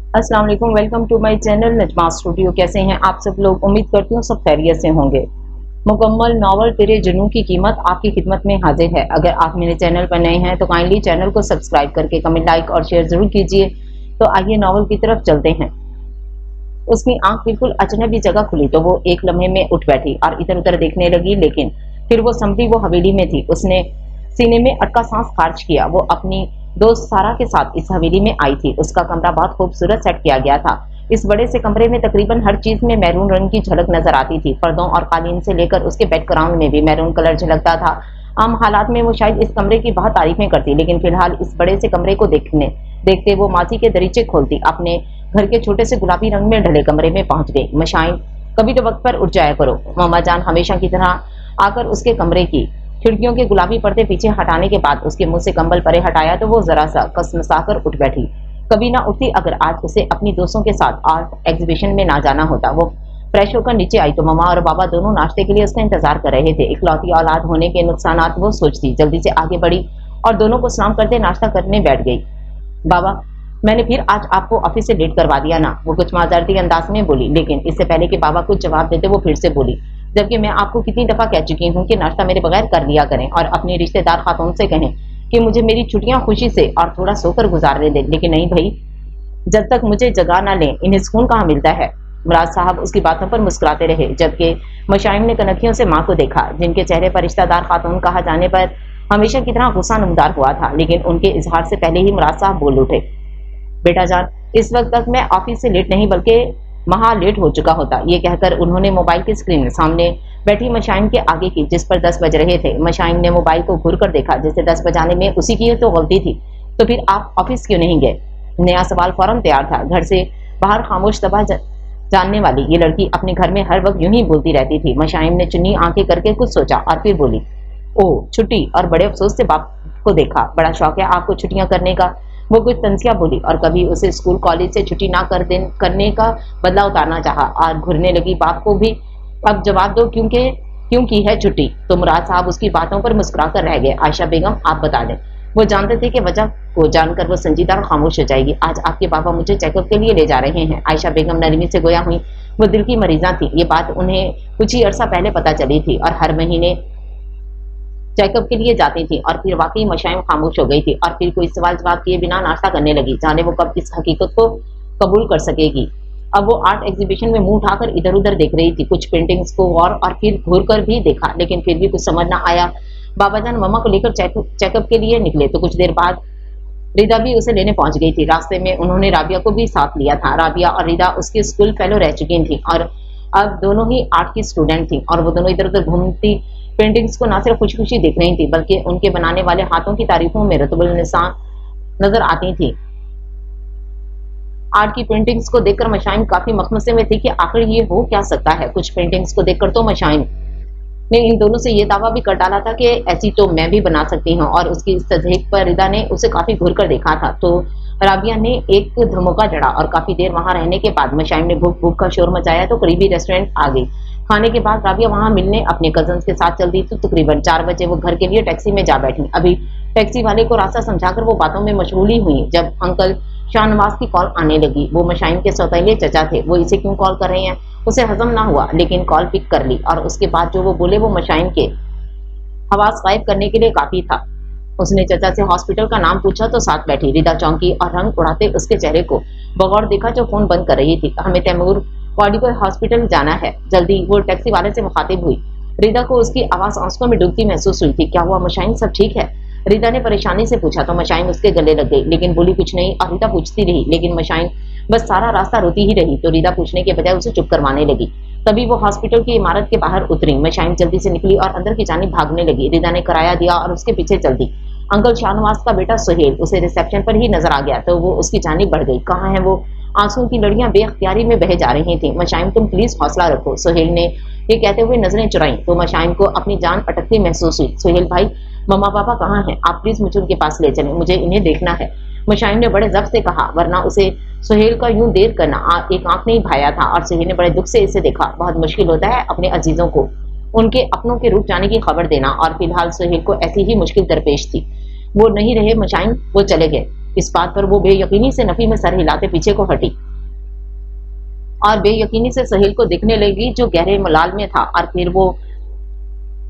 अस्सलाम वालेकुम, welcome to my channel Najma studio. कैसे हैं आप सब लोग? उम्मीद करती हूँ सब खैरियत से होंगे। मुकम्मल नावल तेरे जुनून की कीमत आपकी खिदमत में हाजिर है। अगर आप मेरे चैनल पर नए हैं तो काइंडली चैनल को सब्सक्राइब करके कमेंट, लाइक और शेयर जरूर कीजिए। तो आइए नावल की तरफ चलते हैं। उसकी आंख बिल्कुल अजनबी जगह खुली तो वो एक लम्हे में उठ बैठी और इधर उधर देखने लगी, लेकिन फिर वो समझी वो हवेली में थी। उसने सीने में अटका सांस खारिज किया। वो अपनी दोस्त सारा के साथ इस हवेली में आई थी। उसका कमरा बहुत खूबसूरत सेट किया गया था। इस बड़े से कमरे में तकरीबन हर चीज में मैरून रंग की झलक नजर आती थी। पर्दों और कालीन से लेकर उसके बैकग्राउंड में भी मैरून कलर झलकता था। आम हालात में वो शायद इस कमरे की बहुत तारीफें करती, लेकिन फिलहाल इस बड़े से कमरे को देखते वो माजी के दरीचे खोलती अपने घर के छोटे से गुलाबी रंग में ढले कमरे में पहुंच गई। मशाइन, कभी तो वक्त पर उठ जाया करो। मामा जान हमेशा की तरह आकर उसके कमरे की खिड़कियों के गुलाबी पर्दे पीछे हटाने के बाद उसके मुंह से कंबल परे हटाया तो वो जरा सा कसमसाकर उठ बैठी। कभी ना उठती अगर आज उसे अपनी दोस्तों के साथ आर्ट एग्जीबिशन में ना जाना होता। वो फ्रेश होकर नीचे आई तो मामा और बाबा दोनों नाश्ते के लिए उसका इंतजार कर रहे थे। इकलौती औलाद होने के नुकसानात वो सोचती, जल्दी से आगे बढ़ी और दोनों को सलाम करते नाश्ता करने बैठ गई। बाबा, मैंने फिर आज आपको ऑफिस से लेट करवा दिया ना, वो कुछ माजरती अंदाज में बोली। लेकिन इससे पहले कि बाबा कुछ जवाब देते वो फिर से बोली, जबकि मैं आपको कितनी दफा कह चुकी हूँ कि नाश्ता मेरे बगैर कर लिया करें और अपनी रिश्तेदार खातून से कहें कि मुझे मेरी छुट्टियां खुशी से और थोड़ा सोकर गुजारने दें। लेकिन नहीं भाई, जब तक मुझे जगा ना लें इन्हें सुकून कहाँ मिलता है। मुराद साहब उसकी बातों पर मुस्कुराते रहे, जबकि मशाइम ने कनखियों से माँ को देखा, जिनके चेहरे पर रिश्तेदार खातून कहा जाने पर हमेशा की तरह गुस्सा नमदार हुआ था। लेकिन उनके इजहार से पहले ही मुराद साहब बोल उठे, बेटा जान, इस वक्त तक मैं ऑफिस से लेट नहीं बल्कि महा लेट हो चुका होता। ये कहकर उन्होंने मोबाइल की स्क्रीन सामने बैठी मशाइन के आगे की, जिस पर 10 बज रहे थे। मशाइन ने मोबाइल को घूर कर देखा, जैसे 10 बजाने में उसी की तो गलती थी। तो फिर आप ऑफिस क्यों नहीं गए? नया सवाल फौरन तैयार था। घर से बाहर खामोश तबाह जानने वाली ये लड़की अपने घर में हर वक्त यूं ही बोलती रहती थी। मशाइन ने चुन्नी आंखें करके कुछ सोचा और फिर बोली, ओ छुट्टी, और बड़े अफसोस से बाप को देखा। बड़ा शौक है आपको छुट्टियां करने का? वो कुछ तंजिया बोली और कभी उसे स्कूल कॉलेज से छुट्टी ना करने का बदला उतारना चाहा और घुरने लगी बाप को भी। अब जवाब दो, क्यों की है छुट्टी? तो मुराद साहब उसकी बातों पर मुस्कुरा कर रह गए। आयशा बेगम, आप बता दें। वो जानते थे कि वजह को जानकर वो संजीदा और खामोश हो जाएगी। आज आपके पापा मुझे चेकअप के लिए ले जा रहे हैं। आयशा बेगम नरमी से गोया हुई। वो दिल की मरीजा थी। ये बात उन्हें कुछ ही अरसा पहले पता चली थी और हर महीने चेकअप के लिए जाती थी। और फिर वाकई मशाइम खामोश हो गई थी और फिर कोई सवाल जवाब किए बिना नाश्ता करने लगी। जाने वो कब इस हकीकत को कबूल कर सकेगी। अब वो आर्ट एग्जीबिशन में मुंह उठाकर इधर उधर देख रही थी, कुछ पेंटिंग्स को और फिर घूर कर भी देखा, लेकिन फिर भी कुछ समझ ना आया। बाबा जान मम्मा को लेकर चेकअप के लिए निकले तो कुछ देर बाद रिदा भी उसे लेने पहुंच गई थी। रास्ते में उन्होंने राबिया को भी साथ लिया था। राबिया और रिदा उसकी स्कूल फेलो रह चुकी थी और अब दोनों ही आर्ट की स्टूडेंट थी और वो दोनों इधर उधर घूमती पेंटिंग्स को ना सिर्फ खुशी खुशी देख रही थी बल्कि उनके बनाने वाले हाथों की तारीफों में रतबुल निशान नजर आती थी। आर्ट की पेंटिंग्स को देखकर मशाइन काफी मखमसे में थी कि आखिर ये हो क्या सकता है। कुछ पेंटिंग्स को देखकर तो मशाइन ने इन दोनों से ये दावा भी कर डाला था कि ऐसी तो मैं भी बना सकती हूँ। और उसकी इस तजहीक पर रिदा ने उसे काफी घूर कर देखा था तो राबिया ने एक धमोका जड़ा और काफी देर वहां रहने के बाद मशाइन ने भूख भूख का शोर मचाया तो करीबी रेस्टोरेंट आ गई। खाने के बाद राबिया वहां मिलने अपने कजन के साथ चल दी तो तकरीबन 4 बजे वो घर के लिए टैक्सी में जा बैठी। अभी टैक्सी वाले को रास्ता समझाकर वो बातों में मशगूल ही हुई जब अंकल शाहनवाज की कॉल आने लगी। वो मशाइन के सौतेले चचा थे। वो इसे क्यों कॉल कर रहे हैं उसे हजम ना हुआ, लेकिन कॉल पिक कर ली और उसके बाद जो वो बोले वो मशाइन के हवास गायब करने के लिए काफी था। उसने चचा से हॉस्पिटल का नाम पूछा तो साथ बैठी रिदा चौंकी और रंग उड़ाते उसके चेहरे को बगौर देखा जो फोन बंद कर रही थी। हमें तैमूर बॉडीपुर हॉस्पिटल जाना है, जल्दी। वो टैक्सी वाले से मुखातिब हुई। रिदा को उसकी आवाज आंसुओं में डूबती महसूस हुई थी। क्या हुआ मशाइन, सब ठीक है? रिदा ने परेशानी से पूछा तो मशाइन उसके गले लग गई, लेकिन बोली कुछ नहीं। और रिदा पूछती रही लेकिन मशाइन बस सारा रास्ता रोती ही रही तो रिदा पूछने के बजाय उसे चुप करवाने लगी। तभी वो हॉस्पिटल की इमारत के बाहर उतरी। मशाइन जल्दी से निकली और अंदर की जानिब भागने लगी। रिदा ने किराया दिया और उसके पीछे चल दी। अंकल शाहनवाज का बेटा सुहेल उसे रिसेप्शन पर ही नजर आ गया तो वो उसकी जानिब बढ़ गई। कहाँ है वो? आंसुओं की लड़ियां बेअख्तियारी में बह जा रही थी। मशाइन तुम प्लीज हौसला रखो, सुहेल ने ये कहते हुए नजरें चुराई तो मशाइन को अपनी जान अटकती महसूस हुई। सुहेल भाई, मम्मा पापा कहाँ हैं? आप प्लीज मुझे उनके पास ले चलें, मुझे इन्हें देखना है, मशाइन ने बड़े जब्त से कहा, वरना उसे सुहेल का यूं देर करना एक आंख नहीं भाया था। और सुहेल ने बड़े दुख से इसे देखा। बहुत मुश्किल होता है अपने अजीजों को उनके अपनों के रुक जाने की खबर देना और फिलहाल सुहेल को ऐसी ही मुश्किल दरपेश थी। वो नहीं रहे मशाइन, वो चले गए। इस बात पर वो बेयकीनी से नफी में सर हिलाते पीछे को हटी और बेयकीनी से सहेल को देखने लगी जो गहरे मलाल में था, और फिर वो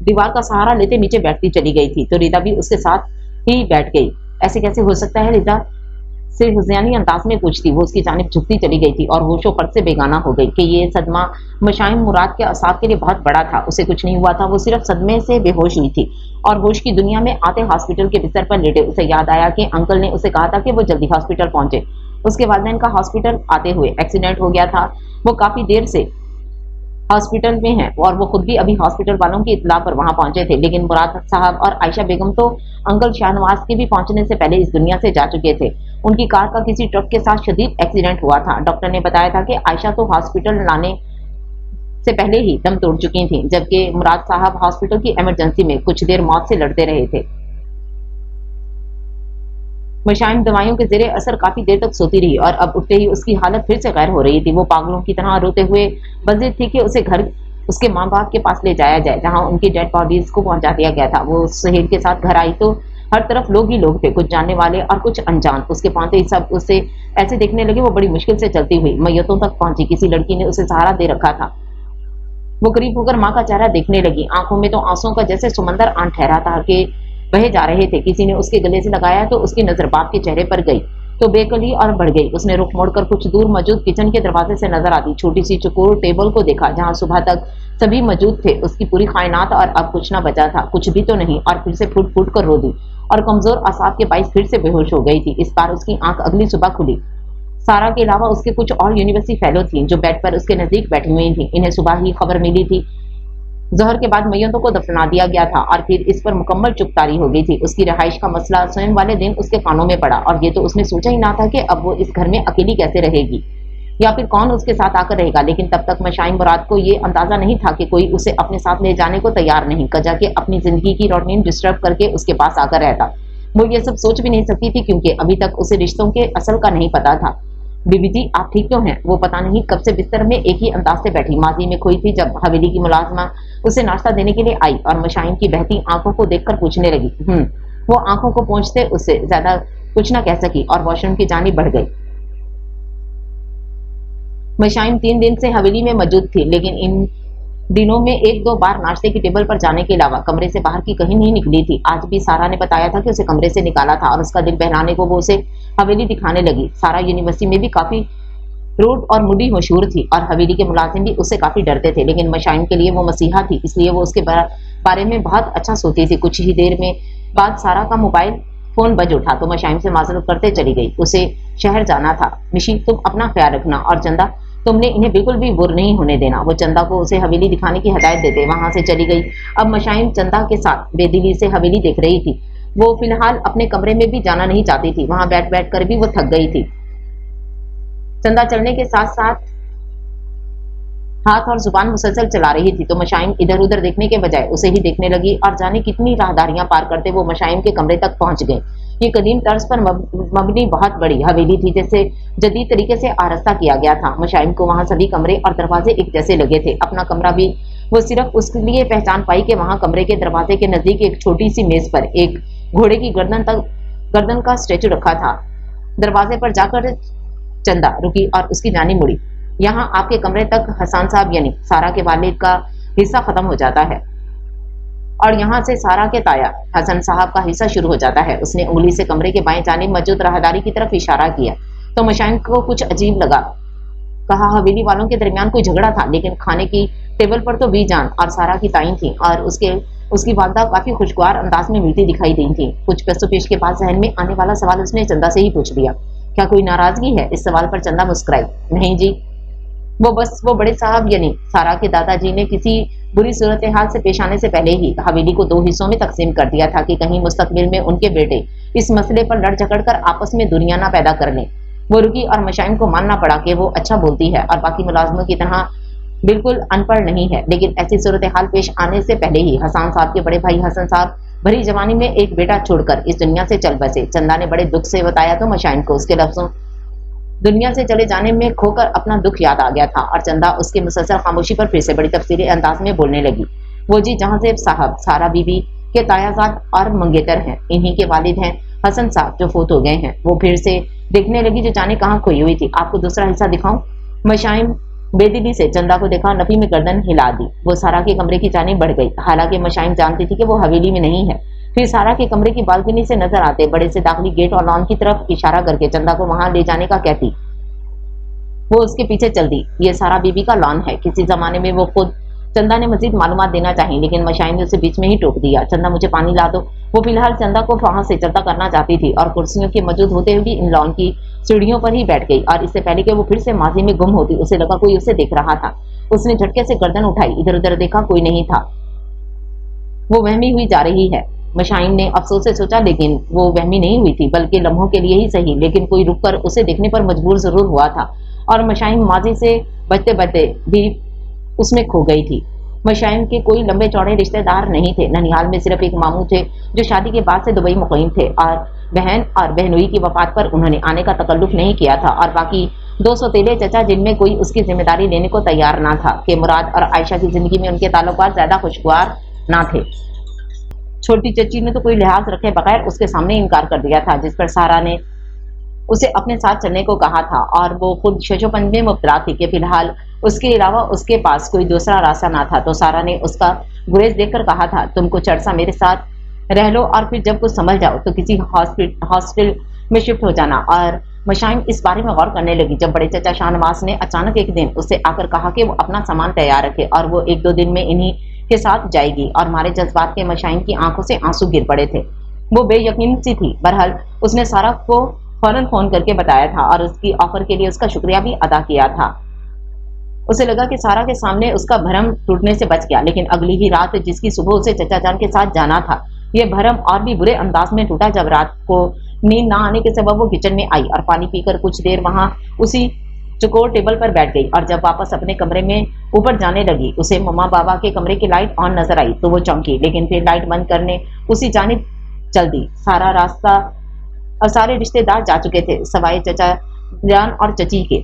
दीवार का सहारा लेते नीचे बैठती चली गई थी। तो रिदा भी उसके साथ ही बैठ गई। ऐसे कैसे हो सकता है? रिदा से हुज़ैनी अंदाज में पूछती। वो उसकी जानिब झुकती चली गई थी और होशो फट से बेगाना हो गई कि ये सदमा मशाइम मुराद के असाब के लिए बहुत बड़ा था। उसे कुछ नहीं हुआ था, वो सिर्फ सदमे से बेहोश हुई थी और होश की दुनिया में आते हॉस्पिटल के बिस्तर पर लेटे उसे याद आया कि अंकल ने उसे कहा था कि वो जल्दी हॉस्पिटल पहुंचे। उसके वालिदैन का हॉस्पिटल आते हुए एक्सीडेंट हो गया था। वो काफी देर से हॉस्पिटल में हैं और वो खुद भी अभी हॉस्पिटल वालों की इत्तला पर वहां पहुंचे थे, लेकिन मुराद साहब और आयशा बेगम तो अंकल शाहनवाज के भी पहुंचने से पहले इस दुनिया से जा चुके थे। उनकी कार का किसी ट्रक के साथ शदीद एक्सीडेंट हुआ था। डॉक्टर ने बताया था कि आयशा तो हॉस्पिटल लाने से पहले ही दम तोड़ चुकी थी, जबकि मुराद साहब हॉस्पिटल की इमरजेंसी में कुछ देर मौत से लड़ते रहे थे। मशाइम दवाइयों के जेरे असर काफी देर तक सोती रही और अब उठते ही उसकी हालत फिर से गैर हो रही थी। वो पागलों की तरह रोते हुए बजिद थी कि उसे घर उसके माँ बाप के पास ले जाया जाए, जहां उनकी डेड बॉडीज को पहुंचा दिया गया था। वो सहेल के साथ घर आई तो हर तरफ लोग ही लोग थे, कुछ जानने वाले और कुछ अनजान। उसके पहुंचते ही सब उसे ऐसे देखने लगे। वो बड़ी मुश्किल से चलती हुई मैयतों तक पहुंची। किसी लड़की ने उसे सहारा दे रखा था। वो करीब होकर माँ का चेहरा देखने लगी। आंखों में तो आंसुओं का जैसे समंदर आन ठहरा था कि बहे जा रहे थे। किसी ने उसके गले से लगाया तो उसकी नजर बाप के चेहरे पर गई तो बेकली और बढ़ गई। उसने रुख मोड़कर कुछ दूर मौजूद किचन के दरवाजे से नजर आती छोटी सी चुकोर टेबल को देखा, जहां सुबह तक सभी मौजूद थे, उसकी पूरी कायनात, और अब कुछ न बचा था, कुछ भी तो नहीं। और फिर से फूट फूट कर रो दी और कमजोर असाब के बाइस फिर से बेहोश हो गई थी। इस बार उसकी आंख अगली सुबह खुली। सारा के अलावा उसके कुछ और यूनिवर्सिटी फेलो थी जो बेड पर उसके नजदीक बैठी हुई थी। इन्हें सुबह ही खबर मिली थी जहर के बाद मैयतों को दफना दिया गया था और फिर इस पर मुकम्मल चुपतारी हो गई थी। उसकी रिहाइश का मसला स्वयं वाले दिन उसके कानों में पड़ा और ये तो उसने सोचा ही ना था कि अब वो इस घर में अकेली कैसे रहेगी या फिर कौन उसके साथ आकर रहेगा। लेकिन तब तक मशाइम मुराद को ये अंदाजा नहीं था कि कोई उसे अपने साथ ले जाने को तैयार नहीं, कजा के अपनी जिंदगी की रूटीन डिस्टर्ब करके उसके पास आकर रहता। वो ये सब सोच भी नहीं सकती थी क्योंकि अभी तक उसे रिश्तों के असल का नहीं पता था। बीबी जी आप ठीक क्यों हैं? वो पता नहीं कब से बिस्तर में एक ही अंदाज से बैठी माजी में खोई थी जब हवेली की मुलाजमा उसे नाश्ता देने के लिए आई और मशाइम की बहती आंखों को देखकर पूछने लगी। वो आंखों को पहुंचते उससे ज्यादा कुछ न कह सकी और वॉशरूम की जानिब बढ़ गई। मशाइम 3 दिन से हवेली में मौजूद थी, लेकिन इन दिनों में 1-2 बार नाश्ते की टेबल पर जाने के अलावा कमरे से बाहर की कहीं नहीं निकली थी। आज भी सारा ने बताया था कि उसे कमरे से निकाला था और उसका दिल बहलाने को वो उसे हवेली दिखाने लगी। सारा यूनिवर्सिटी में भी काफी रूड और मुडी मशहूर थी और हवेली के मुलाजिम भी उससे काफी डरते थे, लेकिन मशाइम के लिए वो मसीहा थी, इसलिए वो उसके बारे में बहुत अच्छा सोचती थी। कुछ ही देर में बाद सारा का मोबाइल फोन बज उठा तो मशाइम से माजरत करते चली गई। उसे शहर जाना था। मिशी तुम अपना ख्याल रखना और चंदा तुमने इन्हें बिल्कुल भी बुर नहीं होने देना। वो चंदा को उसे हवेली दिखाने की हिदायत देते वहां से चली गई। अब मशाइम चंदा के साथ बेदिली से हवेली देख रही थी। वो फिलहाल अपने कमरे में भी जाना नहीं चाहती थी, वहां बैठ बैठ कर भी वो थक गई थी। चंदा चलने के साथ साथ हाथ और जुबान मुसलसल चला रही थी तो मशाइम इधर उधर देखने के बजाय उसे ही देखने लगी और जाने कितनी राहदारियां पार करते वो मशाइम के कमरे तक पहुंच गए। ये कदीम तर्ज पर मबनी बहुत बड़ी हवेली थी, जैसे जदीद तरीके से आरस्ता किया गया था। मशाइम को वहां सभी कमरे और दरवाजे एक जैसे लगे थे। अपना कमरा भी वो सिर्फ उसके लिए पहचान पाई कि वहां कमरे के दरवाजे के नजदीक एक छोटी सी मेज पर एक घोड़े की गर्दन का स्टैचू रखा था। दरवाजे पर जाकर चंदा रुकी और उसकी जानिब मुड़ी। यहाँ आपके कमरे तक हसन साहब यानी सारा के वालिद का हिस्सा खत्म हो जाता है और यहाँ से सारा के ताया हसन साहब का हिस्सा शुरू हो जाता है। उसने उंगली से कमरे के बाएं जानिब मौजूद राहदारी की तरफ इशारा किया तो मशाइम को कुछ अजीब लगा। कहा हवेली वालों के दरमियान कोई झगड़ा था, लेकिन खाने की टेबल पर तो बीजान और सारा की ताई थी और उसकी वालदा काफी खुशगवार अंदाज में मिलती दिखाई दी थी। कुछ पेश के बाद जहन में आने वाला सवाल उसने चंदा से ही पूछ लिया। क्या कोई नाराजगी है? इस सवाल पर चंदा मुस्कुराई। नहीं जी, वो बड़े साहब यानी सारा के दादाजी ने किसी बुरी सूरत हाल से पेश आने से पहले ही हवेली को 2 हिस्सों में तकसीम कर दिया था कि कहीं मुस्तकबिल में उनके बेटे इस मसले पर लड़ झगड़ कर आपस में दुनिया ना पैदा कर लें। वो रुकी और मशाइम को मानना पड़ा कि वो अच्छा बोलती है और बाकी मुलाजमों की तरह बिल्कुल अनपढ़ नहीं है, लेकिन ऐसी सूरत हाल पेश आने से पहले ही हसन साहब के बड़े भाई हसन साहब भरी जवानी में एक बेटा छोड़कर इस दुनिया से चल बसे। चंदा ने बड़े दुख से बताया तो मशाइम को उसके लफ्जों दुनिया से चले जाने में खोकर अपना दुख याद आ गया था और चंदा उसकी मुसलसल खामोशी पर फिर से बड़ी तफसीली अंदाज में बोलने लगी। वो जी जहां से साहब सारा बीबी के तायाजाद और मंगेतर हैं, इन्हीं के वालिद हैं हसन साहब जो फोत हो गए हैं। वो फिर से देखने लगी जो जाने कहाँ खोई हुई थी। आपको दूसरा हिस्सा दिखाऊं? मशाइम बेदिली से चंदा को देखा, नफी में गर्दन हिला दी। वो सारा के कमरे की जानिब बढ़ गई। हालांकि मशाइम जानती थी कि वो हवेली में नहीं है। फिर सारा के कमरे की बालकनी से नजर आते बड़े से दाखिली गेट और लॉन की तरफ इशारा करके चंदा को वहां ले जाने का कहती। वो उसके पीछे चल दी। ये सारा बीबी का लॉन है। किसी जमाने में वो खुद चंदा ने मजीद मालूमात देना चाहिए, लेकिन मशाइम ने उसे बीच में ही टोक दिया। चंदा मुझे पानी ला दो। वो फिलहाल चंदा को वहां से चलता करना चाहती थी और कुर्सियों के मौजूद होते हुए भी इन लॉन की सीढ़ियों पर ही बैठ गई। और इससे पहले कि वो फिर से माजी में गुम होती, उसे लगा कोई उसे देख रहा था। उसने झटके से गर्दन उठाई, इधर उधर देखा, कोई नहीं था। वो वहमी हुई जा रही है, मशाइम ने अफसोस से सोचा, लेकिन वो वहमी नहीं हुई थी, बल्कि लम्हों के लिए ही सही, लेकिन कोई रुककर उसे देखने पर मजबूर जरूर हुआ था। और मशाइम माजी से बचते बचते भी उसमें खो गई थी। मशाइम के कोई लंबे चौड़े रिश्तेदार नहीं थे। ननिहाल में सिर्फ एक मामू थे जो शादी के बाद से दुबई मुकीम थे, और बहन और बहनोई की वफात पर उन्होंने आने का तकल्लुफ नहीं किया था। और बाकी 2 सौतेले चचा जिनमें कोई उसकी जिम्मेदारी लेने को तैयार ना था कि मुराद और आयशा की जिंदगी में उनके ताल्लुकात ज्यादा खुशगवार ना थे। छोटी चची ने तो कोई लिहाज रखे बगैर उसके सामने इनकार कर दिया था, जिस पर सारा ने उसे अपने साथ चलने को कहा था। और वो खुद शोशोपन में मुब्तला थी कि फिलहाल उसके अलावा उसके पास कोई दूसरा रास्ता ना था। तो सारा ने उसका गुरेज देखकर कहा था, तुम कुछ अरसा मेरे साथ रह लो और फिर जब कुछ समझ जाओ तो किसी हॉस्टल में शिफ्ट हो जाना। और मशाइम इस बारे में गौर करने लगी जब बड़े चचा शाहनवाज ने अचानक एक दिन उससे आकर कहा कि वो अपना सामान तैयार रखे और वो 1-2 दिन में इन्हीं के साथ जाएगी। और मारे जज्बात के मशाइम की आंखों से आंसू गिर पड़े थे। वो बेयकीन सी थी। बहरहाल उसने सारा को फौरन फोन करके बताया था और उसकी ऑफर के लिए उसका शुक्रिया भी अदा किया था। उसे लगा कि सारा के सामने उसका भरम टूटने से बच गया, लेकिन अगली ही रात जिसकी सुबह उसे चचा जान के साथ जाना था, यह भरम और भी बुरे अंदाज में टूटा जब रात को नींद ना आने के सबब वो किचन में आई और पानी पीकर कुछ देर वहां उसी चकोर टेबल पर बैठ गई। और जब वापस अपने कमरे में ऊपर जाने लगी, उसे मम्मा बाबा के कमरे की लाइट ऑन नजर आई तो वो चौंकी, लेकिन फिर लाइट बंद करने उसी जानिब चल दी। सारा रास्ता और सारे रिश्तेदार जा चुके थे सवाए चचा जान और चची के।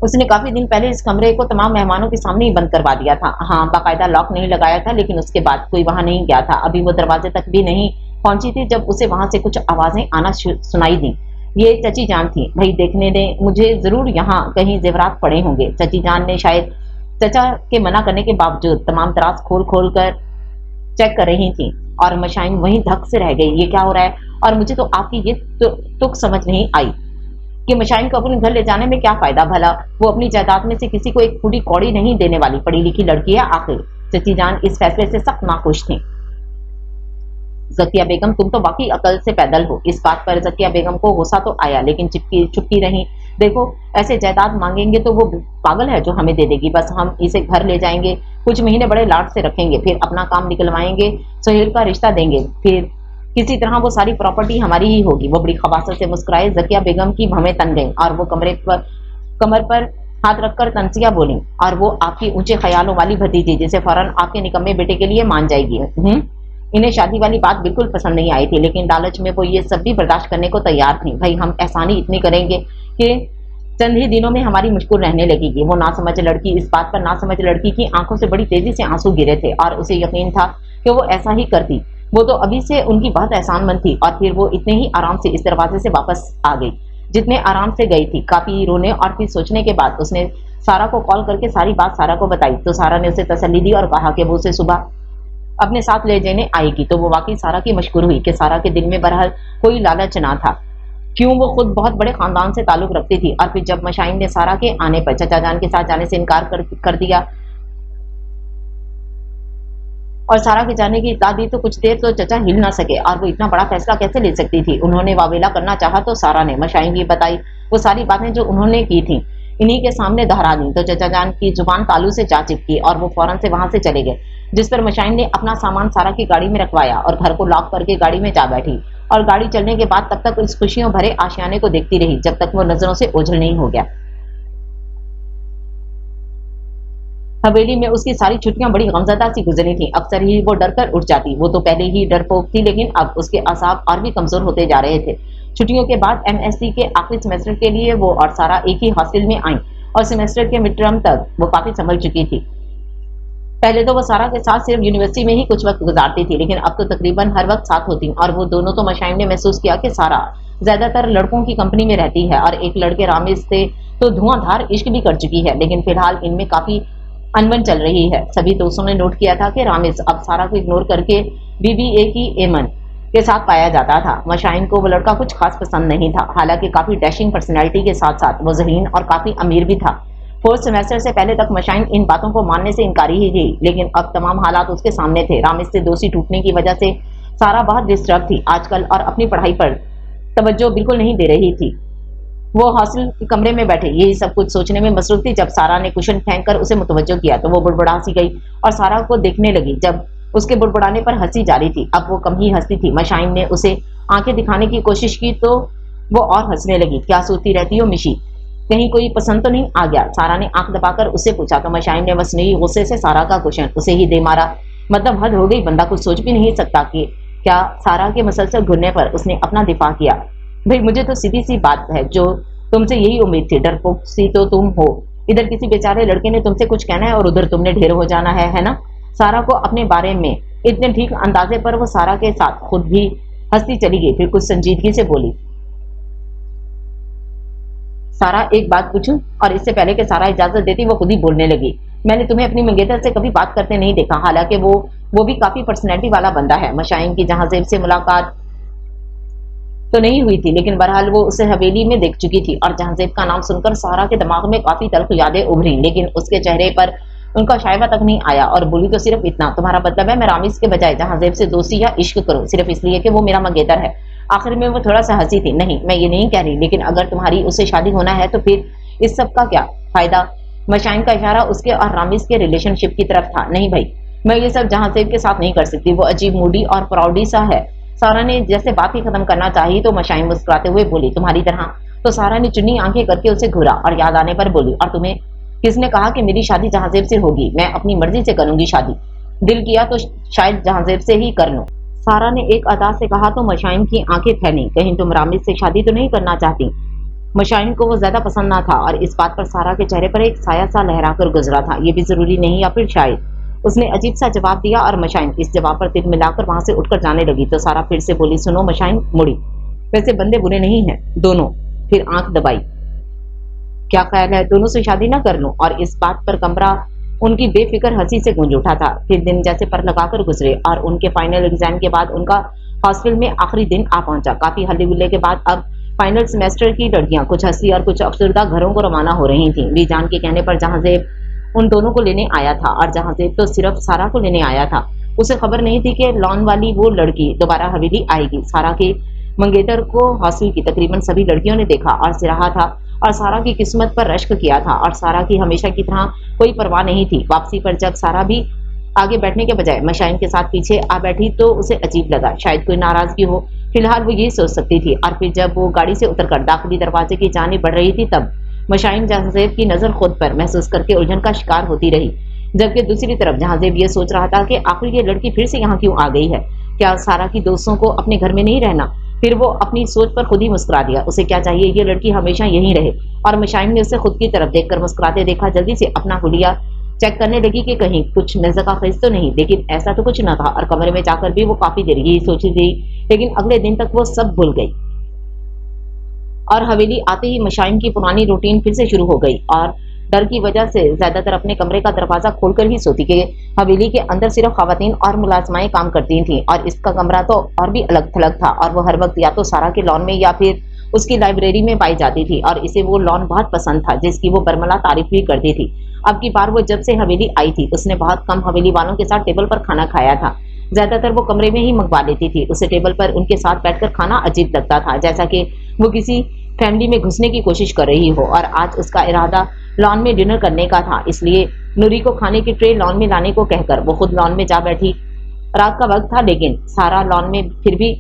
उसने काफी दिन पहले इस कमरे को तमाम मेहमानों के सामने ही बंद करवा दिया था। हाँ, बाकायदा लॉक नहीं लगाया था, लेकिन उसके बाद कोई वहां नहीं गया था। अभी वो दरवाजे तक भी नहीं पहुंची थी जब उसे वहां से कुछ आवाजें आना सुनाई दी। ये चची जान थी। भाई देखने दे, मुझे जरूर यहाँ कहीं जेवरात पड़े होंगे। चची जान ने शायद चचा के मना करने के बावजूद तमाम तराज खोल खोल कर चेक कर रही थी। और मशाइम वहीं धक से रह गई, ये क्या हो रहा है? और मुझे तो आपकी ये तुक समझ नहीं आई कि मशाइम को अपने घर ले जाने में क्या फायदा भला। वो अपनी जायदाद में से किसी को एक पूरी कौड़ी नहीं देने वाली पढ़ी लिखी लड़की है आखिर। चची जान इस फैसले से सख्त नाखुश थी। जकिया बेगम, तुम तो वाकई अकल से पैदल हो। इस बात पर जकिया बेगम को गुस्सा तो आया, लेकिन चुपकी रही। देखो, ऐसे जायदाद मांगेंगे तो वो पागल है जो हमें दे देगी। बस हम इसे घर ले जाएंगे, कुछ महीने बड़े लाड से रखेंगे, फिर अपना काम निकलवाएंगे, सुहेल का रिश्ता देंगे, फिर किसी तरह वो सारी प्रॉपर्टी हमारी ही होगी। वो बड़ी खबासत से मुस्कुराए। जकिया बेगम की भवें तन गई और वो कमर पर हाथ रखकर तंसिया बोली, और वो आपकी ऊंचे ख्यालों वाली भतीजी जिसे फौरन आपके निकम्मे बेटे के लिए मान जाएगी। इन्हें शादी वाली बात बिल्कुल पसंद नहीं आई थी, लेकिन लालच में वो ये सब भी बर्दाश्त करने को तैयार थी। भाई हम एहसानी इतनी करेंगे कि चंद ही दिनों में हमारी मुश्किल रहने लगेगी। वो नासमझ लड़की, इस बात पर नासमझ लड़की की आंखों से बड़ी तेजी से आंसू गिरे थे और उसे यकीन था कि वो ऐसा ही करती। वो तो अभी से उनकी बहुत एहसानमंद थी। और फिर वो इतने ही आराम से इस दरवाजे से वापस आ गई जितने आराम से गई थी। काफी रोने और फिर सोचने के बाद उसने सारा को कॉल करके सारी बात सारा को बताई। तो सारा ने उसे तसल्ली दी और कहा कि वो उसे सुबह अपने साथ ले जाने आएगी। तो वो वाकई सारा की मशकूर हुई कि सारा के दिल में बहरहाल कोई लालच ना था, क्यों वो खुद बहुत बड़े खानदान से ताल्लुक रखती थी। और फिर जब मशाइम ने सारा के आने पर चचा जान के साथ जाने से इनकार कर दिया और सारा के जाने की इत्तला दी, तो कुछ देर तो चचा हिल ना सके और वो इतना बड़ा फैसला कैसे ले सकती थी। उन्होंने वावेला करना चाहा तो सारा ने मशाइम की बताई वो सारी बातें जो उन्होंने की थी, इन्हीं के सामने दोहरा दी। तो चचा जान की जुबान तालू से जा चिपकी और वो फौरन से वहां से चले गए, जिस पर मशाइम ने अपना सामान सारा की गाड़ी में रखवाया और घर को लॉक करके गाड़ी में जा बैठी। और गाड़ी चलने के बाद तब तक इस खुशियों भरे आशियाने को देखती रही जब तक वो नजरों से ओझल नहीं हो गया। हवेली में उसकी सारी छुट्टियां बड़ी गमजदा सी गुजरी थी। अक्सर ही वो डर कर उठ जाती। वो तो पहले ही डरपोक थी, लेकिन अब उसके आसाब और भी कमजोर होते जा रहे थे। छुट्टियों के बाद MSc के आखिरी सेमेस्टर के लिए वो और सारा एक ही हॉस्टल में आई और सेमेस्टर के मिड टर्म तक वो काफी संभल चुकी थी। पहले तो वो सारा के साथ सिर्फ यूनिवर्सिटी में ही कुछ वक्त गुजारती थी, लेकिन अब तो तकरीबन हर वक्त साथ होती। और वो दोनों तो मशाइम ने महसूस किया कि सारा ज्यादातर लड़कों की कंपनी में रहती है और एक लड़के रामिज से तो धुआंधार इश्क भी कर चुकी है, लेकिन फिलहाल इनमें काफी अनबन चल रही है। सभी दोस्तों ने नोट किया था कि रामिज अब सारा को इग्नोर करके बीबीए की एमन के साथ पाया जाता था। मशाइन को वो लड़का कुछ खास पसंद नहीं था, हालांकि काफी डैशिंग पर्सनैलिटी के साथ साथ वो ज़हीन और काफी अमीर भी था। फोर्थ सेमेस्टर से पहले तक मशाइन इन बातों को मानने से इनकारी ही थी, लेकिन अब तमाम हालात उसके सामने थे। रामिज से दोस्ती टूटने की वजह से सारा बहुत डिस्टर्ब थी आजकल और अपनी पढ़ाई पर तवज्जो बिल्कुल नहीं दे रही थी। वो हॉस्टल के कमरे में बैठे यही सब कुछ सोचने में मसरूफ थी। जब सारा ने कुशन फेंक कर उसे मुतवज्जो किया तो वो बुड़बुड़ा सी गई और सारा को देखने लगी। जब उसके बुड़बुड़ाने पर हंसी जारी थी, अब वो कम ही हंसती थी। मशाइन ने उसे आंखें दिखाने की कोशिश की तो वो और हंसने लगी। क्या सोचती रहती हो मिशी, कहीं कोई पसंद तो नहीं आ गया? सारा ने आंख दबाकर उससे पूछा तो मशाइन ने मसनूई गुस्से से सारा का कुशन उसे ही दे मारा। मतलब हद हो गई, बंदा कुछ सोच भी नहीं सकता कि क्या सारा के मसलसल घुरने पर उसने अपना दिफा किया। भाई मुझे तो सीधी सी बात है, जो तुमसे यही उम्मीद थी, डरपोक सी तो तुम हो। इधर किसी बेचारे लड़के ने तुमसे कुछ कहना है और उधर तुमने ढेर हो जाना है ना? सारा को अपने बारे में इतने ठीक अंदाजे पर वो सारा के साथ खुद भी हंसती चली गई। फिर कुछ संजीदगी से बोली, सारा एक बात पूछूं? और इससे पहले कि सारा इजाजत देती वो खुद ही बोलने लगी, मैंने तुम्हें अपनी मंगेतर से कभी बात करते नहीं देखा, हालांकि वो भी काफी पर्सनैलिटी वाला बंदा है। मशाइन की जहां से मुलाकात तो नहीं हुई थी, लेकिन बहरहाल वो उसे हवेली में देख चुकी थी और जहांजेब का नाम सुनकर सारा के दिमाग में काफी तल्ख यादें उभरी, लेकिन उसके चेहरे पर उनका शायबा तक नहीं आया और बोली तो सिर्फ इतना, तुम्हारा मतलब है मैं रामिस के बजाय जहांजेब से दोस्ती या इश्क करूं सिर्फ इसलिए कि वो मेरा मंगेतर है? आखिर में वो थोड़ा सा हंसी थी। नहीं, मैं ये नहीं कह रही, लेकिन अगर तुम्हारी उससे शादी होना है तो फिर इस सब का क्या फायदा? मशाइन का इशारा उसके और रामिस के रिलेशनशिप की तरफ था। नहीं भाई, मैं ये सब जहांजेब के साथ नहीं कर सकती, वो अजीब मूडी और प्राउडी सा है। सारा ने जैसे बात ही खत्म करना चाहिए तो मशाइन मुस्कुराते हुए बोली, तुम्हारी तरह? तो सारा ने चुन्नी आंखें करके उसे घूरा और याद आने पर बोली, और तुम्हें किसने कहा कि मेरी शादी जहांजेब से होगी? मैं अपनी मर्जी से करूंगी शादी, दिल किया तो शायद जहांजेब से ही कर लूं। सारा ने एक अदा से कहा तो मशाइन की आंखें फैली, कहीं तुम रामिस से शादी तो नहीं करना चाहती? मशाइन को वो ज्यादा पसंद ना था और इस बात पर सारा के चेहरे पर एक साया सा लहरा कर गुजरा था। ये भी जरूरी नहीं या फिर शायद? उसने अजीब सा जवाब दिया और मशाइन इस जवाब पर तिल मिलाकर वहां से उठकर जाने लगी तो सारा फिर से बोली, सुनो मशाइन मुड़ी, वैसे बंदे बुरे नहीं हैं दोनों। फिर आंख दबाई, क्या ख्याल है दोनों से शादी ना कर लूं? और इस बात पर कमरा उनकी बेफिक्र हंसी से गूंज उठा था। फिर दिन जैसे पर लगाकर गुजरे और उनके फाइनल एग्जाम के बाद उनका हॉस्टल में आखिरी दिन आ पहुंचा। काफी हल्ले गुल्ले के बाद अब फाइनल सेमेस्टर की लड़कियां कुछ हंसी और कुछ अफसरदा घरों को रवाना हो रही थी। बीजान के कहने पर जहांजेब उन दोनों को लेने आया था और जहांजेब तो सिर्फ सारा को लेने आया था। उसे खबर नहीं थी कि लॉन वाली वो लड़की दोबारा हवेली आएगी। सारा के मंगेतर को हॉस्टल की तकरीबन सभी लड़कियों ने देखा और सिराहा था और सारा की किस्मत पर रश्क किया था और सारा की हमेशा की तरह कोई परवाह नहीं थी। वापसी पर जब सारा भी आगे बैठने के बजाय मशाइन के साथ पीछे आ बैठी तो उसे अजीब लगा, शायद कोई नाराजगी हो, फिलहाल वो यही सोच सकती थी। और फिर जब वो गाड़ी से उतरकर दाखिली दरवाजे की जानिब बढ़ रही थी तब मशाइन जहांजेब की नजर खुद पर महसूस करके उलझन का शिकार होती रही, जबकि दूसरी तरफ जहांजेब ये सोच रहा था कि आखिर ये लड़की फिर से यहाँ क्यों आ गई है? क्या सारा की दोस्तों को अपने घर में नहीं रहना? फिर वो अपनी सोच पर खुद ही मुस्कुरा दिया। उसे क्या चाहिए, ये लड़की हमेशा यहीं रहे। और मशाइन ने उसे खुद की तरफ देखकर मुस्कुराते देखा। जल्दी से अपना हुलिया चेक करने लगी कि कहीं कुछ नजर खेज तो नहीं, लेकिन ऐसा तो कुछ न था। और कमरे में जाकर भी वो काफी देर यही सोची रही, लेकिन अगले दिन तक वो सब भूल गई। और हवेली आते ही मशाइन की पुरानी रूटीन फिर से शुरू हो गई और डर की वजह से ज्यादातर अपने कमरे का दरवाजा खोलकर ही सोती कि हवेली के अंदर सिर्फ खवातीन और मुलाजमाएं काम करती थीं और इसका कमरा तो और भी अलग थलग था और वो हर वक्त या तो सारा के लॉन में या फिर उसकी लाइब्रेरी में पाई जाती थी और इसे वो लॉन बहुत पसंद था, जिसकी वो बरमला तारीफ भी करती थी। अब की बार वो जब से हवेली आई थी उसने बहुत कम हवेली वालों के साथ टेबल पर खाना खाया था। ज्यादातर वो कमरे में ही मंगवा लेती थी। उसे टेबल पर उनके साथ बैठकर खाना अजीब लगता था, जैसा कि वो किसी फैमिली में घुसने की कोशिश कर रही हो। और आज उसका इरादा लॉन में डिनर करने का था, इसलिए नूरी को खाने की ट्रे लॉन में लाने को कहकर वो खुद लॉन में जा बैठी। रात का वक्त था, लेकिन सारा लॉन फिर भी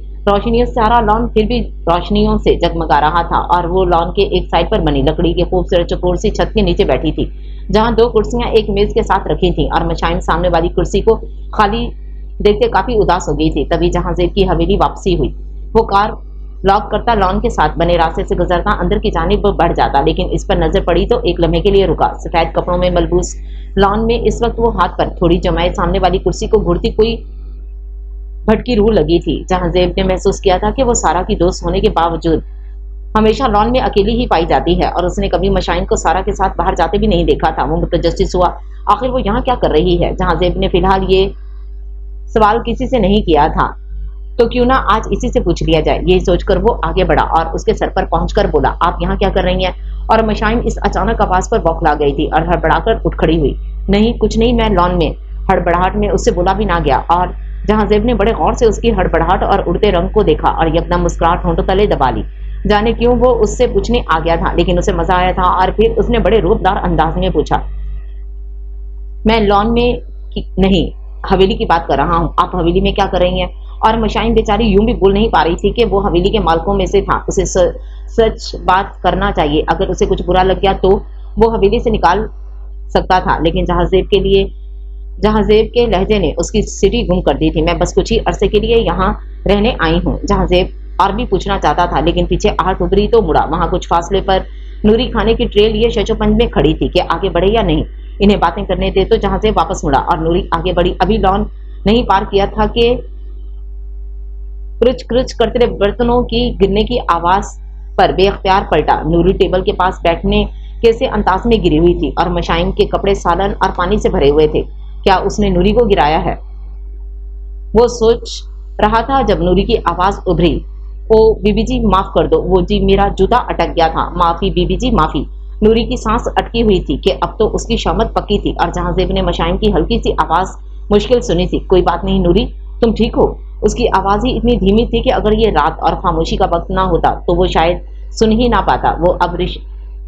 रोशनियों से जगमगा रहा था और वो लॉन के एक साइड पर बनी लकड़ी की खूबसूरत चौकोर सी छत के नीचे बैठी थी, जहां दो कुर्सियां एक मेज के साथ रखी थी। और मशाइन सामने वाली कुर्सी को खाली देखते काफी उदास हो गई थी। तभी जहांजेब की हवेली वापसी हुई। वो कार لاک کرتا لان کے ساتھ بنے راستے سے گزرتا اندر کی جانب بڑھ جاتا، لیکن اس پر نظر پڑی تو ایک لمحے کے لیے رکا۔ سفید کپڑوں میں ملبوس لان میں اس وقت وہ ہاتھ پر تھوڑی جمائے سامنے والی کرسی کو گھڑتی کوئی بھٹکی روح لگی تھی۔ جہاں زیب نے محسوس کیا تھا کہ وہ سارا کی دوست ہونے کے باوجود ہمیشہ لان میں اکیلی ہی پائی جاتی ہے، اور اس نے کبھی مشائن کو سارا کے ساتھ باہر جاتے بھی نہیں دیکھا تھا۔ وہ متجسس ہوا، آخر وہ یہاں کیا کر رہی ہے؟ جہاں زیب نے فی الحال یہ سوال کسی سے نہیں کیا تھا تو کیوں نہ آج اسی سے پوچھ لیا جائے۔ یہی سوچ کر وہ آگے بڑھا اور اس کے سر پر پہنچ کر بولا، آپ یہاں کیا کر رہی ہیں؟ اور مشائن اس اچانک آواز پر بوکھلا گئی تھی اور ہڑبڑا کر اٹھ کھڑی ہوئی۔ نہیں کچھ نہیں، میں لان میں۔ ہڑبڑاہٹ میں اس سے بولا بھی نہ گیا، اور جہاں زیب نے بڑے غور سے اس کی ہڑبڑاہٹ اور اڑتے رنگ کو دیکھا اور یکدم مسکراہٹ ہونٹوں تلے دبا لی۔ جانے کیوں وہ اس سے پوچھنے آ گیا تھا، لیکن اسے مزہ آیا تھا، اور پھر اس نے بڑے روبدار انداز میں پوچھا، میں لان میں نہیں، حویلی کی بات کر رہا ہوں۔ آپ حویلی میں کیا کر رہی ہیں؟ اور مشائن بیچاری یوں بھی بول نہیں پا رہی تھی کہ وہ حویلی کے مالکوں میں سے تھا۔ اسے سچ بات کرنا چاہیے، اگر اسے کچھ برا لگ گیا تو وہ حویلی سے نکال سکتا تھا، لیکن جہاں زیب کے لہجے نے اس کی سٹی گم کر دی تھی۔ میں بس کچھ ہی عرصے کے لیے یہاں رہنے آئی ہوں۔ جہاں زیب اور بھی پوچھنا چاہتا تھا، لیکن پیچھے آہٹ ابھری تو مڑا۔ وہاں کچھ فاصلے پر نوری کھانے کی ٹرے لیے شچو پنج میں کھڑی تھی کہ آگے بڑھے یا نہیں، انہیں باتیں کرنے دے۔ تو جہاں سے واپس مڑا اور نوری آگے بڑھی، ابھی لان نہیں پار کیا تھا کہ کرچ کرچ کرتے برتنوں کی گرنے کی آواز پر بے اختیار پلٹا۔ نوری ٹیبل کے پاس بیٹھنے کے سے انداز میں گری ہوئی تھی اور مشائن کے کپڑے سالن اور پانی سے بھرے ہوئے تھے۔ کیا اس نے نوری کو گرایا ہے؟ وہ سوچ رہا تھا جب نوری کی آواز ابھری، او بی بی جی معاف کر دو، وہ جی میرا جوتا اٹک گیا تھا، معافی بی بی جی معافی۔ نوری کی سانس اٹکی ہوئی تھی کہ اب تو اس کی شامت پکی تھی، اور جہاں زیب نے مشائن کی ہلکی سی آواز مشکل سنی تھی، کوئی بات نہیں نوری، تم ٹھیک ہو؟ اس کی آواز ہی اتنی دھیمی تھی کہ اگر یہ رات اور خاموشی کا وقت نہ ہوتا تو وہ شاید سن ہی نہ پاتا۔ وہ اب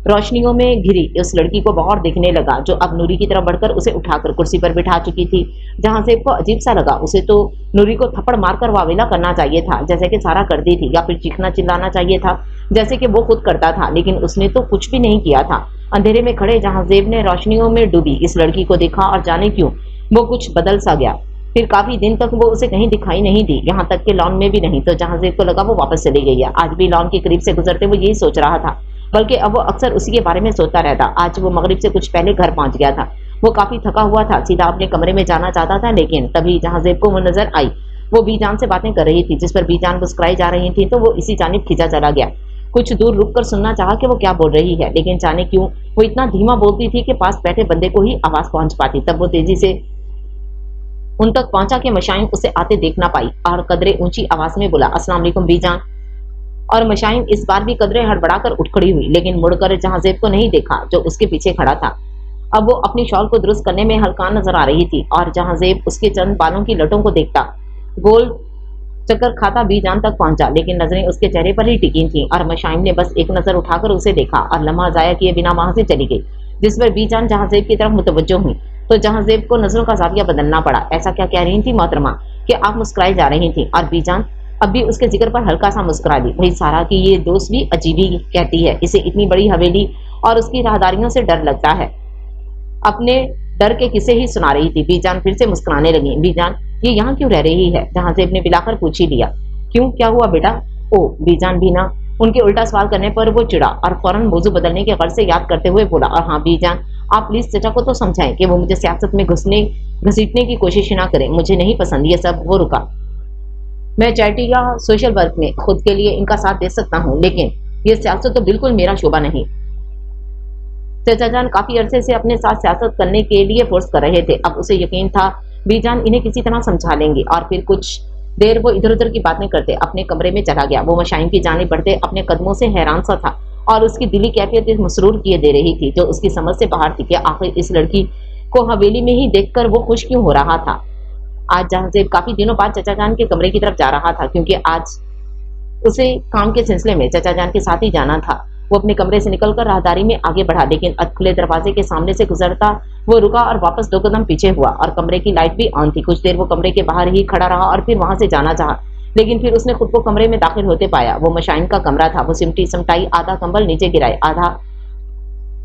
روشنیوں میں گھری اس لڑکی کو بغور دیکھنے لگا جو اب نوری کی طرف بڑھ کر اسے اٹھا کر کرسی پر بٹھا چکی تھی۔ جہاں زیب کو عجیب سا لگا، اسے تو نوری کو تھپڑ مار کر واویلا کرنا چاہیے تھا جیسے کہ سارا کرتی تھی، یا پھر چیخنا چلانا چاہیے تھا جیسے کہ وہ خود کرتا تھا، لیکن اس نے تو کچھ بھی نہیں کیا تھا۔ اندھیرے میں کھڑے جہاں زیب نے روشنیوں میں ڈوبی اس لڑکی کو دیکھا، اور جانے کیوں وہ کچھ بدل سا گیا۔ پھر کافی دن تک وہ اسے کہیں دکھائی نہیں دی، یہاں تک کہ لان میں بھی نہیں۔ تو جہاں زیب کو لگا وہ واپس چلی گئی ہے۔ آج بھی لان کے قریب سے گزرتے وہ یہی سوچ رہا تھا، بلکہ اب وہ اکثر اسی کے بارے میں سوچتا رہتا۔ آج وہ مغرب سے کچھ پہلے گھر پہنچ گیا تھا۔ وہ کافی تھکا ہوا تھا، سیدھا اپنے کمرے میں جانا چاہتا تھا، لیکن تبھی جہاں زیب کو وہ نظر آئی، وہ بی جان سے باتیں کر رہی تھی، جس پر بی جان مسکرائی جا رہی تھی، تو وہ اسی جانب کھینچا چلا گیا۔ کچھ دور رک کر سننا چاہا کہ وہ کیا بول رہی ہے، لیکن جانے کیوں وہ اتنا دھیما بولتی تھی کہ پاس بیٹھے بندے کو ہی آواز پہنچ پاتی۔ تب وہ تیزی سے ان تک پہنچا کہ مشائن اسے آتے دیکھ نہ پائی، اور قدرے اونچی آواز میں بولا، السلام علیکم بی جان۔ اور مشائن اس بار بھی قدرے ہڑبڑا کر اٹھ کھڑی ہوئی، لیکن مڑ کر جہاں زیب کو نہیں دیکھا جو اس کے پیچھے کھڑا تھا۔ اب وہ اپنی شال کو درست کرنے میں ہلکان نظر آ رہی تھی، اور جہاں زیب اس کے چند بالوں کی لٹوں کو دیکھتا گول چکر کھاتا بی جان تک پہنچا، لیکن نظریں اس کے چہرے پر ہی ٹکی تھیں، اور مشائن نے بس ایک نظر اٹھا کر اسے دیکھا اور لمحہ ضائع کیے بنا وہاں سے چلی گئی، جس پر بی جان جہاں زیب کی طرف متوجہ ہوئی تو جہاں زیب کو نظروں کا زاویہ بدلنا پڑا۔ ایسا کیا کہہ رہی تھی محترمہ کہ آپ مسکرائی جا رہی تھی؟ اور بی جان اب بھی اس کے ذکر پر ہلکا سا مسکرا دی۔ وہی سارا کی یہ دوست بھی عجیبی کہتی ہے، اسے اتنی بڑی حویلی اور اس کی راہداریوں سے ڈر لگتا ہے۔ اپنے ڈر کے قصے ہی سنا رہی تھی۔ بی جان پھر سے مسکرانے لگی۔ بی جان یہ یہاں کیوں رہ رہی ہے؟ جہاں زیب نے بلا کر پوچھ ہی لیا۔ کیوں، کیا ہوا بیٹا؟ او بی جان بھی نہ، ان کے الٹا سوال کرنے پر وہ چڑا اور فوراً موضوع بدلنے کے غرض سے یاد کرتے ہوئے بولا، اور ہاں بی جان آپ پلیز چچا کو تو سمجھائیں کہ وہ مجھے سیاست میں گھسیٹنے کی کوشش نہ کریں، مجھے نہیں پسند یہ سب۔ وہ رکا، میں چیریٹی یا سوشل ورک میں خود کے لیے ان کا ساتھ دے سکتا ہوں، لیکن یہ سیاست تو بالکل میرا شعبہ نہیں۔ چچا جان کافی عرصے سے اپنے ساتھ سیاست کرنے کے لیے فورس کر رہے تھے، اب اسے یقین تھا بی جان انہیں کسی طرح سمجھا لیں گے، اور پھر کچھ دیر وہ ادھر ادھر کی باتیں کرتے اپنے کمرے میں چلا گیا۔ وہ مشائن کی جانب بڑھتے اپنے قدموں سے حیران سا تھا، اور اس کی دلی کیفیت مسرور کیے دے رہی تھی جو اس کی سمجھ سے باہر تھی کہ آخر اس لڑکی کو حویلی میں ہی دیکھ کر وہ خوش کیوں ہو رہا تھا۔ آج جہاں زیب کافی دنوں بعد چچا جان کے کمرے کی طرف جا رہا تھا، کیونکہ آج اسے کام کے سلسلے میں چچا جان کے ساتھ ہی جانا تھا۔ وہ اپنے کمرے سے نکل کر راہداری میں آگے بڑھا، لیکن کھلے دروازے کے سامنے سے گزرتا وہ رکا اور واپس 2 قدم پیچھے ہوا، اور کمرے کی لائٹ بھی آن تھی۔ کچھ دیر وہ کمرے کے باہر ہی کھڑا رہا اور پھر وہاں سے جانا چاہا، لیکن پھر اس نے خود کو کمرے میں داخل ہوتے پایا۔ وہ مشائن کا کمرہ تھا۔ وہ سمٹی سمٹائی آدھا کمبل نیچے گرائے آدھا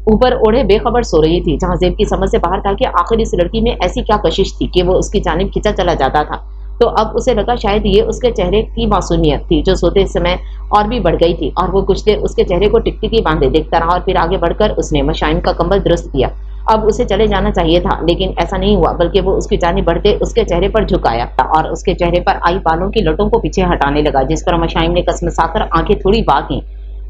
اوپر اوڑھے بے خبر سو رہی تھی۔ جہاں زیب کی سمجھ سے باہر تھا کہ آخر اس لڑکی میں ایسی کیا کشش تھی کہ وہ اس کی جانب کھینچا چلا جاتا تھا۔ तो अब उसे लगा शायद ये उसके चेहरे की मासूमियत थी जो सोते समय और भी बढ़ गई थी, और वो कुछ देर उसके चेहरे को टिकटिकी बांधे देखता रहा और फिर आगे बढ़कर उसने मशाइम का कंबल दुरुस्त किया। अब उसे चले जाना चाहिए था, लेकिन ऐसा नहीं हुआ, बल्कि वो उसकी जानिब बढ़ते उसके चेहरे पर झुकाया और उसके चेहरे पर आई बालों की लटों को पीछे हटाने लगा, जिस पर मशाइम ने कसमसाकर आंखें थोड़ी बाकी,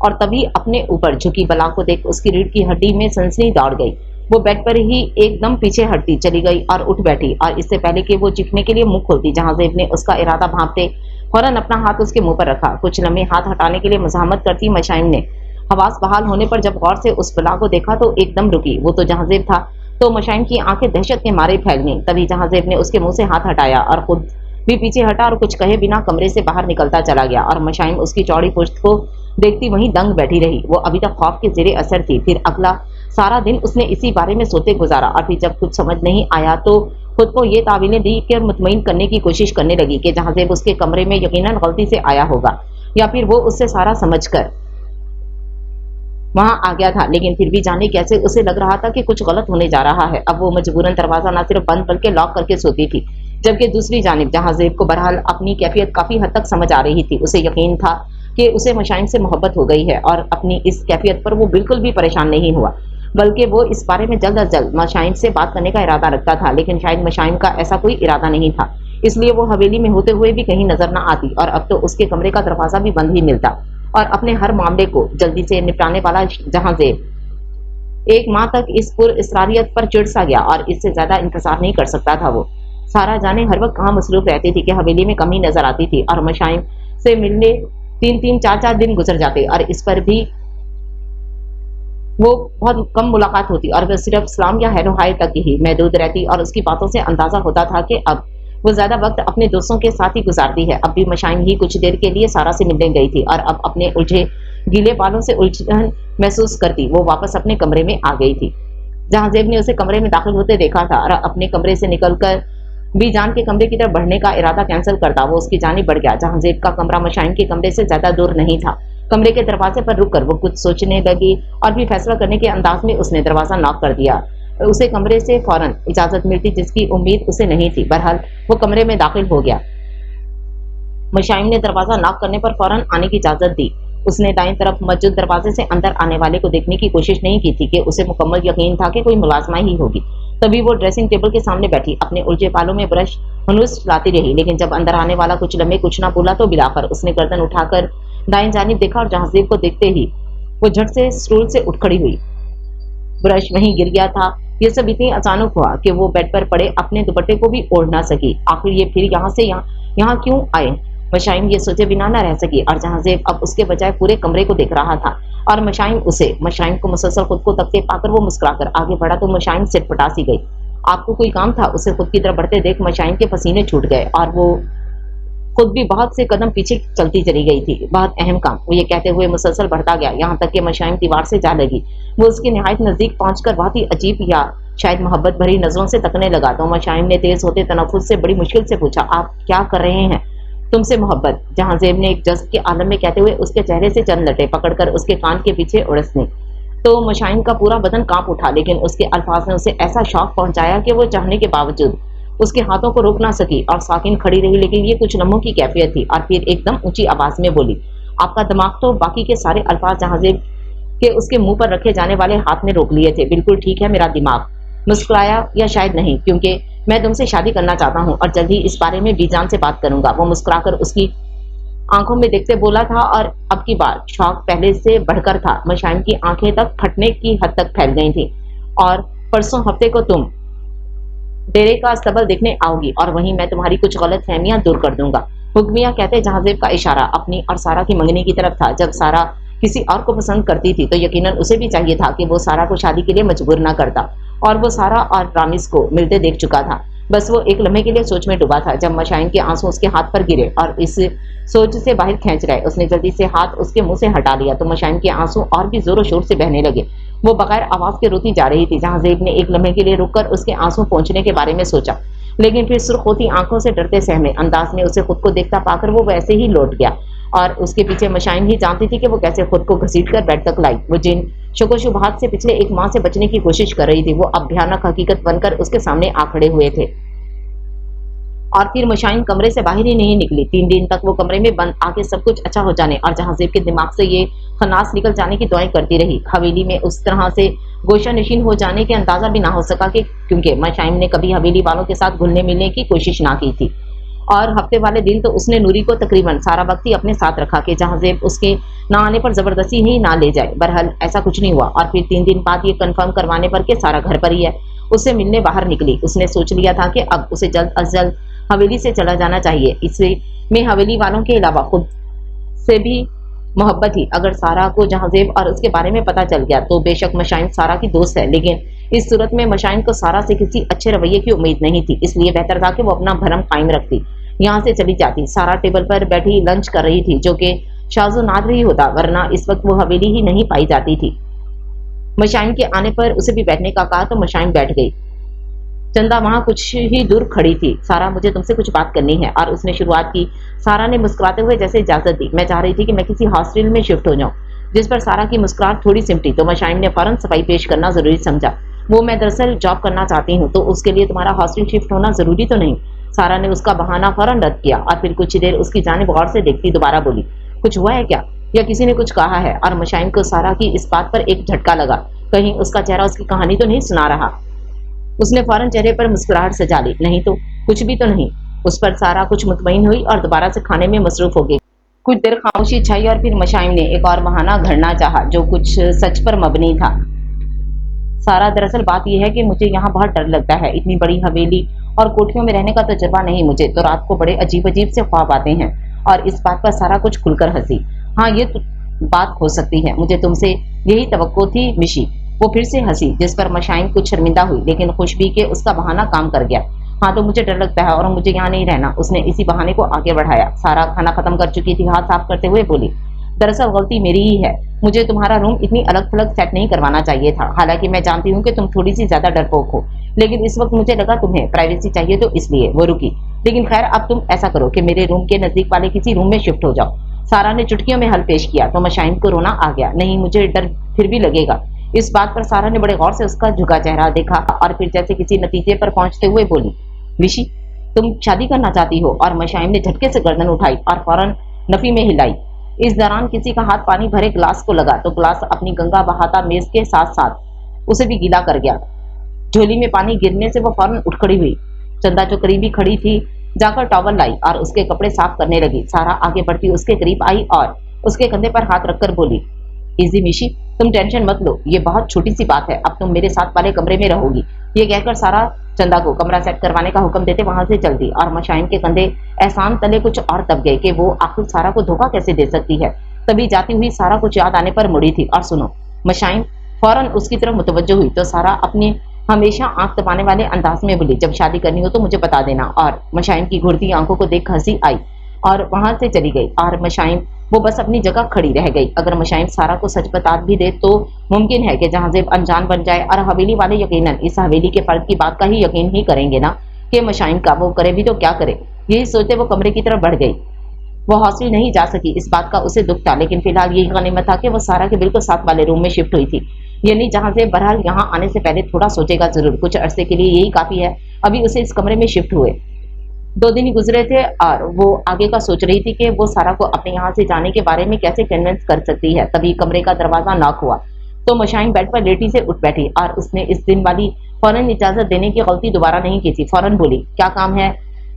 और तभी अपने ऊपर झुकी बला को देख उसकी रीढ़ की हड्डी में सनसनी दौड़ गई। वो बेड पर ही एकदम पीछे हटती चली गई और उठ बैठी, और इससे पहले कि वो चीखने के लिए मुंह खोलती, जहांजेब ने उसका इरादा भांपते फौरन अपना हाथ उसके मुंह पर रखा। कुछ लम्हे हाथ हटाने के लिए मज़ाहमत करती मशाइम ने हवास बहाल होने पर जब गौर से उस बला को देखा तो एकदम रुकी। वो तो जहांजेब था। तो मशाइम की आंखें दहशत के मारे फैल गईं। तभी जहांजेब ने उसके मुंह से हाथ हटाया और खुद भी पीछे हटा और कुछ कहे बिना कमरे से बाहर निकलता चला गया, और मशाइम उसकी चौड़ी पुश्त को देखती वहीं दंग बैठी रही। वो अभी तक खौफ के जेरे असर थी। फिर अगला सारा दिन उसने इसी बारे में सोते गुजारा, और फिर जब कुछ समझ नहीं आया तो खुद को ये तावीलें दी कि मुतमईन करने की कोशिश करने लगी कि जहांजेब उसके कमरे में यकीनन गलती से आया होगा, या फिर वो उससे सारा समझकर वहां आ गया था। लेकिन फिर भी जाने कैसे उसे लग रहा था कि कुछ गलत होने जा रहा है। अब वो मजबूरन दरवाजा न सिर्फ बंद बल्कि लॉक करके सोती थी, जबकि दूसरी जानिब जहांजेब को बहरहाल अपनी कैफियत काफी हद तक समझ आ रही थी। उसे यकीन था कि उसे मशाइम से मोहब्बत हो गई है, और अपनी इस कैफियत पर वो बिल्कुल भी परेशान नहीं हुआ, बल्कि वो इस बारे में जल्द अज जल्द मशाइम से बात करने का इरादा रखता था। लेकिन शायद मशाइम का ऐसा कोई इरादा नहीं था, इसलिए वो हवेली में होते हुए भी कहीं नजर न आती, और अब तो उसके कमरे का दरवाजा भी बंद ही मिलता। और अपने हर मामले को जल्दी से निपटाने वाला जहांजेब एक माह तक इस पुरअसरारियत पर चिढ़ सा गया, और इससे ज्यादा इंतजार नहीं कर सकता था। वो सारा जाने हर वक्त कहाँ मसरूफ रहती थी कि हवेली में कमी नजर आती थी, और मशाइम से मिलने 3-3, 4-4 दिन गुजर जाते, और इस पर भी वो बहुत कम मुलाकात होती, और वह सिर्फ सलाम या हेलो हाय तक ही महदूद रहती। और उसकी बातों से अंदाजा होता था कि अब वो ज्यादा वक्त अपने दोस्तों के साथ ही गुजारती है। अब भी मशाइम ही कुछ देर के लिए सारा से मिलने गई थी, और अब अपने उलझे गीले बालों से उलझन महसूस करती वो वापस अपने कमरे में आ गई थी। जहांजेब ने उसे कमरे में दाखिल होते देखा था, और अपने कमरे से निकलकर भी जान के कमरे की तरफ बढ़ने का इरादा कैंसिल करता वो उसकी जानिब बढ़ गया। जहांजेब का कमरा मशाइम के कमरे से ज्यादा दूर नहीं था। कमरे के दरवाजे पर रुककर वो कुछ सोचने लगी, और भी फैसला करने के अंदाज में उसने दरवाजा नॉक कर दिया। उसे कमरे से फौरन इजाजत मिलती, जिसकी उम्मीद उसे नहीं थी। बहरहाल वो कमरे में दाखिल हो गया। मशाइम ने दरवाजा नॉक करने पर फौरन आने की इजाजत दी। उसने दाईं तरफ मौजूद दरवाजे से अंदर आने वाले को देखने की कोशिश नहीं की थी कि उसे मुकम्मल यकीन था कि कोई मुलाजमा ही होगी। तभी वो ड्रेसिंग टेबल के सामने बैठी अपने उलझे बालों में ब्रश हनुस लाती रही, लेकिन जब अंदर आने वाला कुछ लम्हे कुछ ना बोला तो बिलाकर उसने गर्दन उठाकर दाएं जानिब देखा, और जहांजेब को देखते ही वो झट से स्टूल से उठ खड़ी हुई। ब्रश वहीं गिर गया था। ये सब इतनी अचानक हुआ कि वो बेड पर पड़े अपने दुपट्टे को भी ओढ़ ना सकी। आखिर ये फिर यहाँ से यहाँ क्यों आए? मशाइम ये सोचे बिना न रह सकी, और जहांजेब अब उसके बजाय पूरे कमरे को देख रहा था, और मशाइम को मुसलसल खुद को तकते पाकर वो मुस्कुराकर आगे बढ़ा तो मशाइम सिरफटा सी गई। आपको कोई काम था? उसे खुद की तरफ बढ़ते देख मशाइम के पसीने छूट गए, और वो खुद भी बहुत से कदम पीछे चलती चली गई थी। बहुत अहम काम, वो ये कहते हुए मुसलसल बढ़ता गया, यहाँ तक कि मशाइम दीवार से जा लगी। वो उसके निहायत नजदीक पहुंचकर बहुत ही अजीब या शायद मोहब्बत भरी नजरों से तकने लगा। तो मशाइम ने तेज होते तनफ्फुस से बड़ी मुश्किल से पूछा, आप क्या कर रहे हैं? तुमसे मोहब्बत, जहांजेब ने एक जज्ब के आलम में कहते हुए उसके चेहरे से चंद लटे पकड़कर उसके कान के पीछे उड़सने। तो मशाइम का पूरा बदन कांप उठा, लेकिन उसके अल्फाज ने उसे ऐसा शौक पहुंचाया कि वो चाहने के बावजूद उसके हाथों को रोक ना सकी और साकिन खड़ी रही। लेकिन ये कुछ लम्हों की कैफियत थी, और फिर एकदम ऊंची आवाज में बोली, आपका दिमाग तो बाकी के सारे अल्फाज जहांजेब के उसके मुंह पर रखे जाने वाले हाथ ने रोक लिए थे। बिल्कुल ठीक है मेरा दिमाग। मुस्कुराया, या शायद नहीं, क्योंकि मैं तुमसे शादी करना चाहता हूँ और जल्द ही इस बारे में बीजान से बात करूंगा। वो मुस्कुराकर उसकी आंखों में देखते बोला था, और अब की बार शौक पहले से बढ़कर था। मशाइम की आंखें तक फटने की हद तक फैल गई थी। और परसों हफ्ते को तुम डेरे का अस्तबल देखने आओगी, और वहीं मैं तुम्हारी कुछ गलत फहमियां दूर कर दूंगा। हुक्मिया कहते जहांजेब का इशारा अपनी और सारा की मंगनी की तरफ था। जब सारा किसी और को पसंद करती थी तो यकीनन उसे भी चाहिए था कि वो सारा को शादी के लिए मजबूर ना करता, और वो सारा और रामिस को मिलते देख चुका था। बस वो एक लम्हे के लिए सोच में डूबा था जब मशाइम के आंसू उसके हाथ पर गिरे और इस सोच से बाहर खींच रहे। उसने जल्दी से हाथ उसके मुंह से हटा लिया तो मशाइम के आंसू और भी जोरों शोर से बहने लगे। वो बगैर आवाज के रोती जा रही थी। जहांजेब ने एक लम्हे के लिए रुककर उसके आंसू पहुंचने के बारे में सोचा, लेकिन फिर सुर्ख होती आंखों से डरते सहमे अंदाज में उसे खुद को देखता पाकर वो वैसे ही लौट गया। और उसके पीछे मशाइम ही जानती थी कि वो कैसे खुद को घसीट कर बेड तक लाई। वो जिन शुकोशुबहात से पिछले एक माह से बचने की कोशिश कर रही थी वो अब भयानक हकीकत बनकर उसके सामने आ खड़े हुए थे। और फिर मशाइन कमरे से बाहर ही नहीं निकली। 3 दिन तक वो कमरे में बंद, आगे सब कुछ अच्छा हो जाने और जहांजेब के दिमाग से ये खन्नास निकल जाने की दुआएं करती रही। हवेली में उस तरह से गोशा नशीन हो जाने के अंदाजा भी ना हो सका कि क्योंकि मशाइन ने कभी हवेली वालों के साथ घुलने मिलने की कोशिश ना की थी। और हफ्ते वाले दिन तो उसने नूरी को तकरीबन सारा वक्त ही अपने साथ रखा कि जहांजेब उसके ना आने पर जबरदस्ती ही ना ले जाए। बहरहाल ऐसा कुछ नहीं हुआ और फिर 3 दिन बाद ये कंफर्म करवाने पर कि सारा घर पर ही है, उससे मिलने बाहर निकली। उसने सोच लिया था कि अब उसे जल्द अज जल्द हवेली से चला जाना चाहिए। इससे में हवेली वालों के अलावा खुद से भी मोहब्बत थी। अगर सारा को जहांजेब और उसके बारे में पता चल गया तो बेशक मशाइन सारा की दोस्त है, लेकिन इस सूरत में मशाइन को सारा से किसी अच्छे रवैये की उम्मीद नहीं थी। इसलिए बेहतर था कि वो अपना भरम कायम रखती, यहाँ से चली जाती। सारा टेबल पर बैठी लंच कर रही थी, जो कि शाज़ो नादर ही होता, वरना इस वक्त वो हवेली ही नहीं पाई जाती थी। मशाइन के आने पर उसे भी बैठने का कहा तो मशाइन बैठ गई। चंदा वहां कुछ ही दूर खड़ी थी। सारा, मुझे तुमसे कुछ बात करनी है, और उसने शुरुआत की। सारा ने मुस्कुराते हुए जैसे इजाजत दी। मैं चाह रही थी कि मैं किसी हॉस्टल में शिफ्ट हो जाऊं। जिस पर सारा की मुस्कुराहट थोड़ी सिमटी तो मशाइन ने फौरन सफाई पेश करना जरूरी समझा। वो मैं दरअसल जॉब करना चाहती हूँ, तो उसके लिए तुम्हारा हॉस्टल शिफ्ट होना जरूरी तो नहीं। सारा ने उसका बहाना फौरन रद्द किया और फिर कुछ देर उसकी जानिब गौर से देखती दोबारा बोली, कुछ हुआ है क्या, या किसी ने कुछ कहा है? और मशाइन को सारा की इस बात पर एक झटका लगा, कहीं उसका चेहरा उसकी कहानी तो नहीं सुना रहा। उसने फौरन चेहरे पर मुस्कुराहट सजा ली, नहीं तो कुछ भी तो नहीं। उस पर सारा कुछ मुतमईन हुई और दोबारा से खाने में मसरूफ हो गई। कुछ देर खामोशी छाई और फिर मशाइन ने एक और बहाना घड़ना चाहा, जो कुछ सच पर मबनी था। सारा, दरअसल बात यह है कि मुझे यहाँ बहुत डर लगता है। इतनी बड़ी हवेली और कोठियों में रहने का तजुर्बा नहीं मुझे, तो रात को बड़े अजीब अजीब से ख्वाब आते हैं। और इस बात पर सारा कुछ खुलकर हंसी। हाँ, ये तो बात हो सकती है, मुझे तुमसे यही तवक्को थी मिशी। वो फिर से हंसी, जिस पर मशाइन कुछ शर्मिंदा हुई, लेकिन खुश भी कि उसका बहाना काम कर गया। हाँ, तो मुझे डर लगता है और मुझे यहाँ नहीं रहना। उसने इसी बहाने को आगे बढ़ाया। सारा खाना खत्म कर चुकी थी, हाथ साफ करते हुए बोली, दरअसल गलती मेरी ही है। मुझे तुम्हारा रूम इतनी अलग थलग सेट नहीं करवाना चाहिए था। हालांकि मैं जानती हूँ कि तुम थोड़ी सी ज्यादा डरपोक हो, लेकिन इस वक्त मुझे लगा तुम्हें प्राइवेसी चाहिए, तो इसलिए वो रुकी। लेकिन खैर, अब तुम ऐसा करो कि मेरे रूम के नजदीक वाले किसी रूम में शिफ्ट हो जाओ। सारा ने चुटकियों में हल पेश किया तो मशाइन को रोना आ गया। नहीं, मुझे डर फिर भी लगेगा। इस बात पर सारा ने बड़े गौर से उसका झुका चेहरा देखा और फिर जैसे किसी नतीजे पर पहुंचते हुए बोली, विशी, तुम शादी करना चाहती हो? और मशाइन ने झटके से गर्दन उठाई और फौरन नफी में हिलाई। इस दौरान किसी का हाथ पानी भरे ग्लास को लगा तो ग्लास अपनी गंगा बहाता मेज के साथ साथ उसे भी गीला कर गया। झोली में पानी गिरने से वो फौरन उठ खड़ी हुई। चंदा, जो करीबी खड़ी थी, जाकर टॉवल लाई और उसके कपड़े साफ करने लगी। सारा आगे बढ़ती उसके करीब आई और उसके कंधे पर हाथ रखकर बोली, इजी मिशी, तुम टेंशन मत लो, ये बहुत छोटी सी बात है। अब तुम मेरे साथ वाले कमरे में रहोगी। ये कहकर सारा चंदा को कमरा सेट करवाने का हुक्म देते वहां से चल दी और मशाइन के कंधे एहसान तले कुछ और दब गए कि वो आखिर सारा को धोखा कैसे दे सकती है। तभी जाती हुई सारा कुछ याद आने पर मुड़ी थी। और सुनो, मशाइन फौरन उसकी तरफ मुतवज्जो हुई तो सारा अपने हमेशा आंख दबाने वाले अंदाज में बोली, जब शादी करनी हो तो मुझे बता देना। और मशाइन की घुरती आंखों को देख हंसी आई और वहां से चली गई। और मशाइन वो बस अपनी जगह खड़ी रह गई। अगर मशाइन सारा को सच बता भी दे तो मुमकिन है कि जहांजेब अनजान बन जाए और हवेली वाले यकीनन इस हवेली के फर्द की बात का ही यकीन ही करेंगे ना कि मशाइन का। वो करे भी तो क्या करे। यही सोचते वो कमरे की तरफ बढ़ गई। वो हॉस्टल नहीं जा सकी, इस बात का उसे दुख था, लेकिन फिलहाल यही गनीमत था कि वो सारा के बिल्कुल साथ वाले रूम में शिफ्ट हुई थी। यानी जहांजेब बहरहाल यहाँ आने से पहले थोड़ा सोचेगा जरूर। कुछ अरसे के लिए यही काफी है। अभी उसे इस कमरे में शिफ्ट हुए 2 दिन ही गुजरे थे और वो आगे का सोच रही थी कि वो सारा को अपने यहाँ से जाने के बारे में कैसे कन्विंस कर सकती है। तभी कमरे का दरवाजा नॉक हुआ तो मशाइन बेड पर लेटी से उठ बैठी और उसने इस दिन वाली फौरन इजाजत देने की गलती दोबारा नहीं की थी। फौरन बोली, क्या काम है?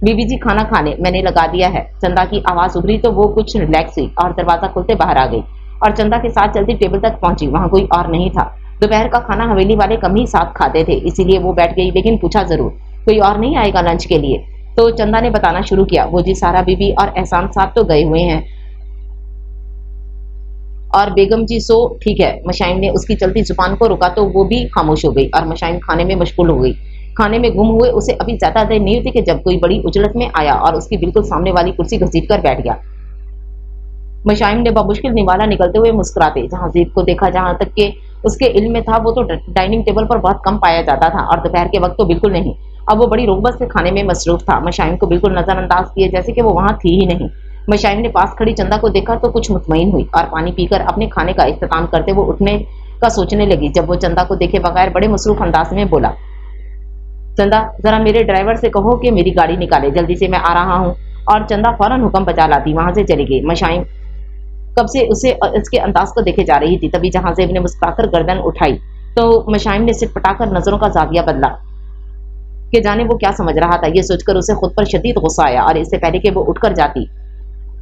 बीबी जी, खाना खाने मैंने लगा दिया है। चंदा की आवाज उभरी तो वो कुछ रिलैक्स हुई और दरवाजा खुलते बाहर आ गई और चंदा के साथ चलती टेबल तक पहुंची। वहां कोई और नहीं था। दोपहर का खाना हवेली वाले कम ही साथ खाते थे, इसीलिए वो बैठ गई, लेकिन पूछा जरूर, कोई और नहीं आएगा लंच के लिए? तो चंदा ने बताना शुरू किया, वो जी सारा बीबी और एहसान साहब तो गए हुए हैं और बेगम जी सो ठीक है। मशाइन ने उसकी चलती जुबान को रुका तो वो भी खामोश हो गई और मशाइन खाने में मशगूल हो गई। खाने में गुम हुए उसे अभी ज्यादा देर नहीं होती कि जब कोई बड़ी उजलत में आया और उसकी बिल्कुल सामने वाली कुर्सी घसीट कर बैठ गया। मशाइन ने बमुश्किल निवाला निकलते हुए मुस्कुराते जहांजेब को देखा। जहां तक के उसके इल्म में था वो तो डाइनिंग टेबल पर बहुत कम पाया जाता था और दोपहर के वक्त तो बिल्कुल नहीं। अब वो बड़ी रोगबत से खाने में मसरूफ था। मशाइन को बिल्कुल नजरअंदाज किए जैसे कि वो वहां थी ही नहीं। मशाइन ने पास खड़ी चंदा को देखा तो कुछ मुतमईन हुई और पानी पीकर अपने खाने का इख्तिताम करते वो उठने का सोचने लगी, जब वो चंदा को देखे बगैर बड़े मसरूफ अंदाज में बोला, चंदा, जरा मेरे ड्राइवर से कहो कि मेरी गाड़ी निकाले, जल्दी से मैं आ रहा हूँ। और चंदा फौरन हुक्म बजा लाती वहां से चली गई। मशाइम कब से उसे इसके अंदाज को देखे जा रही थी। तभी जहांजेब ने मुस्कुराकर गर्दन उठाई तो मशाइम ने सिर पटाकर नजरों का जाविया बदला कि जाने वो क्या समझ रहा था। ये सोचकर उसे खुद पर शदीद गुस्सा आया और इससे पहले कि वो उठकर जाती,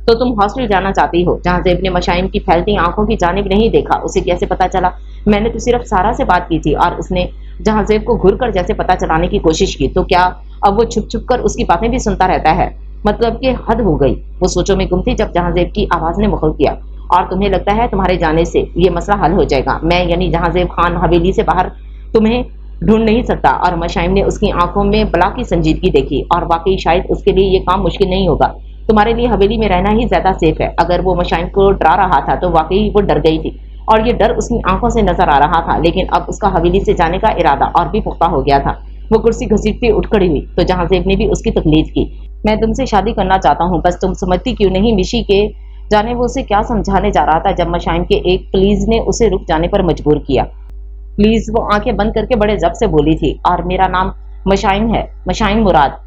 तो तुम हॉस्टल जाना चाहती हो? जहांजेब ने मशाइम की फैलती आंखों की जानिब नहीं देखा। उसे कैसे पता चला? मैंने तो सिर्फ सारा से बात की थी और उसने जहांजेब को घूर कर जैसे पता चलाने की कोशिश की। तो क्या अब वो छुप छुप कर उसकी बातें भी सुनता रहता है? मतलब कि हद हो गई। वो सोचों में गुम थी जब जहांजेब की आवाज ने मुखर किया, और तुम्हें लगता है तुम्हारे जाने से ये मसला हल हो जाएगा? मैं यानी जहांजेब खान हवेली से बाहर तुम्हें ढूंढ नहीं सकता। और मशाइम ने उसकी आंखों में बला की संजीदगी देखी, और वाकई शायद उसके लिए ये काम मुश्किल नहीं होगा। तुम्हारे लिए हवेली में रहना ही ज्यादा सेफ है। अगर वो मशाइम को डरा रहा था तो वाकई वो डर गई थी, और ये डर उसकी आंखों से नजर आ रहा था। लेकिन अब उसका हवेली से जाने का इरादा और भी पुख्ता हो गया था। वो कुर्सी घसीटती उठ खड़ी हुई तो जहांजेब ने भी उसकी तकलीफ की। मैं तुमसे शादी करना चाहता हूँ, बस तुम समझती क्यों नहीं? मिशी के जाने वो उसे क्या समझाने जा रहा था जब मशाइम के एक प्लीज ने उसे रुक जाने पर मजबूर किया। प्लीज, वो आंखें बंद करके बड़े जब्त से बोली थी, और मेरा नाम मशाइम है, मशाइम मुराद।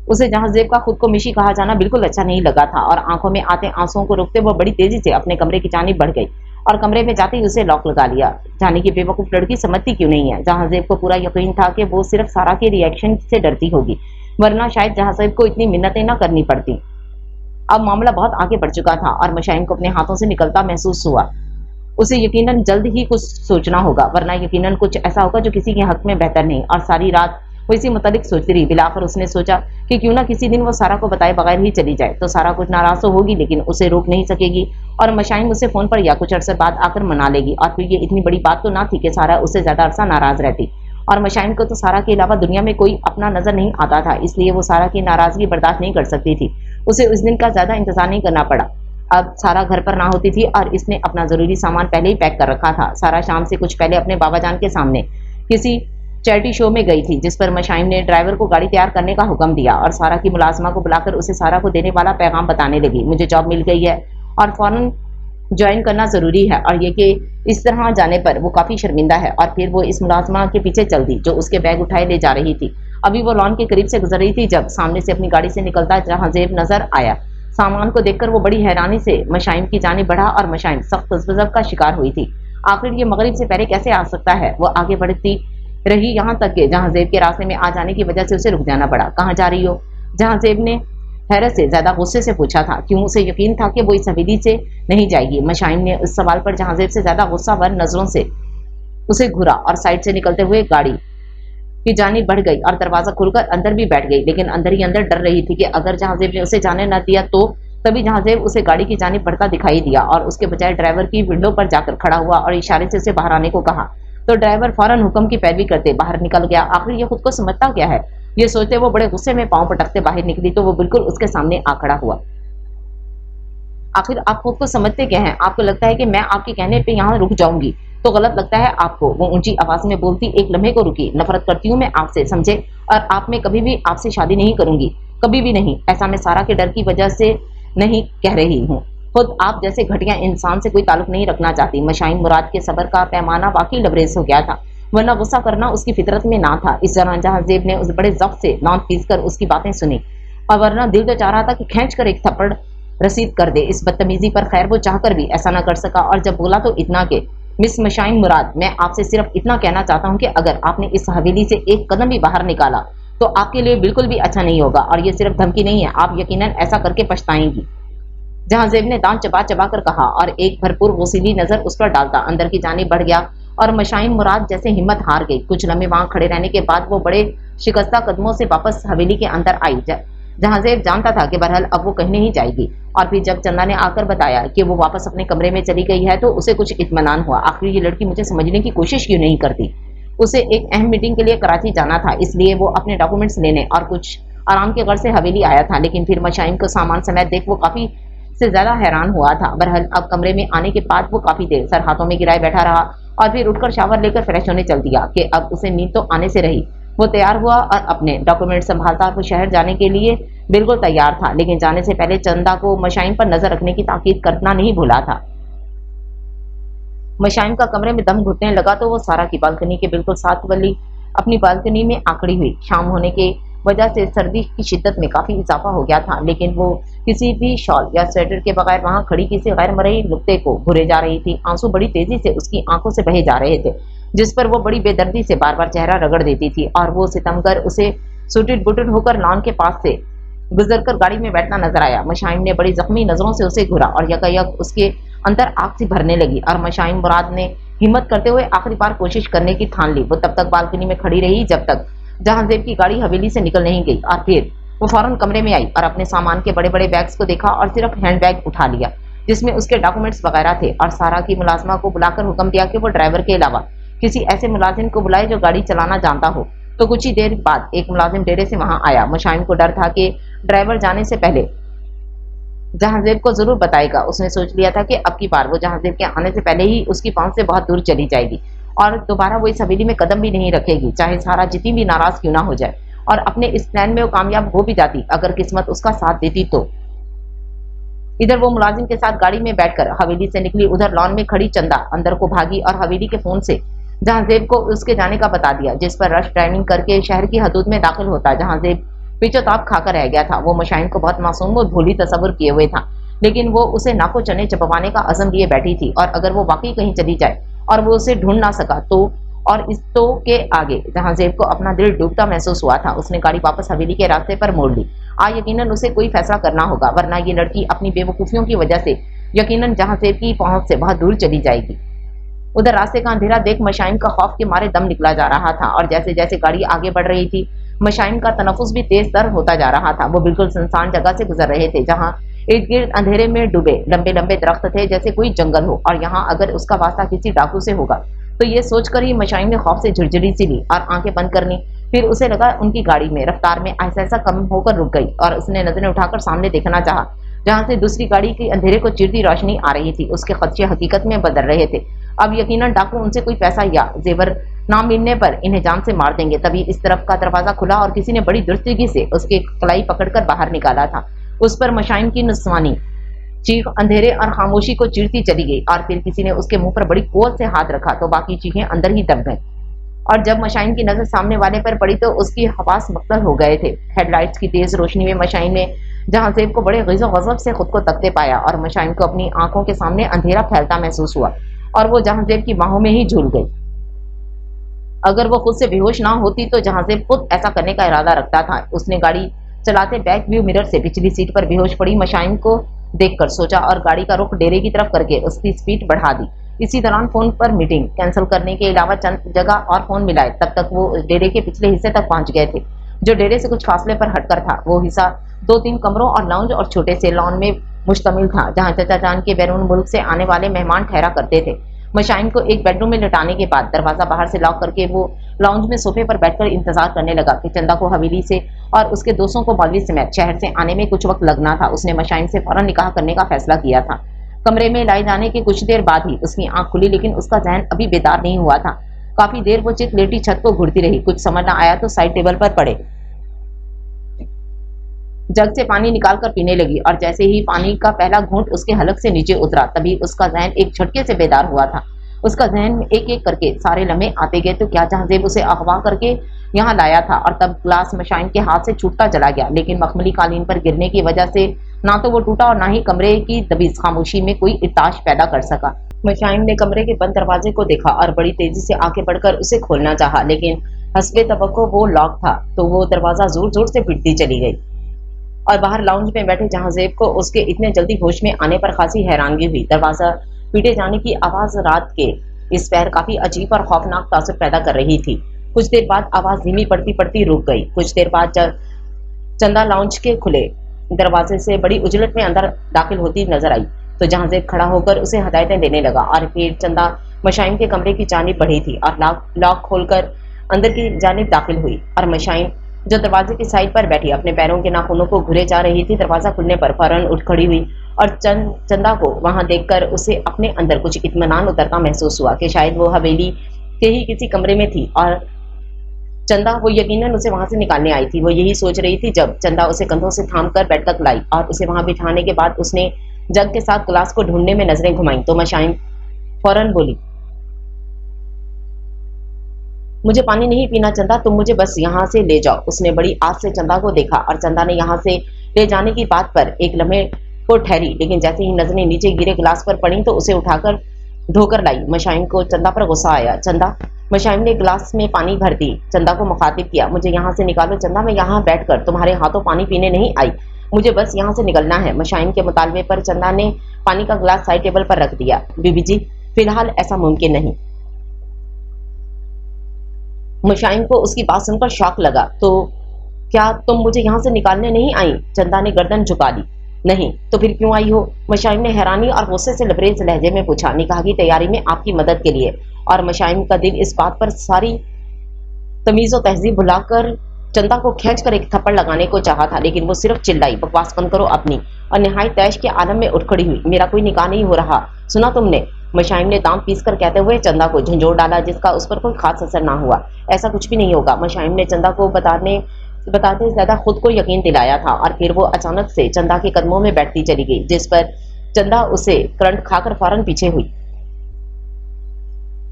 उसे जहांजेब का खुद को मिशी कहा जाना बिल्कुल अच्छा नहीं लगा था, और आंखों में आते आंसुओं को रोकते वो बड़ी तेजी से अपने कमरे की जानिब बढ़ गई और कमरे में जाते ही उसे लॉक लगा लिया। जाने की बेवकूफ लड़की समझती क्यों नहीं है? जहांजेब को पूरा यकीन था कि वो सिर्फ सारा के रिएक्शन से डरती होगी, वरना शायद जहांजेब को इतनी मिन्नतें न करनी पड़ती। अब मामला बहुत आगे बढ़ चुका था और मशाइम को अपने हाथों से निकलता महसूस हुआ। उसे यकीनन जल्द ही कुछ सोचना होगा, वरना यकीनन कुछ ऐसा होगा जो किसी के हक में बेहतर नहीं। और सारी रात वो इसी मुतालिक सोचती रही। बिलाकर उसने सोचा कि क्यों ना किसी दिन वो सारा को बताए बगैर ही चली जाए, तो सारा कुछ नाराज तो होगी लेकिन उसे रोक नहीं सकेगी, और मशाइम उसे फोन पर या कुछ अरसे बाद आकर मना लेगी। और फिर ये इतनी बड़ी बात तो ना थी कि सारा उससे ज्यादा अरसा नाराज रहती, और मशाइम को तो सारा के अलावा दुनिया में कोई अपना नजर नहीं आता था, इसलिए वो सारा की नाराजगी बर्दाश्त नहीं कर सकती थी। उसे उस दिन का ज्यादा इंतजार नहीं करना पड़ा। अब सारा घर पर ना होती थी और इसने अपना जरूरी सामान पहले ही पैक कर रखा था। सारा शाम से कुछ पहले अपने बाबा जान के सामने किसी चैरिटी शो में गई थी, जिस पर मशाइम ने ड्राइवर को गाड़ी तैयार करने का हुक्म दिया, और सारा की मुलाजमा को बुलाकर उसे सारा को देने वाला पैगाम बताने लगी, मुझे जॉब मिल गई है और फौरन ज्वाइन करना जरूरी है, और ये कि इस तरह जाने पर वो काफी शर्मिंदा है। और फिर वो इस मुलाजमा के पीछे चल दी जो उसके बैग उठाए ले जा रही थी। अभी वो लॉन के करीब से गुजर रही थी जब सामने से अपनी गाड़ी से निकलता जहांजेब नजर आया। सामान को देखकर वो बड़ी हैरानी से मशाइम की जानिब बढ़ा और मशाइम सख्त गजब का शिकार हुई थी। आखिर ये मगरिब से पहले कैसे आ सकता है? वो आगे बढ़ती रही यहाँ तक कि जहांजेब के रास्ते में आ जाने की वजह से उसे रुक जाना पड़ा। कहाँ जा रही हो? जहांजेब ने हैरत से ज्यादा गुस्से से पूछा था। क्यों? उसे यकीन था कि वो इस हवेली से नहीं जाएगी। मशाइम ने उस सवाल पर जहांजेब से ज्यादा गुस्सा वर नजरों से उसे घूरा और साइड से निकलते हुए गाड़ी की जानिब बढ़ गई और दरवाजा खुलकर अंदर भी बैठ गई, लेकिन अंदर ही अंदर डर रही थी कि अगर जहांजेब ने उसे जाने न दिया तो। तभी जहांजेब उसे गाड़ी की जानिब बढ़ता दिखाई दिया और उसके बजाय ड्राइवर की विंडो पर जाकर खड़ा हुआ और इशारे से उसे बाहर आने को कहा, तो ड्राइवर फौरन हुक्म की पैरवी करते बाहर निकल गया। आखिर ये खुद को समझता क्या है? ये सोचते वो बड़े गुस्से में पांव पटकते बाहर निकली तो वो बिल्कुल उसके सामने आ खड़ा हुआ। आखिर आप खुद को समझते क्या हैं? आपको लगता है कि मैं आपके कहने पे यहाँ रुक जाऊंगी तो गलत लगता है आपको। वो ऊंची आवाज में बोलती एक लम्हे को रुकी। नफरत करती हूँ मैं आपसे, समझे? और आप में कभी भी आपसे शादी नहीं करूंगी, कभी भी नहीं। ऐसा मैं सारा के डर की वजह से नहीं कह रही हूँ, खुद आप जैसे घटिया इंसान से कोई ताल्लुक नहीं रखना चाहती। मशाइम मुराद के सब्र का पैमाना वाकई लबरेज हो गया था, वरना गुस्सा करना उसकी फितरत में ना था। इस दौरान जहांजेब ने उस बड़े ज़ब्त से दांत पीस कर उसकी बातें सुनी, और वरना दिल तो चाह रहा था कि खींच कर एक थप्पड़ रसीद कर दे इस बदतमीजी पर। खैर वो चाहकर भी ऐसा न कर सका, और जब बोला तो इतना के, मिस मशाइम मुराद, मैं आपसे सिर्फ इतना कहना चाहता हूँ कि अगर आपने इस हवेली से एक कदम भी बाहर निकाला तो आपके लिए बिल्कुल भी अच्छा नहीं होगा, और ये सिर्फ धमकी नहीं है, आप यकीनन ऐसा करके पछताएंगी। जहांजेब ने दांत चबा चबा कर कहा और एक भरपूर गुस्सीली नजर उस पर डालता अंदर की जानिब बढ़ गया, और मशाइम मुराद जैसे हिम्मत हार गई। कुछ लम्हे वहां खड़े रहने के बाद वो बड़े शिकस्ता कदमों से वापस हवेली के अंदर आई। जहांजेब जानता था कि बहरहाल अब वो कहीं नहीं जाएगी, और फिर जब चंदा ने आकर बताया कि वो वापस अपने कमरे में चली गई है तो उसे कुछ इत्मीनान हुआ। आखिर ये लड़की मुझे समझने की कोशिश क्यों नहीं करती? उसे एक अहम मीटिंग के लिए कराची जाना था, इसलिए वो अपने डॉक्यूमेंट्स लेने और कुछ आराम के घर से हवेली आया था, लेकिन फिर मशाइम को सामान समेत देख वो काफी से ज्यादा हैरान हुआ था। बहरहाल अब कमरे में आने के बाद वो काफी देर सर हाथों में गिराए बैठा रहा और फिर उठकर शावर लेकर फ्रेश होने चल दिया कि अब उसे नींद तो आने से रही। वो तैयार हुआ और अपने डॉक्यूमेंट संभालता वो शहर जाने के लिए बिल्कुल तैयार था, लेकिन जाने से पहले चंदा को मशाइम पर नजर रखने की ताकीद करना नहीं भूला था। मशाइम का कमरे में दम घुटने लगा तो वो सारा की बालकनी के बिल्कुल साथ वाली अपनी बालकनी में आकड़ी हुई। शाम होने के वजह से सर्दी की शिद्दत में काफी इजाफा हो गया था, लेकिन वो किसी भी शॉल या स्वेटर के बगैर वहां खड़ी किसी गैर मरई नुक्ते को घुरे जा रही थी। आंसू बड़ी तेजी से उसकी आंखों से बहे जा रहे थे, जिस पर वो बड़ी बेदर्दी से बार बार चेहरा रगड़ देती थी, और वो सितमगर उसे सूटिड बुटिड होकर लॉन के पास से गुजरकर गाड़ी में बैठना नजर आया। मशाइम ने बड़ी जख्मी नजरों से उसे घूरा और यकायक उसके अंदर आग सी भरने लगी, और मशाइम मुराद ने हिम्मत करते हुए आखिरी बार कोशिश करने की ठान ली। वो तब तक बालकनी में खड़ी रही जब तक जहांजेब की गाड़ी हवेली से निकल नहीं गई, और फिर वो फौरन कमरे में आई और अपने सामान के बड़े बड़े बैग्स को देखा और सिर्फ हैंड बैग उठा लिया जिसमें उसके डॉक्यूमेंट्स वगैरह थे, और सारा की मुलाजमा को बुलाकर हुक्म दिया कि वो ड्राइवर के अलावा किसी ऐसे मुलाजिम को बुलाए जो गाड़ी चलाना जानता हो। तो कुछ ही देर बाद एक मुलाजिम डेरे से वहां आया। मशाइम को डर था कि ड्राइवर जाने से पहले जहांजेब को जरूर बताएगा। उसने सोच लिया था कि अब की बार वो जहांजेब के आने से पहले ही उसकी पहुंच से बहुत दूर चली जाएगी और दोबारा वो इस हवेली में कदम भी नहीं रखेगी, चाहे सारा जितनी भी नाराज क्यों ना हो जाए। और अपने इस प्लान में वो कामयाब हो भी जाती अगर किस्मत उसका साथ देती तो। इधर वो मुलाजिम के साथ गाड़ी में बैठकर हवेली से निकली। उधर लॉन में खड़ी चंदा अंदर को भागी और हवेली के फोन से जहांजेब को उसके जाने का बता दिया, जिस पर रश ड्राइविंग करके शहर की हदूद में दाखिल होता। जहांजेब पीछोताप खाकर रह गया था। वो मशाइन को बहुत मासूम और भोली तस्वुर किए हुए था, लेकिन वो उसे नाको चने चबवाने का अज़म लिए बैठी थी, और अगर वो वाकई कहीं चली जाए और वो उसे ढूंढ ना सका तो। और इस तो के आगे जहांजेब को अपना दिल डूबता महसूस हुआ था। उसने गाड़ी वापस हवेली के रास्ते पर मोड़ ली। यकीनन उसे कोई फैसला करना होगा, वरना ये लड़की अपनी बेवकूफियों की वजह से यकीनन जहांजेब की पहुंच से बहुत दूर चली जाएगी। उधर रास्ते का अंधेरा देख मशाइम का खौफ के मारे दम निकला जा रहा था, और जैसे जैसे गाड़ी आगे बढ़ रही थी मशाइम का तनफुस भी तेज तर होता जा रहा था। वो बिल्कुल सुनसान जगह से गुजर रहे थे जहाँ इर्द गिर्द अंधेरे में डूबे लंबे लंबे दरख्त थे जैसे कोई जंगल हो, और यहाँ अगर उसका वास्ता किसी डाकू से होगा तो ये सोचकर ही मशाइम ने खौफ से झुरझुरी सी ली और आंखें बंद कर ली। फिर उसे लगा उनकी गाड़ी में रफ्तार में ऐसा कम होकर रुक गई, और उसने नजरें उठाकर सामने देखना चाहा जहां से दूसरी गाड़ी की अंधेरे को चीरती रोशनी आ रही थी। उसके खदशे हकीकत में बदल रहे थे। अब यकीनन डाकू उनसे कोई पैसा या जेवर ना मिलने पर इन्हें जान से मार देंगे। तभी इस तरफ का दरवाजा खुला और किसी ने बड़ी दुर्स्तिगी से उसके कलाई पकड़कर बाहर निकाला था। उस पर मशाइम की नुस्वानी चीख अंधेरे और खामोशी को चीरती चली गई, और फिर किसी ने उसके मुंह पर बड़ी कुव्वत से हाथ रखा तो बाकी चीखें अंदर ही दब गईं। और जब मशाइन की नजर सामने वाले पर पड़ी तो उसकी हवास मख्तल हो गए थे। हेडलाइट्स की तेज रोशनी में मशाइन ने जहांजेब को बड़े ग़ज़ब ग़ज़ब से खुद को तकते पाया, और मशाइन को अपनी आंखों के सामने अंधेरा फैलता महसूस हुआ और वो जहांजेब की बाहों में ही झूल गई। अगर वो खुद से बेहोश ना होती तो जहांजेब खुद ऐसा करने का इरादा रखता था। उसने गाड़ी चलाते बैक व्यू मिरर से पिछली सीट पर बेहोश पड़ी मशाइन को देखकर सोचा और गाड़ी का रुख डेरे की तरफ करके उसकी स्पीड बढ़ा दी। इसी दौरान फोन पर मीटिंग कैंसिल करने के अलावा चंद जगह और फोन मिलाए। तब तक वो डेरे के पिछले हिस्से तक पहुंच गए थे, जो डेरे से कुछ फासले पर हटकर था। वो हिस्सा 2-3 कमरों और लाउंज और छोटे से लॉन में मुश्तमिल था, जहां चाचा जान के बैरून मुल्क से आने वाले मेहमान ठहरा करते थे। मशाइन को एक बेडरूम में लिटाने के बाद दरवाजा बाहर से लॉक करके वो लाउंज में सोफे पर बैठकर इंतजार करने लगा कि चंदा को हवेली से और उसके दोस्तों को मौलवी समेत शहर से आने में कुछ वक्त लगना था। उसने मशाइन से फौरन निकाह करने का फैसला किया था। कमरे में लाए जाने के कुछ देर बाद ही उसकी आंख खुली, लेकिन उसका जहन अभी बेदार नहीं हुआ था। काफी देर वो चित लेटी छत को घूरती रही। कुछ समझ न आया तो साइड टेबल पर पड़े जग से पानी निकालकर पीने लगी, और जैसे ही पानी का पहला घूंट उसके हलक से नीचे उतरा तभी उसका जहन एक झटके से बेदार हुआ था। उसका जहन में एक एक करके सारे लम्हे आते गए तो क्या जहांजेब उसे अगवा करके यहाँ लाया था, और तब ग्लास मशाइन के हाथ से छूटता चला गया, लेकिन मखमली कालीन पर गिरने की वजह से ना तो वो टूटा और ना ही कमरे की दबीज खामोशी में कोई इर्ताश पैदा कर सका। मशाइन ने कमरे के बंद दरवाजे को देखा और बड़ी तेजी से आगे बढ़कर उसे खोलना चाहा, लेकिन हस्बे तवक्को वो लॉक था, तो वो दरवाजा जोर जोर से पीटती चली गई। और बाहर लाउंज में बैठे जहांजेब को उसके इतने जल्दी होश में आने पर खासी हैरानगी हुई। दरवाजा पीटे जाने की आवाज रात के इस पैर काफी अजीब और खौफनाक तासुर पैदा कर रही थी। कुछ देर बाद आवाज धीमी पड़ती पड़ती रुक गई। कुछ देर बाद जब चंदा लाउंज के खुले दरवाजे से बड़ी उजलत में अंदर दाखिल होती नजर आई तो जहांजेब खड़ा होकर उसे हदायतें देने लगा, और फिर चंदा मशाइन के कमरे की जानिब बढ़ी थी और लॉक खोलकर अंदर की जानिब दाखिल हुई, और मशाइन जो दरवाजे की साइड पर बैठी अपने पैरों के नाखूनों को घुरे जा रही थी। दरवाजा खुलने पर फौरन उठ खड़ी हुई और चंदा को वहां देखकर उसे अपने अंदर कुछ इत्मीनान उतरता महसूस हुआ कि शायद वो हवेली के ही किसी कमरे में थी, और चंदा वो यकीनन उसे वहां से निकालने आई थी। वो यही सोच रही थी जब चंदा उसे कंधों से थामकर बेड तक लाई, और उसे वहां बिठाने के बाद उसने जग के साथ गिलास को ढूंढने में नजरें घुमाई तो मशाइन फौरन बोली, मुझे पानी नहीं पीना चंदा, तुम मुझे बस यहाँ से ले जाओ। उसने बड़ी आस से चंदा को देखा और चंदा ने यहाँ से ले जाने की बात पर एक लम्हे को ठहरी, लेकिन जैसे ही नजरें नीचे गिरे गिलास पर पड़ी तो उसे उठाकर धोकर लाई। मशाइम को चंदा पर गुस्सा आया। चंदा, मशाइम ने गिलास में पानी भर दी। चंदा को मुखातिब किया, मुझे यहाँ से निकालो चंदा, मैं यहाँ बैठकर तुम्हारे हाथों पानी पीने नहीं आई, मुझे बस यहाँ से निकलना है। मशाइम के मुतालबे पर चंदा ने पानी का गिलास साइड टेबल पर रख दिया। बीबी जी, फिलहाल ऐसा मुमकिन नहीं। मशाइम को उसकी बात सुनकर शौक लगा। तो क्या तुम मुझे यहाँ से निकालने नहीं आई? चंदा ने गर्दन झुका ली। नहीं, तो फिर क्यों आई हो? मशाइम ने हैरानी और गुस्से से लबरेज लहजे में पूछा। निकाह की तैयारी में आपकी मदद के लिए। और मशाइम का दिल इस बात पर सारी तमीज और तहजीब भुलाकर चंदा को खींचकर एक थप्पड़ लगाने को चाहा था, लेकिन वो सिर्फ चिल्लाई, बकवास बंद करो अपनी, और निहायत तैश के आलम में उठ खड़ी हुई। मेरा कोई निकाह नहीं हो रहा, सुना तुमने? मशाइम ने दांत पीसकर कहते हुए चंदा को झंझोड़ डाला, जिसका उस पर कोई खास असर ना हुआ। ऐसा कुछ भी नहीं होगा। मशाइम ने चंदा को बताते ज्यादा खुद को यकीन दिलाया था, और फिर वो अचानक से चंदा के कदमों में बैठती चली गई, जिस पर चंदा उसे करंट खाकर फौरन पीछे हुई।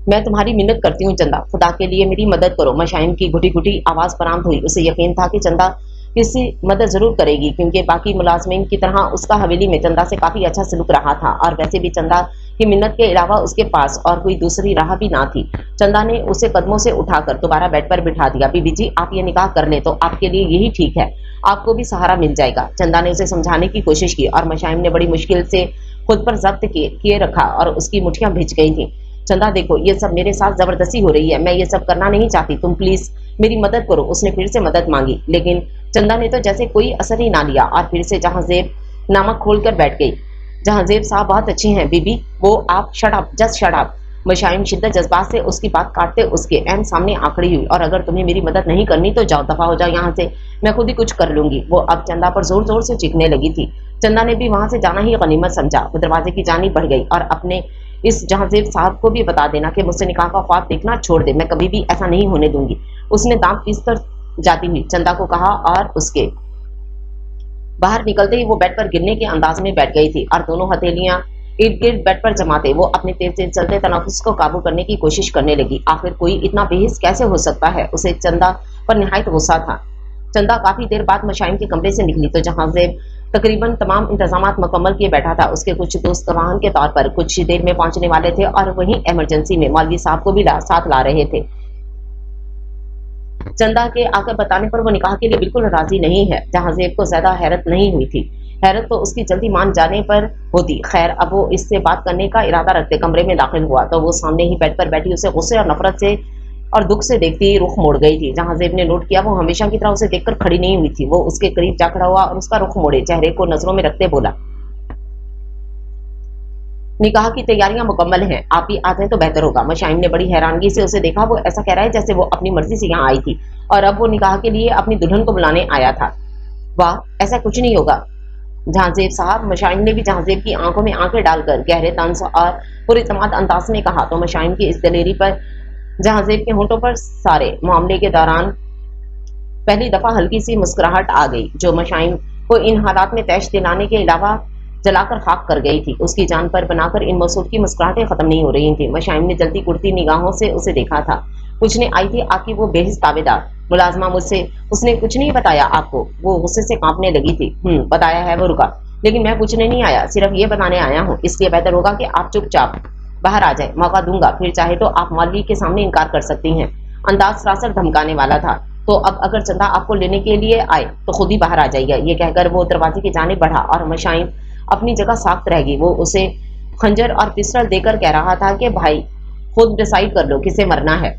मैं तुम्हारी मिन्नत करती हूँ चंदा, खुदा के लिए मेरी मदद करो। मशाइम की घुटी घुटी आवाज बरामद हुई। उसे यकीन था कि चंदा किसी मदद जरूर करेगी, क्योंकि बाकी मुलाजमीन की तरह उसका हवेली में चंदा से काफी अच्छा सलूक रहा था, और वैसे भी चंदा की मिन्नत के अलावा उसके पास और कोई दूसरी राह भी ना थी। चंदा ने उसे कदमों से उठाकर दोबारा बेड पर बिठा दिया। बीबी जी, आप ये निकाह कर ले तो आपके लिए यही ठीक है, आपको भी सहारा मिल जाएगा। चंदा ने उसे समझाने की कोशिश की, और मशाइम ने बड़ी मुश्किल से खुद पर जब्त किए रखा, और उसकी मुठ्ठियां भिज गई थी। चंदा देखो, ये सब मेरे साथ जबरदस्ती हो रही है, मैं ये सब करना नहीं चाहती, तुम प्लीज मेरी मदद करो। उसने फिर से मदद मांगी, लेकिन चंदा ने तो जैसे कोई असर ही ना लिया, और फिर से जहांजेब नामक खोलकर बैठ गई। जहांजेब साहब बहुत अच्छी हैं बीबी, वो आप shut up, just shut up. मशाइम शिद्दत जज्बात से उसकी बात काटते उसके ऐन सामने आंकड़ी हुई। और अगर तुम्हें मेरी मदद नहीं करनी तो जाओ, दफा हो जाओ यहाँ से, मैं खुद ही कुछ कर लूंगी। वो अब चंदा पर जोर जोर से चीखने लगी थी। चंदा ने भी वहां से जाना ही गनीमत समझा। वो दरवाजे की जानी बढ़ गई, और अपने इस जहांजेब साहब को भी बता देना कि मुझसे निकाह का ख्वाब देखना छोड़ दे, मैं कभी भी ऐसा नहीं होने दूंगी। उसने दांत पीस कर जाती हुई चंदा को कहा, और उसके बाहर निकलते ही वो बेड पर गिरने के अंदाज में बैठ गई थी, और दोनों हथेलियां इर्द गिर्द बेड पर जमाते वो अपने तेज तेज चलते तनफुस को काबू करने की कोशिश करने लगी। आखिर कोई इतना बेहिस कैसे हो सकता है? उसे चंदा पर निहायत गुस्सा था। चंदा काफी देर बाद मशाइम के कमरे से निकली तो जहांजेब तकरीबन तमाम इंतजामात मुकम्मल किए बैठा था। उसके कुछ दोस्त वाहन के तौर पर कुछ ही देर में पहुंचने वाले थे, और वहीं इमरजेंसी में मौलवी साहब को भी साथ ला रहे थे। चंदा के आकर बताने पर वो निकाह के लिए बिल्कुल राजी नहीं है। जहांजेब को ज्यादा हैरत नहीं हुई थी, हैरत तो उसकी जल्दी मान जाने पर होती। खैर, अब वो इससे बात करने का इरादा रखते कमरे में दाखिल हुआ तो वो सामने ही बेड पर बैठी उसे गुस्से और नफरत से और दुख से देखती रुख मोड़ गई थी। जहांजेब ने नोट किया वो हमेशा की तरह उसे देखकर खड़ी नहीं हुई थी। वो उसके करीब जा खड़ा हुआ और उसका रुख मोड़े चेहरे को नजरों में रखते बोला, निकाह की तैयारियां मुकम्मल हैं, आप भी आ जाए तो बेहतर होगा। मशाइम ने बड़ी हैरानगी से उसे देखा। वो ऐसा कह रहा है जैसे वो अपनी मर्जी से यहाँ आई थी और अब वो निकाह के लिए अपनी दुल्हन को बुलाने आया था। वाह, ऐसा कुछ नहीं होगा जहांजेब साहब। मशाइम ने भी जहांजेब की आंखों में आंखें डालकर गहरे तंज और पुरइत्मीनान अंदाज में कहा तो मशाइम की इस दलेरी पर जहांजेब के होंठों पर सारे मामले के दौरान पहली दफा हल्की सी मुस्कुराहट आ गई, जो मशाइम को इन हालात में तैश दिलाने के अलावा जलाकर खाक कर गई थी। उसकी जान पर बनाकर इन मसूद की मुस्कुराहटें खत्म नहीं हो रही थी। मशाइम ने जलती कुड़ती निगाहों से उसे देखा था। पूछने आई थी आपकी वो बेहिस ताबेदार मुलाजमा मुझसे, उसने कुछ नहीं बताया आपको? वो गुस्से से कांपने लगी थी। बताया है, वो रुका, लेकिन मैं पूछने नहीं आया, सिर्फ ये बताने आया हूँ। इसलिए बेहतर होगा कि आप चुपचाप बाहर आ जाए, मौका दूंगा, फिर चाहे तो आप मौलवी के सामने इनकार कर सकती हैं। अंदाज सरासर धमकाने वाला था। तो अब अगर चंदा आपको लेने के लिए आए तो खुद ही बाहर आ जाइए। ये कहकर वो दरवाजे की जानिब बढ़ा और मशाइम अपनी जगह साख्त रह गई। वो उसे खंजर और पिस्टल देकर कह रहा था कि भाई खुद डिसाइड कर लो किसे मरना है।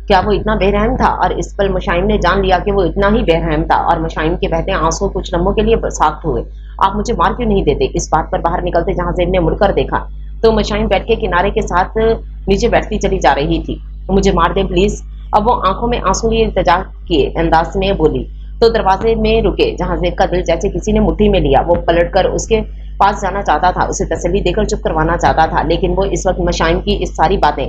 क्या वो इतना बेरहम था? और इस पल मशाइम ने जान लिया कि वो इतना ही बेरहम था और मशाइम के बहते आंसू कुछ लम्हों के लिए साख्त हुए। आप मुझे मार क्यों नहीं देते? इस बात पर बाहर निकलते जहांजेब ने मुड़कर देखा तो मशाइम बेड के किनारे के साथ नीचे बैठती चली जा रही थी। तो मुझे मार दे प्लीज। अब वो आंखों में आंसू लिए इल्तिजा किए अंदाज में बोली तो दरवाजे में रुके। जहांजेब का दिल जैसे किसी ने मुट्ठी में लिया। वो पलटकर उसके पास जाना चाहता था, उसे तसल्ली देकर चुप करवाना चाहता था, लेकिन वो इस वक्त मशाइम की इस सारी बातें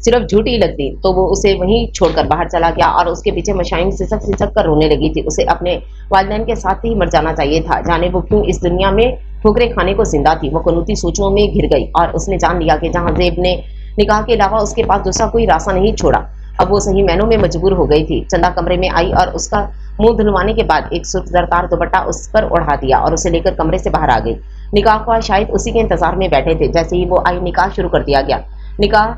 सिर्फ झूठी लगती तो वो उसे वहीं छोड़कर बाहर चला गया और उसके पीछे मशाइम सिसक सिसक कर रोने लगी थी। उसे अपने वालिदैन के साथ ही मर जाना चाहिए था, जाने वो क्यों इस दुनिया में ठोकरे खाने को जिंदा थी। वो कनूती सोचों में घिर गई और उसने जान लिया कि जहांजेब ने निकाह के अलावा उसके पास दूसरा कोई रास्ता नहीं छोड़ा। अब वो सही मैनों में मजबूर हो गई थी। चंदा कमरे में आई और उसका मुंह धुलवाने के बाद एक सुर्ख जरदार दुपट्टा उस पर ओढ़ा दिया और उसे लेकर कमरे से बाहर आ गई। निकाह ख्वाह शायद उसी के इंतजार में बैठे थे। जैसे ही वो आई, निकाह शुरू कर दिया गया। निकाह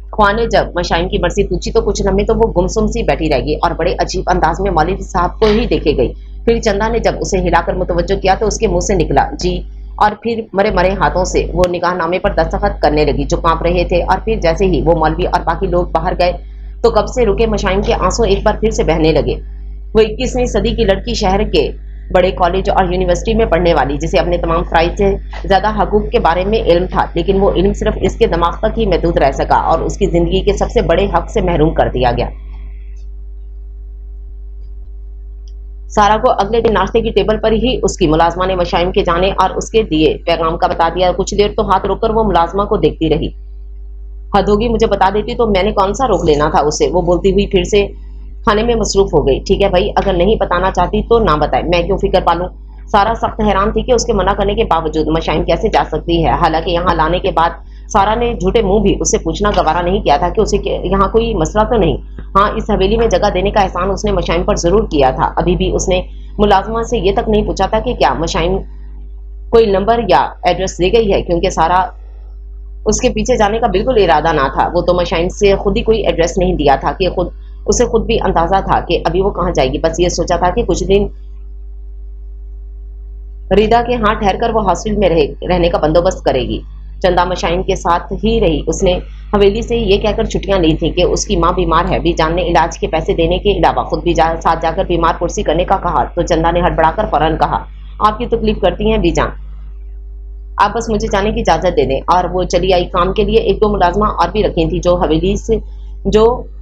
ख्वाह ने जब मशाइम की मर्जी पूछी तो कुछ लम्हे तो वो गुमसुम सी बैठी रह गई और बड़े अजीब अंदाज में मौलवी साहब को ही देखे गई। फिर चंदा ने जब उसे हिलाकर मुतवज्जो किया तो उसके मुंह से निकला जी, और फिर मरे मरे हाथों से वो निकाह नामे पर दस्तखत करने लगी जो कांप रहे थे। और फिर जैसे ही वो मौलवी और बाकी लोग बाहर गए तो कब से रुके मशाइम के आंसू एक बार फिर से बहने लगे। वो 21वीं सदी की लड़की, शहर के बड़े कॉलेज और यूनिवर्सिटी में पढ़ने वाली, जिसे अपने तमाम फराइज से ज्यादा हकूक के बारे में इल्म था, लेकिन वो इल्म सिर्फ इसके दिमाग तक ही महदूद रह सका और उसकी जिंदगी के सबसे बड़े हक से महरूम कर दिया गया। सारा को अगले दिन नाश्ते की टेबल पर ही उसकी मुलाजमा ने मशाइम के जाने और उसके दिए पैगाम का बता दिया। कुछ देर तो हाथ रोककर वो मुलाजमा को देखती रही। हद होगी, मुझे बता देती तो मैंने कौन सा रोक लेना था उसे। वो बोलती हुई फिर से खाने में मसरूफ हो गई। ठीक है भाई, अगर नहीं बताना चाहती तो ना बताए, मैं क्यों फिक्र पालूं। सारा सख्त हैरान थी कि उसके मना करने के बावजूद मशाइम कैसे जा सकती है। हालांकि यहाँ लाने के बाद सारा ने झूठे मुंह भी उससे पूछना गवारा नहीं किया था कि उसे यहाँ कोई मसला तो नहीं। हाँ, इस हवेली में जगह देने का एहसान उसने मशाइम पर जरूर किया था। अभी भी उसने मुलाजमा से ये तक नहीं पूछा था कि क्या मशाइम कोई नंबर या एड्रेस दे गई है, क्योंकि सारा उसके पीछे जाने का बिल्कुल इरादा ना था। वो तो मशाइम से खुद ही कोई एड्रेस नहीं दिया था कि उसे खुद भी अंदाजा था कि अभी वो कहाँ जाएगी। बस ये सोचा था कि कुछ दिन रिदा के यहाँ ठहरकर वो हॉस्टल में रहने का बंदोबस्त करेगी। चंदा मशाइम के साथ ही रही। उसने हवेली से ये कहकर छुट्टियां ली थी कि उसकी माँ बीमार है। बीजान ने इलाज के पैसे देने के अलावा खुद भी साथ जाकर बीमार कुर्सी करने का कहा तो चंदा ने हड़बड़ाकर फौरन कहा, आपकी तकलीफ करती हैं बीजान, आप बस मुझे जाने की इजाजत दे दें। और वो चली आई। काम के लिए एक दो मुलाजमा और भी रखी थी जो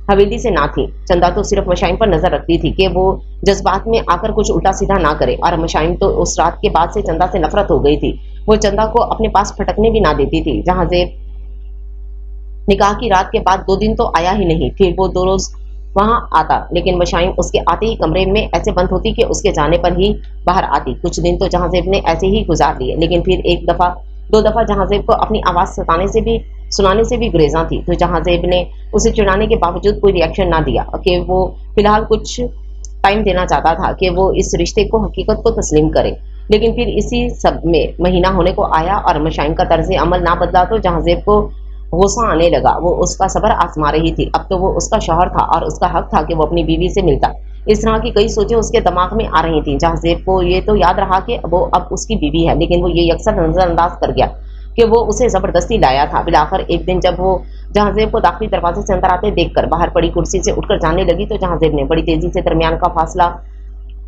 हवेली से ना थी। चंदा तो सिर्फ मशाइम पर नजर रखती थी कि वो जज्बात में आकर कुछ उल्टा सीधा ना करे। और मशाइम तो उस रात के बाद से चंदा से नफरत हो गई थी। वो चंदा को अपने पास फटकने भी ना देती थी। जहां जेब निकाह की रात के बाद 2 दिन तो आया ही नहीं। फिर वो 2 रोज वहां आता, लेकिन मशाइम उसके आते ही कमरे में ऐसे बंद होती कि उसके जाने पर ही बाहर आती। कुछ दिन तो जहांजेब ने ऐसे ही गुजार लिए, लेकिन फिर 1-2 दफा जहांजेब को अपनी आवाज सुनाने से भी गुरेजा थी। तो जहांजेब ने उसे चिढ़ाने के बावजूद कोई रिएक्शन ना दिया कि वो फिलहाल कुछ टाइम देना चाहता था कि वो इस रिश्ते को, हकीकत को तस्लीम करे। लेकिन फिर इसी सब में महीना होने को आया और मशाइम का तर्ज अमल ना बदला तो जहांजेब को गुस्सा आने लगा। वो उसका सब्र आजमा रही थी। अब तो वो उसका शौहर था और उसका हक था कि वो अपनी बीवी से मिलता। इस तरह की कई सोचें उसके दिमाग में आ रही थी। जहांजेब को ये तो याद रहा कि वो अब उसकी बीवी है, लेकिन वो ये अक्सर नजरअंदाज कर गया कि वो उसे जबरदस्ती लाया था। बिलाखिर एक दिन जब वो जहांजेब को दाखिली दरवाजे से अंदर आते देखकर बाहर पड़ी कुर्सी से उठकर जाने लगी तो जहांजेब ने बड़ी तेजी से दरमियान का फासला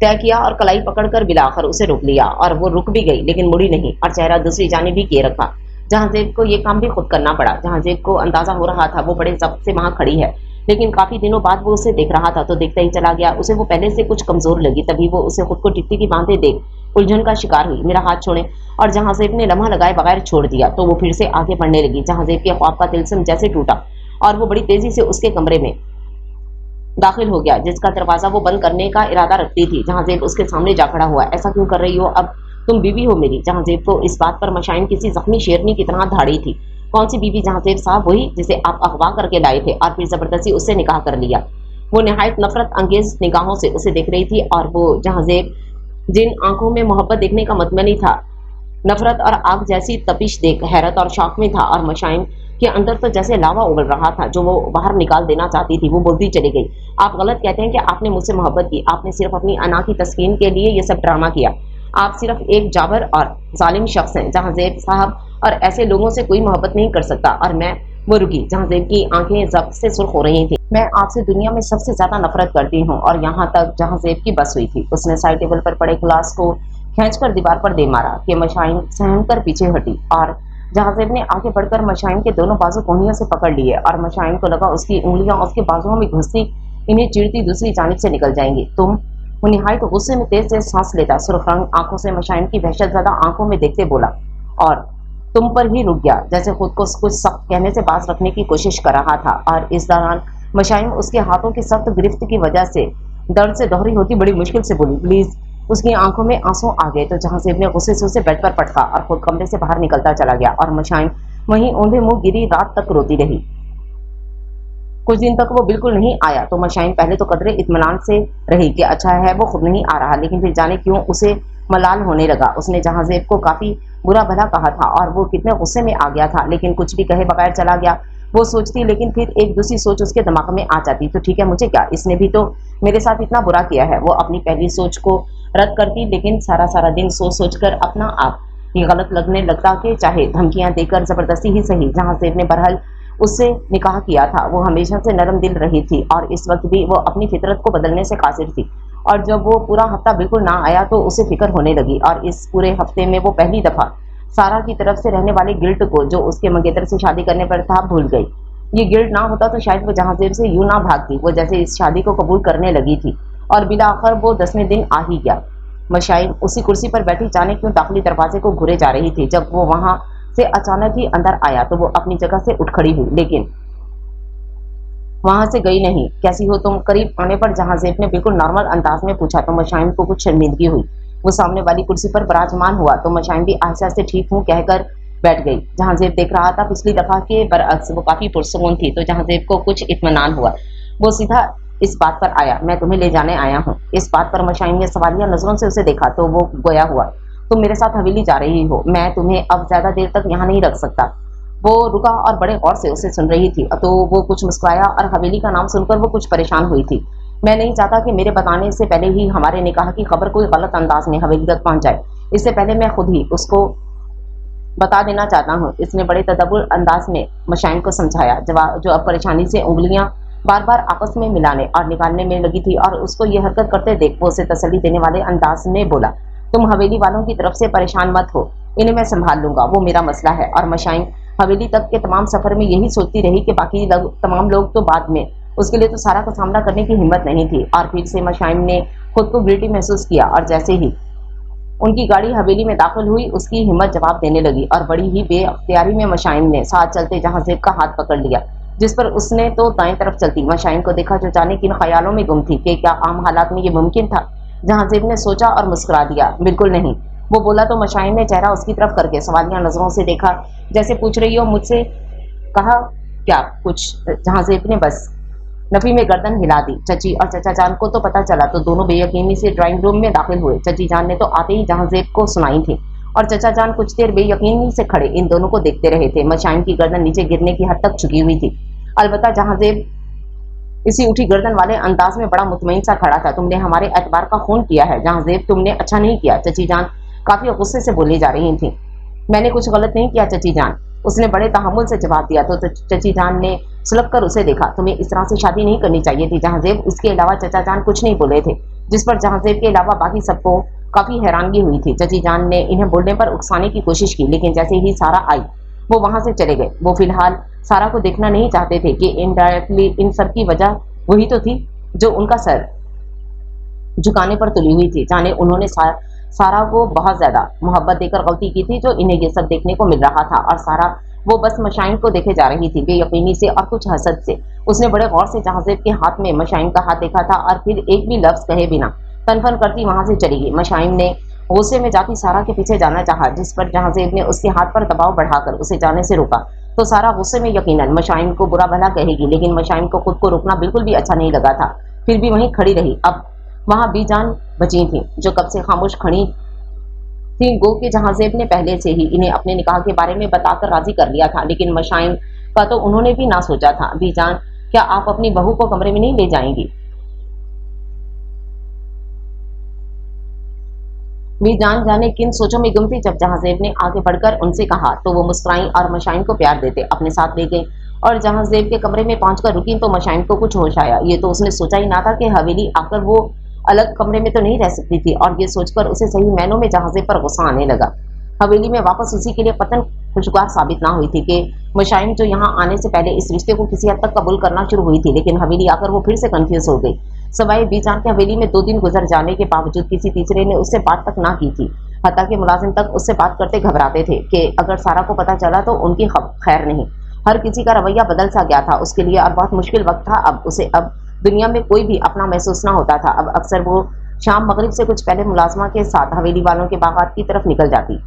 तय किया और कलाई पकड़कर बिलाखिर उसे रोक लिया। और वो रुक भी गई, लेकिन मुड़ी नहीं और चेहरा दूसरी जानिब भी किए रखा। जहांजेब को ये काम भी खुद करना पड़ा। जहांजेब को अंदाजा हो रहा था वो बड़े जब्त से वहां खड़ी है, लेकिन काफी दिनों बाद वो उसे देख रहा था तो देखता ही चला गया। उसे वो पहले से कुछ कमजोर लगी। तभी वो उसे खुद को टिकटिकी बांधे देख उलझन का शिकार हुई। मेरा हाथ छोड़े, और जहांजेब ने लम्हा लगाए बगैर छोड़ दिया तो वो फिर से आगे बढ़ने लगी। जहांजेब के ख्वाब का तिलस्म जैसे टूटा और वो बड़ी तेजी से उसके कमरे में दाखिल हो गया, जिसका दरवाजा वो बंद करने का इरादा रखती थी। जहांजेब उसके सामने जा खड़ा हुआ। ऐसा क्यों कर रही हो? अब तुम बीवी हो मेरी। जहांजेब को इस बात पर मशाइम किसी जख्मी शेरनी की तरह धाड़ी थी। कौन सी बीवी जहांजेब साहब? वही जिसे आप अगवा करके लाए थे और फिर जबरदस्ती उससे निकाह कर लिया। वो निहायत नफरत अंगेज निगाहों से उसे देख रही थी और वो जहांजेब जिन आंखों में मोहब्बत देखने का मतमनी था, नफरत और आग जैसी तपिश देख हैरत और शौक में था। और मशाइम के अंदर तो जैसे लावा उबल रहा था जो वो बाहर निकाल देना चाहती थी। वो बोलती चली गई, आप गलत कहते हैं कि आपने मुझसे मोहब्बत की। आपने सिर्फ अपनी अना की तस्कीन के लिए ये सब ड्रामा किया। आप सिर्फ एक जाबर और जालिम शख्स हैं जहांजेब साहब, और ऐसे लोगों से कोई मोहब्बत नहीं कर सकता। और मैं वो रुकी। जहांजेब की आंखें जब्त से सुर्ख हो रही थी। मैं आपसे दुनिया में सबसे ज्यादा नफरत करती हूँ। और यहाँ तक जहांजेब की बस हुई थी। उसने साइड टेबल पर पड़े गिलास को खींचकर दीवार पर दे मारा कि मशाइम सहम कर पीछे हटी। और जहांजेब ने आगे बढ़कर मशाइम के दोनों बाजू कोहनियों से पकड़ लिए और मशाइम को लगा उसकी उंगलियां उसके बाजुओं में घुसती इन्हें चीरती दूसरी जानिब से निकल जाएंगी। तुम? वो निहायत गुस्से में तेज तेज सांस लेता सुर्ख रंग आंखों से मशाइम की वहशत ज़्यादा आंखों में देखते बोला, और तुम पर ही रुक गया, जैसे खुद को कुछ सख्त कहने से बाज रखने की कोशिश कर रहा था। और इस दौरान मशाइम उसके हाथों की सख्त गिरफ्त की वजह से दर्द से दोहरी होती बड़ी मुश्किल से बोली, प्लीज। उसकी आंखों में आंसू आ गए तो जहांजेब ने गुस्से से उसे बेड पर पटका और खुद कमरे से बाहर निकलता चला गया। और मशाइम वहीं औंधे मुंह गिरी रात तक रोती रही। कुछ दिन तक वो बिल्कुल नहीं आया तो मशाइन पहले तो कदरे इत्मीनान से रही कि अच्छा है वो खुद नहीं आ रहा, लेकिन फिर जाने क्यों उसे मलाल होने लगा। उसने जहांजेब को काफी बुरा भला कहा था और वो कितने गुस्से में आ गया था, लेकिन कुछ भी कहे बगैर चला गया। वो सोचती, लेकिन फिर एक दूसरी सोच उसके दिमाग में आ जाती, तो ठीक है मुझे क्या, इसने भी तो मेरे साथ इतना बुरा किया है। वो अपनी पहली सोच को रद्द करती, लेकिन सारा सारा दिन सोच सोच कर अपना आप ये गलत लगने लगता कि चाहे धमकियां देकर जबरदस्ती ही सही। जहांजेब ने बहरहाल उससे निकाह किया था। वो हमेशा से नरम दिल रही थी और इस वक्त भी वो अपनी फितरत को बदलने से कासिर थी। और जब वो पूरा हफ्ता बिल्कुल ना आया तो उसे फिक्र होने लगी, और इस पूरे हफ्ते में वो पहली दफा सारा की तरफ से रहने वाले गिल्ट को जो उसके मंगेतर से शादी करने पर था भूल गई। ये गिल्ट ना होता तो शायद वो जहांजेब से यूं ना भागती। वो जैसे इस शादी को कबूल करने लगी थी और बिला आखिर वो 10वें दिन आ ही गया। मशाइन उसी कुर्सी पर बैठी जाने क्यों दाखिली दरवाजे को घुरे जा रही थी। जब वो वहां से अचानक ही अंदर आया तो वो अपनी जगह से उठ खड़ी हुई, लेकिन वहां से गई नहीं। कैसी हो तुम? करीब आने पर जहांजेब ने बिल्कुल नॉर्मल अंदाज में पूछा तो मशाइन को कुछ शर्मिंदगी हुई। वो सामने वाली कुर्सी पर विराजमान हुआ तो मशाइन भी आहिस्ता से ठीक हूँ कहकर बैठ गई। जहांजेब देख रहा था पिछली दफा के बरअक्स वो काफी पुरसकून थी, तो जहांजेब को कुछ इत्मीनान हुआ। वो सीधा इस बात पर आया, मैं तुम्हें ले जाने आया हूँ। इस बात पर मशाइन ने सवालिया नजरों से उसे देखा तो वो गोया हुआ, तुम मेरे साथ हवेली जा रही हो, मैं तुम्हें अब ज्यादा देर तक यहाँ नहीं रख सकता। वो रुका और बड़े गौर से उसे सुन रही थी, तो वो कुछ मुस्कुराया और हवेली का नाम सुनकर वो कुछ परेशान हुई थी। मैं नहीं चाहता कि मेरे बताने से पहले ही हमारे निकाह की खबर कोई गलत अंदाज में हवेली तक पहुंच जाए। इससे पहले मैं खुद ही उसको बता देना चाहता हूँ। इसने बड़े तदब्बुर अंदाज में मशाइन को समझाया, जो अब परेशानी से उंगलियां बार बार आपस में मिलाने और निकालने में लगी थी, और उसको ये हरकत करते देख वो उसे तसल्ली देने वाले अंदाज में बोला, तुम हवेली वालों की तरफ से परेशान मत हो, इन्हें मैं संभाल लूंगा, वो मेरा मसला है। और मशाइन हवेली तक के तमाम सफर में यही सोचती रही कि बाकी तमाम लोग तो बाद में, उसके लिए तो सारा का सामना करने की हिम्मत नहीं थी। और फिर से मशाइन ने खुद को गिल्टी महसूस किया, और जैसे ही उनकी गाड़ी हवेली में दाखिल हुई उसकी हिम्मत जवाब देने लगी, और बड़ी ही बेअख्तियारी में मशाइन ने साथ चलते जहांजेब का हाथ पकड़ लिया, जिस पर उसने तो दाएं तरफ चलती मशाइन को देखा जो जाने किन ख्यालों में गुम थी कि क्या आम हालात में ये मुमकिन था। जहांजेब ने सोचा और मुस्कुरा दिया, बिल्कुल नहीं, वो बोला तो मशाइन ने चेहरा उसकी तरफ करके सवालिया नजरों से देखा, जैसे पूछ रही हो मुझसे कहा क्या कुछ। जहांजेब ने बस नफी में गर्दन हिला दी। चची और चचा जान को तो पता चला तो दोनों बेयकीनी से ड्राइंग रूम में दाखिल हुए। चची जान ने तो आते ही जहांजेब को सुनाई थी, और चचा जान कुछ देर बेयकीनी से खड़े इन दोनों को देखते रहे थे। मशाइन की गर्दन नीचे गिरने की हद तक झुकी हुई थी, अलबत्ता जहांजेब इसी उठी गर्दन वाले अंदाज में बड़ा मुतमईन सा खड़ा था। तुमने हमारे एतबार का खून किया है जहांजेब, तुमने अच्छा नहीं किया। चची जान काफी गुस्से से बोली जा रही थी। मैंने कुछ गलत नहीं किया चची जान, उसने बड़े तहम्मुल से जवाब दिया। तो चची जान ने सुलग कर उसे देखा, तुम्हें इस तरह से शादी नहीं करनी चाहिए थी जहांजेब। इसके अलावा चचा जान कुछ नहीं बोले थे, जिस पर जहांजेब के अलावा बाकी सबको काफी हैरानगी हुई थी। चची जान ने इन्हें बोलने पर उकसाने की कोशिश की, लेकिन जैसे ही सारा आई वो वहां से चले गए। वो फिलहाल सारा को देखना नहीं चाहते थे कि इनडायरेक्टली इन सब की वजह वही तो थी जो उनका सर झुकाने पर तुली हुई थी। जाने उन्होंने सारा को बहुत ज्यादा मोहब्बत देकर गलती की थी जो इन्हें ये सब देखने को मिल रहा था, और सारा वो बस मशाइन को देखे जा रही थी बेयकीनी से और कुछ हसद से। उसने बड़े गौर से जहांजेब के हाथ में मशाइन का हाथ देखा था, और फिर एक भी लफ्ज कहे बिना तनफन करती वहां से चली गई। मशाइन ने गुस्से में जाती सारा के पीछे जाना चाहा, जिस पर जहांजेब ने उसके हाथ पर दबाव बढ़ाकर उसे जाने से रोका। तो सारा गुस्से में यकीनन मशाइन को बुरा भला कहेगी, लेकिन मशाइन को खुद को रोकना बिल्कुल भी अच्छा नहीं लगा था। फिर भी वहीं खड़ी रही। अब वहां बीजान बची थी जो कब से खामोश खड़ी थी। गो कि जहांजेब ने पहले से ही इन्हें अपने निकाह के बारे में बताकर राजी कर लिया था, लेकिन मशाइन का तो उन्होंने भी ना सोचा था। बीजान, क्या आप अपनी बहू को कमरे में नहीं ले जाएंगी? बीजान जाने किन सोचों में गुम थी। जब जहांजेब ने आगे बढ़कर उनसे कहा तो वो मुस्कुराई और मशाइन को प्यार देते अपने साथ ले गई, और जहांजेब के कमरे में पहुंचकर रुकी तो मशाइन को कुछ होश आया। ये तो उसने सोचा ही ना था कि हवेली आकर वो अलग कमरे में तो नहीं रह सकती थी, और ये सोचकर उसे सही मैनों में जहांजेब पर गुस्सा आने लगा। हवेली में वापस उसी के लिए कतन खुशगवार साबित ना हुई थी कि मशाइन जो यहाँ आने से पहले इस रिश्ते को किसी हद तक कबूल करना शुरू हुई थी, लेकिन हवेली आकर वो फिर से कंफ्यूज हो गई। सवाए बीजान के हवेली में 2 दिन गुजर जाने के बावजूद किसी तीसरे ने उससे बात तक ना की थी। हत्ता के मुलाजिम तक उससे बात करते घबराते थे कि अगर सारा को पता चला तो उनकी खैर नहीं। हर किसी का रवैया बदल सा गया था उसके लिए, और बहुत मुश्किल वक्त था अब उसे। अब दुनिया में कोई भी अपना महसूस ना होता था। अब अक्सर वो शाम मगरिब से कुछ पहले मुलाजमा के साथ हवेली वालों के बागात की तरफ निकल जाती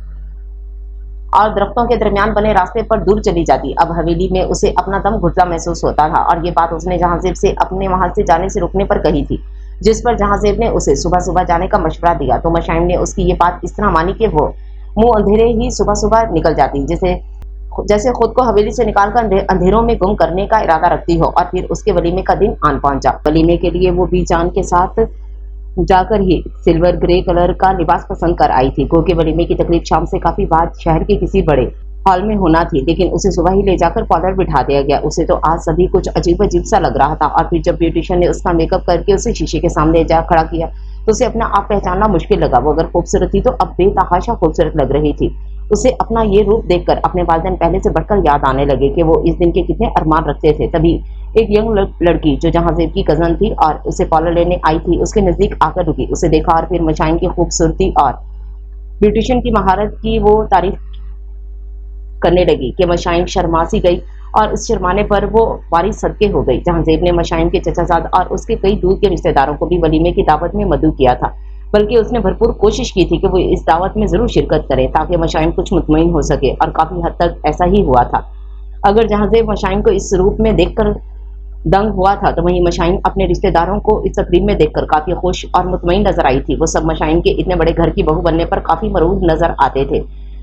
और दरख्तों के दरमियान बने रास्ते पर दूर चली जाती। अब हवेली में उसे अपना दम घुटता महसूस होता था, और ये बात उसने जहांजेब से अपने वहां से जाने से रुकने पर कही थी, जिस पर जहांजेब ने उसे सुबह सुबह जाने का मशवरा दिया। तो मशाइम ने उसकी ये बात इस तरह मानी कि वो मुंह अंधेरे ही सुबह सुबह निकल जाती, जैसे खुद को हवेली से निकालकर अंधेरों में गुम करने का इरादा रखती हो। और फिर उसके वलीमे का दिन आन पहुंचा। वलीमे के लिए वो बीजान के साथ जाकर ही सिल्वर ग्रे कलर का लिबास पसंद कर आई थी। गो के वलीमे की तकरीब शाम से काफी बाद शहर के किसी बड़े हॉल में होना थी, लेकिन उसे सुबह ही ले जाकर पार्लर बिठा दिया गया। उसे तो आज सभी कुछ अजीब अजीब सा लग रहा था। और फिर जब ब्यूटिशियन ने उसका मेकअप करके उसे शीशे के सामने जा खड़ा किया तो उसे अपना आप पहचानना मुश्किल लगा। वो अगर खूबसूरत थी तो अब बेतहाशा खूबसूरत लग रही थी। उसे अपना ये रूप देखकर अपने वालिदैन पहले से बढ़कर याद आने लगे कि वो इस दिन के कितने अरमान रखते थे। तभी एक यंग लड़की जो जहांजेब की कजन थी और उसे पार्लर लेने आई थी, उसके नजदीक आकर रुकी। उसे देखा और फिर मशाइन की खूबसूरती और ब्यूटिशियन की महारत की वो तारीफ करने लगी कि मशाइन शर्मा सी गई, और उस शर्माने पर वो वारी सदके हो गई। जहांजेब ने मशाइन के चचाजाद और उसके कई दूर के रिश्तेदारों को भी वलीमे की दावत में मदऊ किया था, बल्कि उसने भरपूर कोशिश की थी कि वो इस दावत में जरूर शिरकत करे ताकि मशाइन कुछ मुतमईन हो सके, और काफी हद तक ऐसा ही हुआ था। अगर जहांजेब मशाइन को इस रूप में देखकर दंग हुआ था, तो वहीं मशाइन अपने रिश्तेदारों को इस तकरीब में देखकर काफी खुश और मुतमईन नजर आई थी। वो सब मशाइन के इतने बड़े घर की बहू बनने पर काफी मरूर नजर आते थे।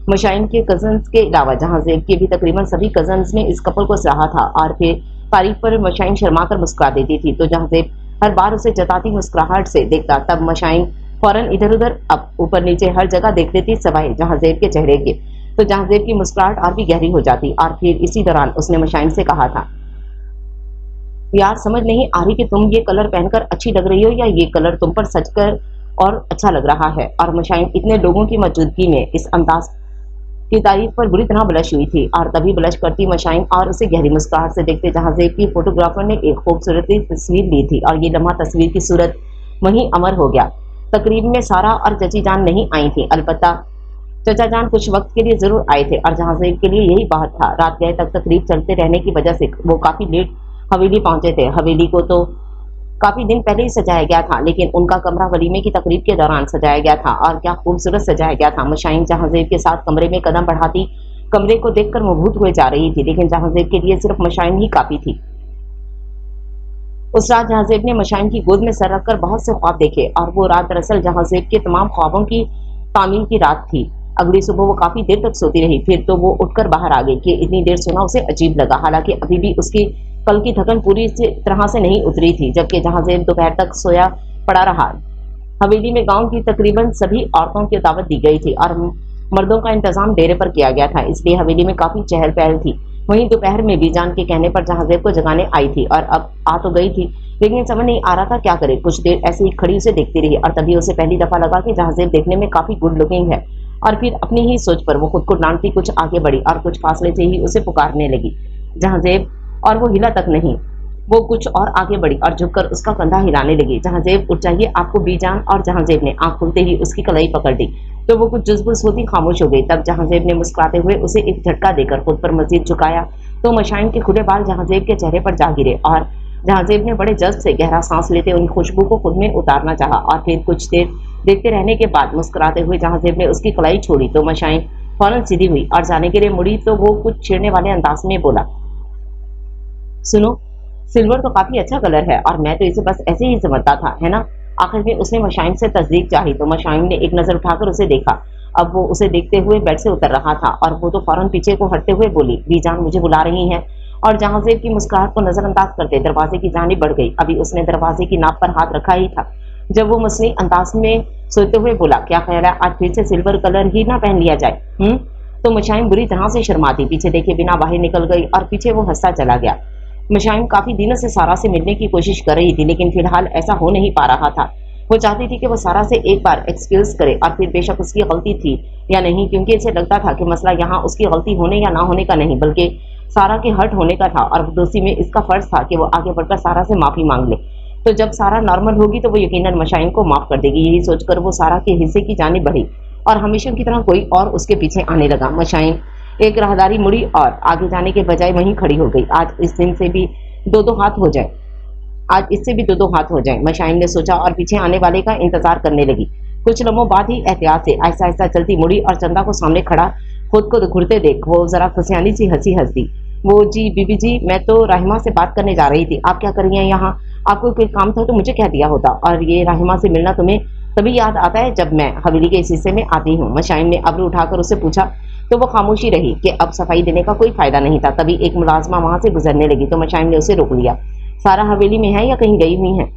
मशाइन के कजन्स के अलावा जहांजेब के भी तकरीबन सभी कजन्स ने इस कपल को सराहा था, और फिर तारीफ पर मशाइन शर्मा कर मुस्कुरा देती थी। तो जहांजेब हर बार उसे जताती मुस्कुराहट से देखता, तब मशाइन फौरन इधर उधर अब ऊपर नीचे हर जगह देख लेती सवाए जहांजेब के चेहरे के। तो जहांजेब की मुस्कुराहट और भी गहरी हो जाती। और फिर इसी दौरान उसने मशाइन से कहा था, यार समझ नहीं आ रही कि तुम ये कलर पहनकर अच्छी लग रही हो या ये कलर तुम पर सजकर और अच्छा लग रहा है। और मशाइन इतने लोगों की मौजूदगी में इस अंदाज की तारीफ पर बुरी तरह ब्लश हुई थी, और तभी ब्लश करती मशाइन और उसे गहरी मुस्कुराहट से देखते जहांजेब की फोटोग्राफर ने एक खूबसूरत तस्वीर ली थी, और ये लम्हा तस्वीर की सूरत वहीं अमर हो गया। तकरीब में सारा और चची जान नहीं आई थी, अलबत्ता चचा जान कुछ वक्त के लिए जरूर आए थे, और जहांजेब के लिए यही बात था। रात गए तक तकरीब चलते रहने की वजह से वो काफी लेट हवेली पहुंचे थे। हवेली को तो काफी दिन पहले ही सजाया गया था, लेकिन उनका कमरा वलीमे की तकरीब के दौरान सजाया गया था, और क्या खूबसूरत सजाया गया था। मशाइन जहांजेब के साथ कमरे में कदम बढ़ाती कमरे को देखकर मबहूत हुए जा रही थी, लेकिन जहांजेब के लिए सिर्फ मशाइन ही काफी थी। उस रात जहांजेब ने मशाइन की गोद में सर रखकर बहुत से ख्वाब देखे, और वो रात दरअसल जहांजेब के तमाम ख्वाबों की तामील की रात थी। अगली सुबह वो काफी देर तक सोती रही, फिर तो वो उठकर बाहर आ गई कि इतनी देर सोना उसे अजीब लगा, हालांकि अभी भी उसकी कल की थकन पूरी तरह से नहीं उतरी थी। जबकि जहांजेब दोपहर तक सोया पड़ा रहा। हवेली में गांव की तकरीबन सभी औरतों की दावत दी गई थी, और मर्दों का इंतजाम डेरे पर किया गया था, इसलिए हवेली में काफी चहल पहल थी। वहीं दोपहर में भी जान के कहने पर जहांजेब को जगाने आई थी, और अब आ तो गई थी, लेकिन समझ नहीं आ रहा था क्या करे। कुछ देर ऐसे ही खड़ी उसे देखती रही, और तभी उसे पहली दफा लगा कि जहांजेब देखने में काफी गुड लुकिंग है। और फिर अपनी ही सोच पर वो खुद को डांटती कुछ आगे बढ़ी, और कुछ फासले से ही उसे पुकारने लगी, जहांजेब, और वो हिला तक नहीं। वो कुछ और आगे बढ़ी और झुककर उसका कंधा हिलाने लगी। जहांजेब उठ जाइए आपको बीजान। और जहांजेब ने आंख खुलते ही उसकी कलाई पकड़ ली, तो वो कुछ जुज़बुज़ होती खामोश हो गई। तब जहांजेब ने मुस्कुराते हुए उसे एक झटका देकर खुद पर मजीद झुकाया, तो मशाइन के खुले बाल जहांजेब के चेहरे पर जा गिरे, और जहांजेब ने बड़े जज्ब से गहरा सांस लेते उन खुशबू को खुद में उतारना चाहा। और फिर कुछ देर देखते रहने के बाद मुस्कुराते हुए जहांजेब ने उसकी कलाई छोड़ी, तो मशाइन फौरन सीधी हुई और जाने के लिए मुड़ी, तो वो कुछ छेड़ने वाले अंदाज में बोला, सुनो, सिल्वर तो काफी अच्छा कलर है, और मैं तो इसे बस ऐसे ही समझता था, है ना। आखिर में उसने मशाइन से तस्दीक चाही, तो मशाइन ने एक नजर उठाकर उसे देखा। अब वो उसे देखते हुए बेड से उतर रहा था, और वो तो फौरन पीछे को हटते हुए बोली, बीजान मुझे बुला रही हैं। और जहांजेब की मुस्कुराहट को नजरअंदाज करते दरवाजे की जानिब बढ़ गई। अभी उसने दरवाजे की नाप पर हाथ रखा ही था, जब वो मसली अंदाज में सोते हुए बोला, क्या ख्याल है आज फिर से सिल्वर कलर ही ना पहन लिया जाए। तो मशाइन बुरी तरह से शर्माती पीछे देखे बिना बाहर निकल गई, और पीछे वो हंसता चला गया। मशाइन काफी दिनों से सारा से मिलने की कोशिश कर रही थी, लेकिन फिलहाल ऐसा हो नहीं पा रहा था। वो चाहती थी कि वो सारा से एक बार एक्सक्यूज करे, और फिर बेशक उसकी गलती थी या नहीं, क्योंकि इसे लगता था कि मसला यहाँ उसकी गलती होने या ना होने का नहीं, बल्कि सारा के हर्ट होने का था, और दोस्ती में इसका फर्ज था कि वो आगे बढ़कर सारा से माफी मांग ले। तो जब सारा नॉर्मल होगी तो वो यकीनन मशाइन को माफ कर देगी। यही सोचकर वो सारा के हिस्से की जानिब बढ़ी, और हमेशा की तरह कोई और उसके पीछे आने लगा। मशाइन एक राहदारी मुड़ी और आगे जाने के बजाय वहीं खड़ी हो गई। आज इससे भी दो हाथ हो जाए, मशाइन ने सोचा, और पीछे आने वाले का इंतजार करने लगी। कुछ लम्हों बाद ही एहतियात से आहिस्ता आहिस्ता चलती मुड़ी और चंदा को सामने खड़ा खुद को घुरते देख वो जरा खुशियानी सी हंसी हंस दी। वो जी बीबी जी, मैं तो राहिमा से बात करने जा रही थी, आप क्या कर रही हैं यहाँ? आपको कोई काम था तो मुझे कह दिया होता, और ये राहिमा से मिलना तुम्हें तभी याद आता है जब मैं हवेली के इस हिस्से में आती हूँ। मशाइम ने अब्रू उठाकर उससे पूछा तो वो खामोशी रही कि अब सफाई देने का कोई फायदा नहीं था। तभी एक मुलाजमा वहां से गुजरने लगी तो मशाइम ने उसे रोक लिया। सारा हवेली में है या कहीं गई हुई है?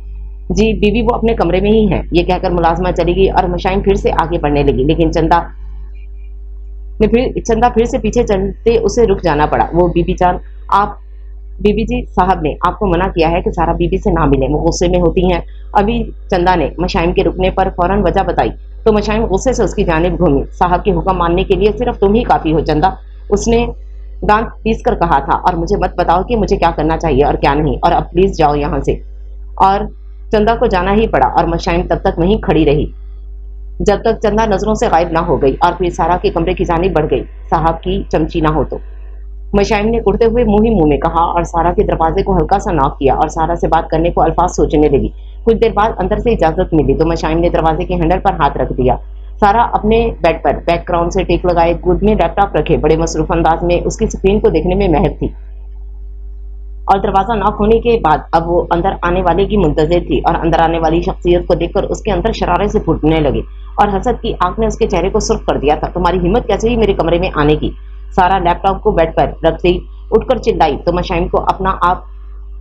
जी बीबी, वो अपने कमरे में ही है। ये कहकर मुलाजमा चली गई और मशाइम फिर से आगे बढ़ने लगी, लेकिन चंदा फिर से पीछे चलते उसे रुक जाना पड़ा। वो बीबी जान, आप बीबी जी, साहब ने आपको मना किया है कि सारा बीबी से ना मिले, वो गुस्से में होती हैं। अभी चंदा ने मशाइम के रुकने पर फौरन वजह बताई तो मशाइम गुस्से से उसकी जानिब घूमी। साहब के हुक्म मानने के लिए सिर्फ तुम ही काफी हो चंदा, उसने दांत पीस कर कहा था, और मुझे मत बताओ कि मुझे क्या करना चाहिए और क्या नहीं, और अब प्लीज जाओ यहाँ से। और चंदा को जाना ही पड़ा और मशाइम तब तक वहीं खड़ी रही जब तक चंदा नजरों से गायब ना हो गई, और फिर सारा के कमरे की जानिब बढ़ गई। साहब की चमची ना हो तो, मशाइम ने कुड़ते हुए मुंह ही मुंह में कहा, और सारा के दरवाजे को हल्का सा नॉक किया और सारा से बात करने को अल्फाज सोचने लगी। कुछ देर बाद अंदर से इजाजत मिली तो मशाइम ने दरवाजे के हैंडल पर हाथ रख दिया। सारा अपने बेड पर बैकग्राउंड से टेक लगाए, गोद में लैपटॉप रखे, बड़े मसरूफ अंदाज में उसकी स्क्रीन को देखने में महक थी, और दरवाजा नॉक होने के बाद अब वो अंदर आने वाले की मुंतजिर थी, और अंदर आने वाली शख्सियत को देखकर उसके अंदर शरारे से फूटने लगे, और हसद की आंख ने उसके चेहरे को सुर्ख कर दिया था। तुम्हारी हिम्मत कैसे हुई मेरे कमरे में आने की? सारा लैपटॉप को बेड पर रखते उठकर चिल्लाई तो मशाइम को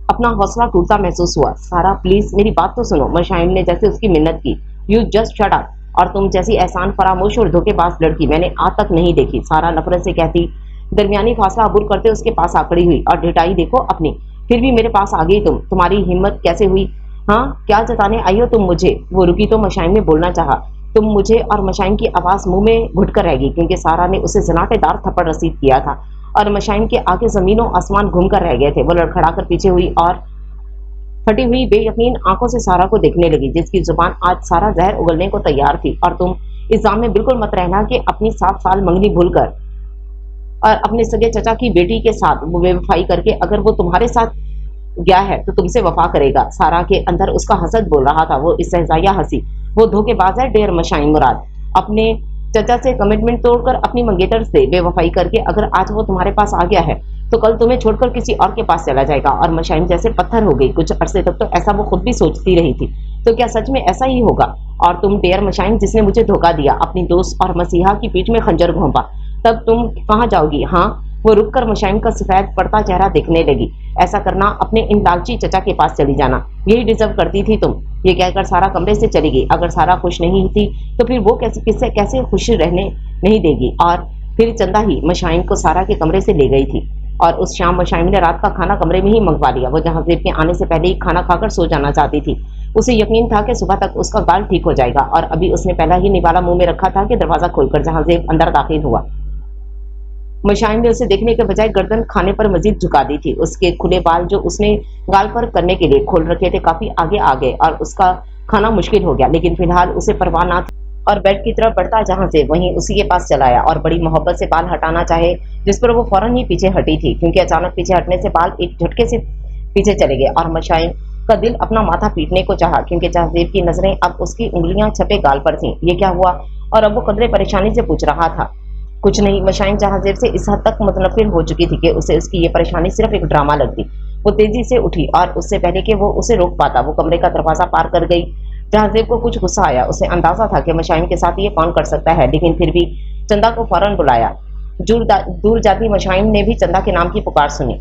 अपना हौसला टूटता महसूस हुआ। सारा प्लीज मेरी बात तो सुनो, मशाइम ने जैसे उसकी मिन्नत की। यू जस्ट शट अप, और तुम जैसी एहसान फरामोश और धोखेबाज लड़की मैंने आज तक नहीं देखी, सारा नफरत से कहती। दरमियानी फासला अबूर करते उसके पास आकड़ी हुई, और ढिठाई देखो अपनी, फिर भी मेरे पास आ गई तुम, तुम्हारी हिम्मत कैसे हुई? हाँ, क्या जताने आई हो तुम मुझे? वो रुकी तो मशाइम ने बोलना चाहा, तुम मुझे, और मशाइम की आवाज मुंह में घुट कर रह गई क्योंकि सारा ने उसे जनाटेदार थप्पड़ रसीद किया था, और मशाइम के आगे जमीनों आसमान घूम कर रह गए थे। वो लड़खड़ा कर पीछे हुई और फटी हुई बेयकीन आंखों से सारा को देखने लगी, जिसकी जुबान आज सारा जहर उगलने को तैयार थी। और तुम इस जाम में बिल्कुल मत रहना कि अपनी 7 साल मंगनी भूलकर और अपने सगे चचा की बेटी के साथ बेवफाई करके अगर वो तुम्हारे साथ गया है तो तुमसे वफा करेगा। सारा के अंदर उसका हसद बोल रहा था, वो इस्तेहज़ाया हंसी। वो धोखेबाज है डेर मशाइम मुराद, अपने चचा से कमिटमेंट तोड़कर अपनी मंगेतर से बेवफाई करके अगर आज वो तुम्हारे पास आ गया है तो कल तुम्हें छोड़कर किसी और के पास चला जाएगा। और मशाइम जैसे पत्थर हो गई। कुछ अरसे तक तो ऐसा वो खुद भी सोचती रही थी, तो क्या सच में ऐसा ही होगा? और तुम डेयर मशाइम जिसने मुझे धोखा दिया, अपनी दोस्त और मसीहा की पीठ में खंजर घोंपा, तब तुम कहाँ जाओगी? हाँ, वो रुककर मशाइम का सफेद पड़ता चेहरा देखने लगी। ऐसा करना अपने इन लालची चचा के पास चली जाना, यही डिजर्व करती थी तुम। ये कहकर सारा कमरे से चली गई। अगर सारा खुश नहीं थी तो फिर वो कैसे खुश रहने नहीं देगी। और फिर चंदा ही मशाइम को सारा के कमरे से ले गई थी, और उस शाम मशाइम ने रात का खाना कमरे में ही मंगवा लिया। वो जहांजीब के आने से पहले ही खाना खाकर सो जाना चाहती थी। उसे यकीन था कि सुबह तक उसका गाल ठीक हो जाएगा, और अभी उसने पहला ही निवाला मुंह में रखा था कि दरवाजा खोलकर जहांजीब अंदर दाखिल हुआ। मशाइम ने उसे देखने के बजाय गर्दन खाने पर मजीद झुका दी थी। उसके खुले बाल जो उसने गाल पर करने के लिए खोल रखे थे काफी आगे आ गए, और उसका खाना मुश्किल हो गया, लेकिन फिलहाल उसे परवाह ना थी। और बेड की तरफ बढ़ता जहां से वहीं उसी के पास चलाया, और बड़ी मोहब्बत से बाल हटाना चाहे, जिस पर वो फौरन ही पीछे हटी थी, क्योंकि अचानक पीछे हटने से बाल एक झटके से पीछे चले गए। और मशाइम का दिल अपना माथा पीटने को चाहा, क्योंकि जहांजीब की नजरें अब उसकी उंगलियां छपे गाल पर थीं। ये क्या हुआ? और अब वो कदरे परेशानी से पूछ रहा था। कुछ नहीं। मशाइम जहांजीब से इस हद तक मुतनफिर हो चुकी थी कि उसे उसकी ये परेशानी सिर्फ एक ड्रामा लगती। वो तेजी से उठी, और उससे पहले कि वो उसे रोक पाता वो कमरे का दरवाजा पार कर गई। जहांजीब को कुछ गुस्सा आया। उसे अंदाजा था कि मशाइम के साथ ये कौन कर सकता है, लेकिन फिर भी चंदा को फौरन बुलाया। दूर जाती मशाइम ने भी चंदा के नाम की पुकार सुनी।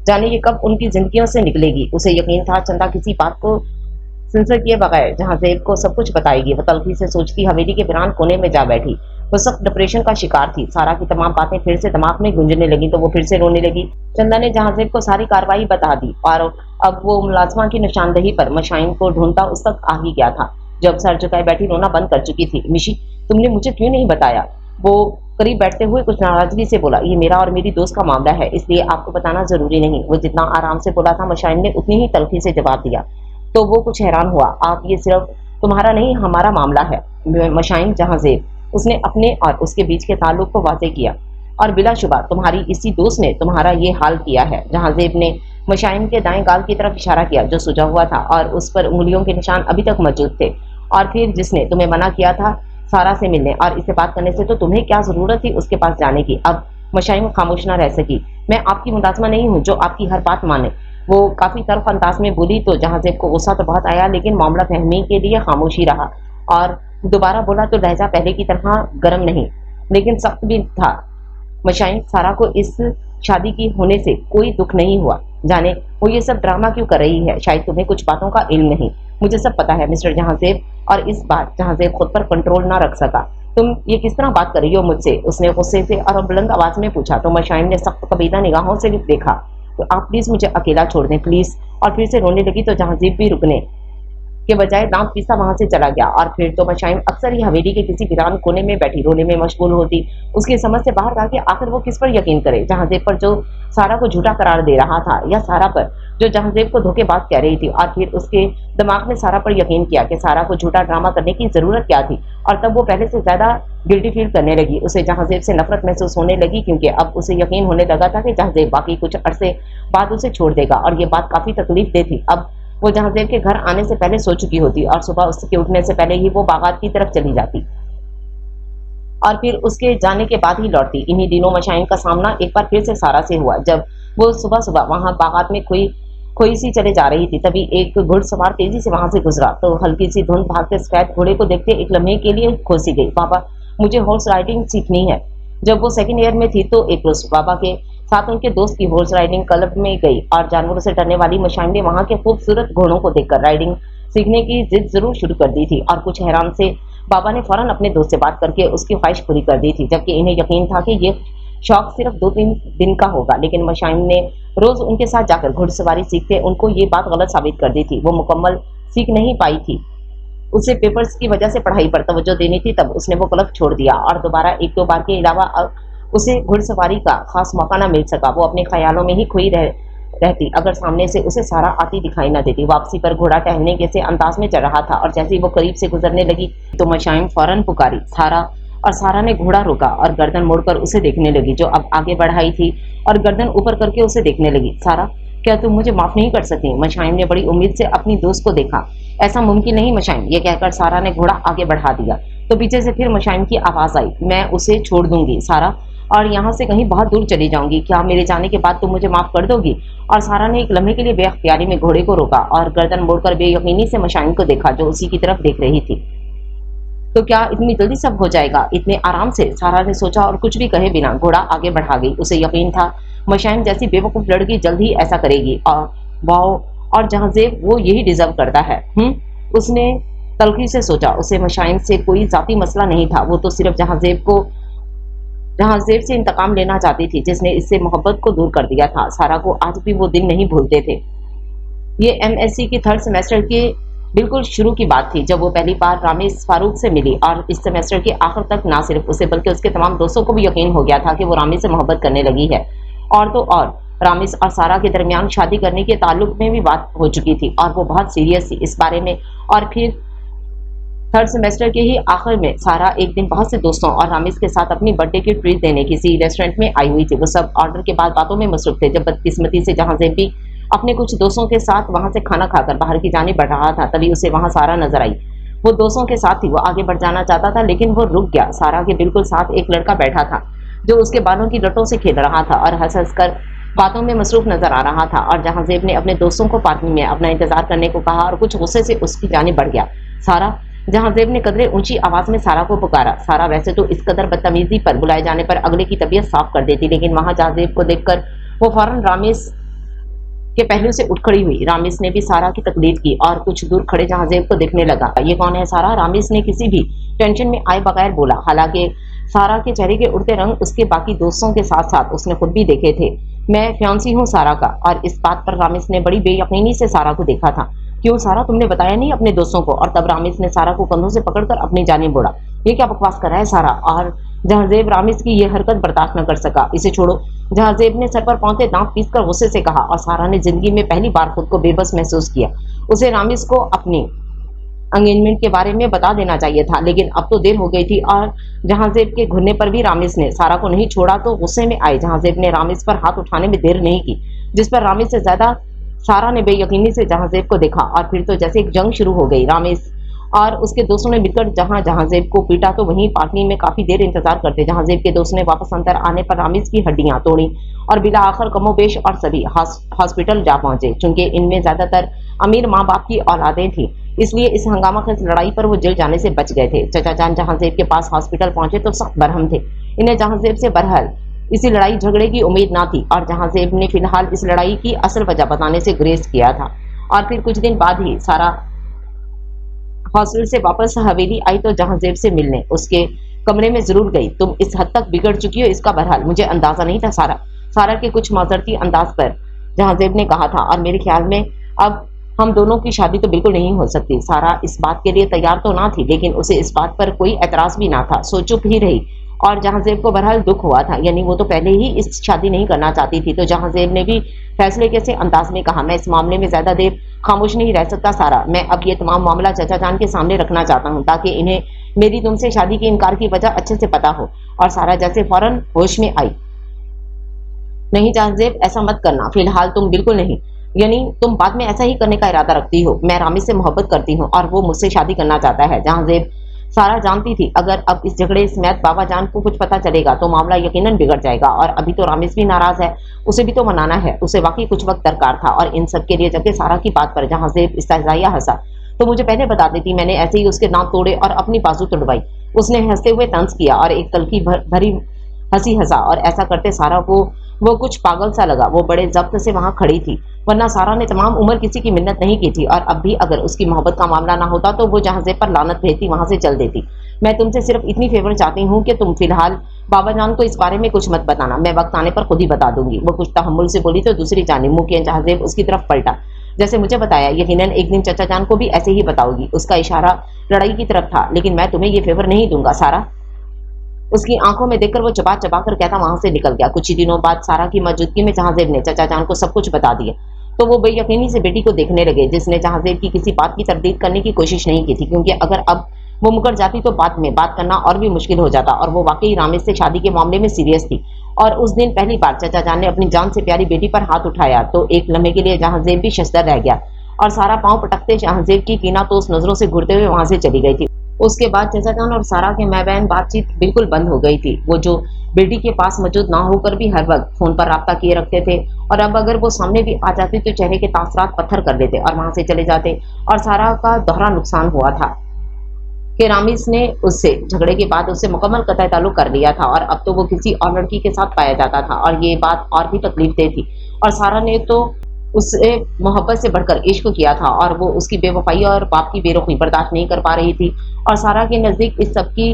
जाने ये कब उनकी जिंदगियों से निकलेगी। उसे यकीन था चंदा किसी बात को सेंसर किए बगैर जहांजीब को सब कुछ बताएगी। वो तलखी से सोचती हवेली के वीरान कोने में जा बैठी। वो सख्त डिप्रेशन का शिकार थी। सारा की तमाम बातें फिर से दिमाग में गूंजने लगी तो वो फिर से रोने लगी। चंदा ने जहांजीब को सारी कार्रवाई बता दी, और अब वो मुलाजमा की निशानदही पर मशाइम को ढूंढता उस तक आ ही गया था। जब सर झुकाए बैठी रोना बंद कर चुकी थी। मिशी, तुमने मुझे क्यों नहीं बताया? वो करीब बैठते हुए कुछ नाराजगी से बोला। ये मेरा और मेरी दोस्त का मामला है, इसलिए आपको बताना जरूरी नहीं। वो जितना आराम से बोला था मशाइम ने उतनी ही तलखी से जवाब दिया। तो वो कुछ हैरान हुआ। आप, ये सिर्फ तुम्हारा नहीं हमारा मामला है मशाइम जहांजीब। उसने अपने और उसके बीच के ताल्लुक को वाज़ेह किया, और बिलाशुबा तुम्हारी इसी दोस्त ने तुम्हारा ये हाल किया है। जहांजीब ने मशाइम के दाएं गाल की तरफ इशारा किया जो सुजा हुआ था, और उस पर उंगलियों के निशान अभी तक मौजूद थे। और फिर जिसने तुम्हें मना किया था सारा से मिलने और इससे बात करने से तो तुम्हें क्या जरूरत थी उसके पास जाने की। अब मशाइम खामोश ना रह सकी। मैं आपकी मुलाजमा नहीं हूँ जो आपकी हर बात माने। वो काफी तल्ख अंदाज में बोली तो जहांजेब को गुस्सा तो बहुत आया, लेकिन मामला फहमी के लिए खामोश ही रहा। और दोबारा बोला तो लहजा पहले की तरह गर्म नहीं लेकिन सख्त भी था। मशाइम, सारा को इस शादी की होने से कोई दुख नहीं हुआ। जाने वो ये सब ड्रामा क्यों कर रही है, शायद तुम्हें कुछ बातों का इल्म नहीं। मुझे सब पता है मिस्टर जहांजेब। और इस बार जहांजेब खुद पर कंट्रोल ना रख सका। तुम ये किस तरह बात कर रही हो मुझसे, उसने गुस्से से और बुलंद आवाज में पूछा। तो मशाइम ने सख्त कबीला निगाहों से देखा। तो आप प्लीज मुझे अकेला छोड़ दें प्लीज। और फिर से रोने लगी तो जहांजेब भी रुकने के बजाय दांत पीसा वहां से चला गया। और फिर तो मशाइम अक्सर ही हवेली के किसी वीरान कोने में बैठी रोने में मशगूल होती। उसकी समझ से बाहर था कि आखिर वो किस पर यकीन करे, जहांजेब पर जो सारा को झूठा करार दे रहा था या सारा पर जो जहांजेब को धोखेबाज कह रही थी। और फिर उसके दिमाग में सारा पर यकीन किया कि सारा को झूठा ड्रामा करने की जरूरत क्या थी। और तब वो पहले से ज्यादा गिल्टी फील करने लगी। उसे जहांजेब से नफरत महसूस होने लगी क्योंकि अब उसे यकीन होने लगा था कि जहांजेब बाकी कुछ अरसे बाद उसे छोड़ देगा। और ये बात काफी तकलीफ दे थी। अब वो जहांजेब के घर आने से पहले सो चुकी होती और सुबह उसके उठने से पहले ही वो बागात की तरफ चली जाती और फिर उसके जाने के बाद ही लौटती। इन्हीं दिनों मशाइम का सामना एक बार फिर से सारा से हुआ। जब वो सुबह सुबह वहां बागात में खोई सी चले जा रही थी, तभी एक घुड़सवार तेजी से वहां से गुजरा। तो हल्की सी धुंध भागते सफेद घोड़े को देखते एक लम्हे के लिए खोसी गई। बाबा, मुझे हॉर्स राइडिंग सीखनी है। जब वो सेकेंड ईयर में थी तो एक रोज बाबा के साथ उनके दोस्त की हॉर्स राइडिंग क्लब में गई और जानवरों से डरने वाली मशाइम ने वहां के खूबसूरत घोड़ों को देखकर राइडिंग सीखने की जिद जरूर शुरू कर दी थी। और कुछ हैरान से बाबा ने फौरन अपने दोस्त से बात करके उसकी ख्वाहिश पूरी कर दी थी, जबकि इन्हें यकीन था कि ये शौक सिर्फ 2-3 दिन का होगा। लेकिन मशाइम ने रोज उनके साथ जाकर घुड़सवारी सीखते उनको ये बात गलत साबित कर दी थी। वो मुकम्मल सीख नहीं पाई थी। उसे पेपर्स की वजह से पढ़ाई पर तवज्जो देनी थी, तब उसने वो क्लब छोड़ दिया और दोबारा 1-2 बार के अलावा उसे घुड़सवारी का खास मौका न मिल सका। वो अपने ख्यालों में ही खोई रहती अगर सामने से उसे सारा आती दिखाई न देती। वापसी पर घोड़ा टहलने के से अंदाज में चल रहा था और जैसे ही वो करीब से गुजरने लगी तो मशाइम फौरन पुकारी सारा। और सारा ने घोड़ा रोका और गर्दन मोड़कर उसे देखने लगी, जो अब आगे बढ़ाई थी और गर्दन ऊपर करके उसे देखने लगी। सारा, क्या तुम मुझे माफ नहीं कर सकती? मशाइम ने बड़ी उम्मीद से अपनी दोस्त को देखा। ऐसा मुमकिन नहीं मशाइम, ये कहकर सारा ने घोड़ा आगे बढ़ा दिया। तो पीछे से फिर मशाइम की आवाज आई, मैं उसे छोड़ दूंगी सारा और यहाँ से कहीं बहुत दूर चली जाऊंगी। क्या मेरे जाने के बाद तुम मुझे माफ कर दोगी? और सारा ने एक लम्हे के लिए बेअख्तियारी में घोड़े को रोका और गर्दन मोड़कर बेयकीनी से मशाइम को देखा जो उसी की तरफ देख रही थी। तो क्या इतनी जल्दी सब हो जाएगा, इतने आराम से? सारा ने सोचा और कुछ भी कहे बिना घोड़ा आगे बढ़ा गई। उसे यकीन था मशाइम जैसी बेवकूफ लड़की जल्द ही ऐसा करेगी। और वाओ, और जहांजेब वो यही डिजर्व करता है। उसने तल्खी से सोचा। उसे मशाइम से कोई जाती मसला नहीं था, वो तो सिर्फ जहांजेब से इंतकाम लेना चाहती थी जिसने इससे मोहब्बत को दूर कर दिया था। सारा को आज भी वो दिन नहीं भूलते थे। ये MSc की 3rd सेमेस्टर के बिल्कुल शुरू की बात थी जब वो पहली बार रामेश फारूक से मिली। और इस सेमेस्टर के आखिर तक ना सिर्फ उसे बल्कि उसके तमाम दोस्तों को भी यकीन हो गया था कि वो रामेश से मोहब्बत करने लगी है। और तो और रामेश और सारा के दरमियान शादी करने के ताल्लुक में भी बात हो चुकी थी और वो बहुत सीरियस थी इस बारे में। और फिर 3rd सेमेस्टर के ही आखिर में सारा एक दिन बहुत से दोस्तों और रामेश के साथ अपनी बर्थडे की ट्रीट देने किसी रेस्टोरेंट में आई हुई थी। वो सब ऑर्डर के बाद बातों में मसरूफ थे जब बदकिस्मती से जहांजेब भी अपने कुछ दोस्तों के साथ वहां से खाना खाकर बाहर की जाने बढ़ रहा था, तभी उसे वहां सारा नजर आई। वो दोस्तों के साथ थी। वो आगे बढ़ जाना चाहता था लेकिन वो रुक गया। सारा के बिल्कुल साथ एक लड़का बैठा था जो उसके बालों की लटों से खेल रहा था और हंस हंस कर बातों में मसरूफ नजर आ रहा था। और जहांजेब ने अपने दोस्तों को पार्किंग में अपना इंतजार करने को कहा और कुछ गुस्से से उसकी जाने बढ़ गया। सारा, जहांजेब ने कदरे ऊंची आवाज में सारा को पुकारा। सारा वैसे तो इस कदर बदतमीजी पर बुलाए जाने पर अगले की तबीयत साफ कर देती, लेकिन वहां जहांजेब को देखकर वो फौरन रामेश के पहलू से उठ खड़ी हुई। रामेश ने भी सारा की तकलीफ की और कुछ दूर खड़े जहांजेब को देखने लगा। ये कौन है सारा? रामेश ने किसी भी टेंशन में आए बगैर बोला। हालांकि सारा के चेहरे के उड़ते रंग उसके बाकी दोस्तों के साथ साथ उसने खुद भी देखे थे। मैं फियांसी हूँ सारा का। और इस बात पर रामेश ने बड़ी बेयकीनी से सारा को देखा था। क्यों सारा, तुमने बताया नहीं अपने दोस्तों को? और तब रामेश ने सारा को कंधों से पकड़कर अपनी जानिब बोला। ये क्या बकवास कर रहा है सारा? और जहांजेब रामेश की ये हरकत बर्दाश्त न कर सका। इसे छोड़ो, जहांजेब ने सर पर पहुंचे दांत पीसकर गुस्से से कहा। और सारा ने जिंदगी में पहली बार खुद को बेबस महसूस किया। उसे रामेश को अपनी एंगेजमेंट के बारे में बता देना चाहिए था, लेकिन अब तो देर हो गई थी। और जहांजेब के घुरने पर भी रामेश ने सारा को नहीं छोड़ा तो गुस्से में आए जहांजेब ने रामेश पर हाथ उठाने में देर नहीं की, जिस पर रामेश से ज्यादा सारा ने बेयकीनी से जहांजेब को देखा। और फिर तो जैसे एक जंग शुरू हो गई। रामेश और उसके दोस्तों ने मिलकर जहां जहांजेब को पीटा तो वहीं पार्किंग में काफी देर इंतजार करते जहांजेब के दोस्त ने वापस अंदर आने पर रामिज की हड्डियां तोड़ी और बिला आखिर कमोबेश और सभी हॉस्पिटल जा पहुंचे। चूंकि इनमें ज्यादातर अमीर माँ बाप की औलादें थी, इसलिए इस हंगामा खेज लड़ाई पर वो जेल जाने से बच गए थे। चचा जान जहांजेब के पास हॉस्पिटल पहुंचे तो सख्त बरहम थे। इन्हें जहांजेब से बहरहाल इसी लड़ाई झगड़े की उम्मीद ना थी और जहांजेब ने फिलहाल इस लड़ाई की असल वजह बताने से गुरेज किया था। और फिर कुछ दिन बाद ही सारा हॉस्टल से वापस हवेली आई तो जहांजेब से मिलने उसके कमरे में जरूर गई। तुम इस हद तक बिगड़ चुकी हो इसका बहरहाल मुझे अंदाजा नहीं था सारा के कुछ माजरती अंदाज पर जहांजेब ने कहा था। और मेरे ख्याल में अब हम दोनों की शादी तो बिल्कुल नहीं हो सकती। सारा इस बात के लिए तैयार तो ना थी, लेकिन उसे इस बात पर कोई एतराज भी ना था, सो चुप ही रही। और जहांजेब को बहरहाल दुख हुआ था, यानी वो तो पहले ही इस शादी नहीं करना चाहती थी। तो जहांजेब ने भी फैसले के से अंदाज में कहा, मैं इस मामले में ज्यादा देर खामोश नहीं रह सकता सारा, मैं अब ये तमाम मामला चचा जान के सामने रखना चाहता हूँ ताकि इन्हें मेरी तुमसे शादी के इनकार की वजह अच्छे से पता हो। और सारा जैसे फौरन होश में आई, नहीं जहांजेब ऐसा मत करना, फिलहाल तुम बिल्कुल नहीं, यानी तुम बाद में ऐसा ही करने का इरादा रखती हो। मैं रामिज से मोहब्बत करती हूँ और वो मुझसे शादी करना चाहता है। जहांजेब सारा जानती थी अगर अब इस झगड़े समेत बाबा जान को कुछ पता चलेगा तो मामला यकीनन बिगड़ जाएगा। और अभी तो रामिज भी नाराज है, उसे भी तो मनाना है, उसे वाकई कुछ वक्त दरकार था। और इन सब के लिए जबकि सारा की बात पर जहांजेब इस्तेज़ाइया हंसा, तो मुझे पहले बता देती, मैंने ऐसे ही उसके दांत तोड़े और अपनी बाजू तुड़वाई। उसने हंसते हुए तंज किया और एक तल्खी भरी हंसी हंसा और ऐसा करते सारा को वो कुछ पागल सा लगा। वो बड़े जब्त से वहां खड़ी थी, वरना सारा ने तमाम उम्र किसी की मिन्नत नहीं की थी। और अब भी अगर उसकी मोहब्बत का मामला ना होता तो वो जहांजेब पर लानत भेजती, वहां से चल देती। मैं तुमसे सिर्फ इतनी फेवर चाहती हूँ कि तुम फिलहाल बाबा जान को इस बारे में कुछ मत बताना, मैं वक्त आने पर खुद ही बता दूंगी। वो कुछ तहम्मुल से बोली तो दूसरी जानिब मुंह किए जहांजेब उसकी तरफ पलटा। जैसे मुझे बताया, यकीनन एक दिन चचा जान को भी ऐसे ही बताओगी। उसका इशारा लड़ाई की तरफ था, लेकिन मैं तुम्हें ये फेवर नहीं दूंगा सारा। उसकी आंखों में देखकर वो चबा चबा कर कहता वहां से निकल गया। कुछ ही दिनों बाद सारा की मौजूदगी में जहांजेब ने चचा जान को सब कुछ बता दिया, तो वो बेयकीनी से बेटी को देखने लगे, जिसने जहांजेब की किसी बात की तरदीद करने की कोशिश नहीं की थी, क्योंकि अगर अब वो मुकर जाती तो बाद में बात करना और भी मुश्किल हो जाता। और वो वाकई रामिज से शादी के मामले में सीरियस थी। और उस दिन पहली बार चचा जान ने अपनी जान से प्यारी बेटी पर हाथ उठाया तो एक लम्हे के लिए जहांजेब भी शशदर रह गया और सारा पांव पटकते जहांजेब की कीनातोस नजरों से घूरते हुए वहां से चली गई थी। उसके बाद चचा जान और सारा के मैबैन बातचीत बिल्कुल बंद हो गई थी। वो जो बेटी के पास मौजूद ना होकर भी हर वक्त फोन पर राब्ता किए रखते थे, और अब अगर वो सामने भी आ जाती तो चेहरे के तासरात पत्थर कर देते और वहां से चले जाते। और सारा का दोहरा नुकसान हुआ था कि रामिज ने उससे झगड़े के बाद उससे मुकम्मल कतई ताल्लुक कर लिया था और अब तो वो किसी और लड़की के साथ पाया जाता था। और ये बात और भी तकलीफ दे थी। और सारा ने तो उससे मोहब्बत से बढ़कर इश्क किया था और वो उसकी बेवफाई और बाप की बेरुखी बर्दाश्त नहीं कर पा रही थी। और सारा के नजदीक इस सब की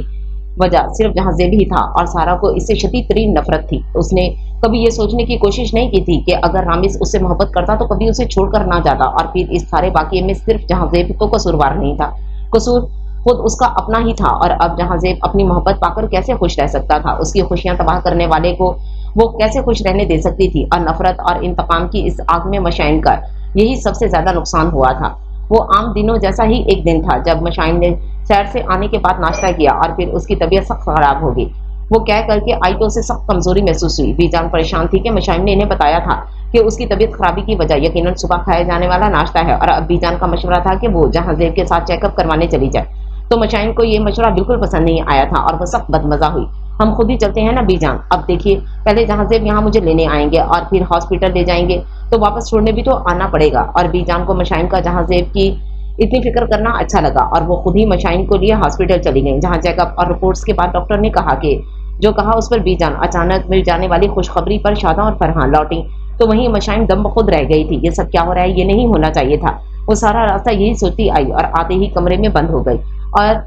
वजह सिर्फ जहांजेब ही था और सारा को इससे शदीद तरीन नफरत थी। उसने कभी ये सोचने की कोशिश नहीं की थी कि अगर रामिज उससे मोहब्बत करता तो कभी उसे छोड़कर ना जाता। और फिर इस सारे वाक़ये में सिर्फ जहांजेब को कसूरवार नहीं था, कसूर खुद उसका अपना ही था। और अब जहांजेब अपनी मोहब्बत पाकर कैसे खुश रह सकता था? उसकी खुशियां तबाह करने वाले को वो कैसे खुश रहने दे सकती थी? और नफरत और इंतकाम की इस आग में मशाइन का यही सबसे ज्यादा नुकसान हुआ था। वो आम दिनों जैसा ही एक दिन था जब मशाइन ने सैर से आने के बाद नाश्ता किया और फिर उसकी तबीयत सख्त खराब हो गई। वो कह करके आई तो उसे सख्त कमजोरी महसूस हुई। बीजान परेशान थी कि मशाइन ने इन्हें बताया था कि उसकी तबीयत खराबी की वजह यकीनन सुबह खाए जाने वाला नाश्ता है। और अब बीजान का मशवरा था कि वो जहांजेब के साथ चेकअप करवाने चली जाए। तो मशाइन को ये मशवरा बिल्कुल पसंद नहीं आया था और वो सख्त बदमजा हुई। हम खुद ही चलते हैं ना बीजान, अब देखिए पहले जहांजेब यहाँ मुझे लेने आएंगे और फिर हॉस्पिटल ले जाएंगे, तो वापस छोड़ने भी तो आना पड़ेगा। और बीजान को मशाइन का जहांजेब की इतनी फिक्र करना अच्छा लगा और वो खुद ही मशाइन को लिए हॉस्पिटल चली गई, जहाँ चेकअप और रिपोर्ट्स के बाद डॉक्टर ने कहा कि जो कहा उस पर बीजान अचानक मिल जाने वाली खुशखबरी पर शादा और फरहान लौटी। तो वहीं मशाइन दम खुद रह गई थी। ये सब क्या हो रहा है? ये नहीं होना चाहिए था। वो सारा रास्ता यही सोचती आई और आते ही कमरे में बंद हो गई। और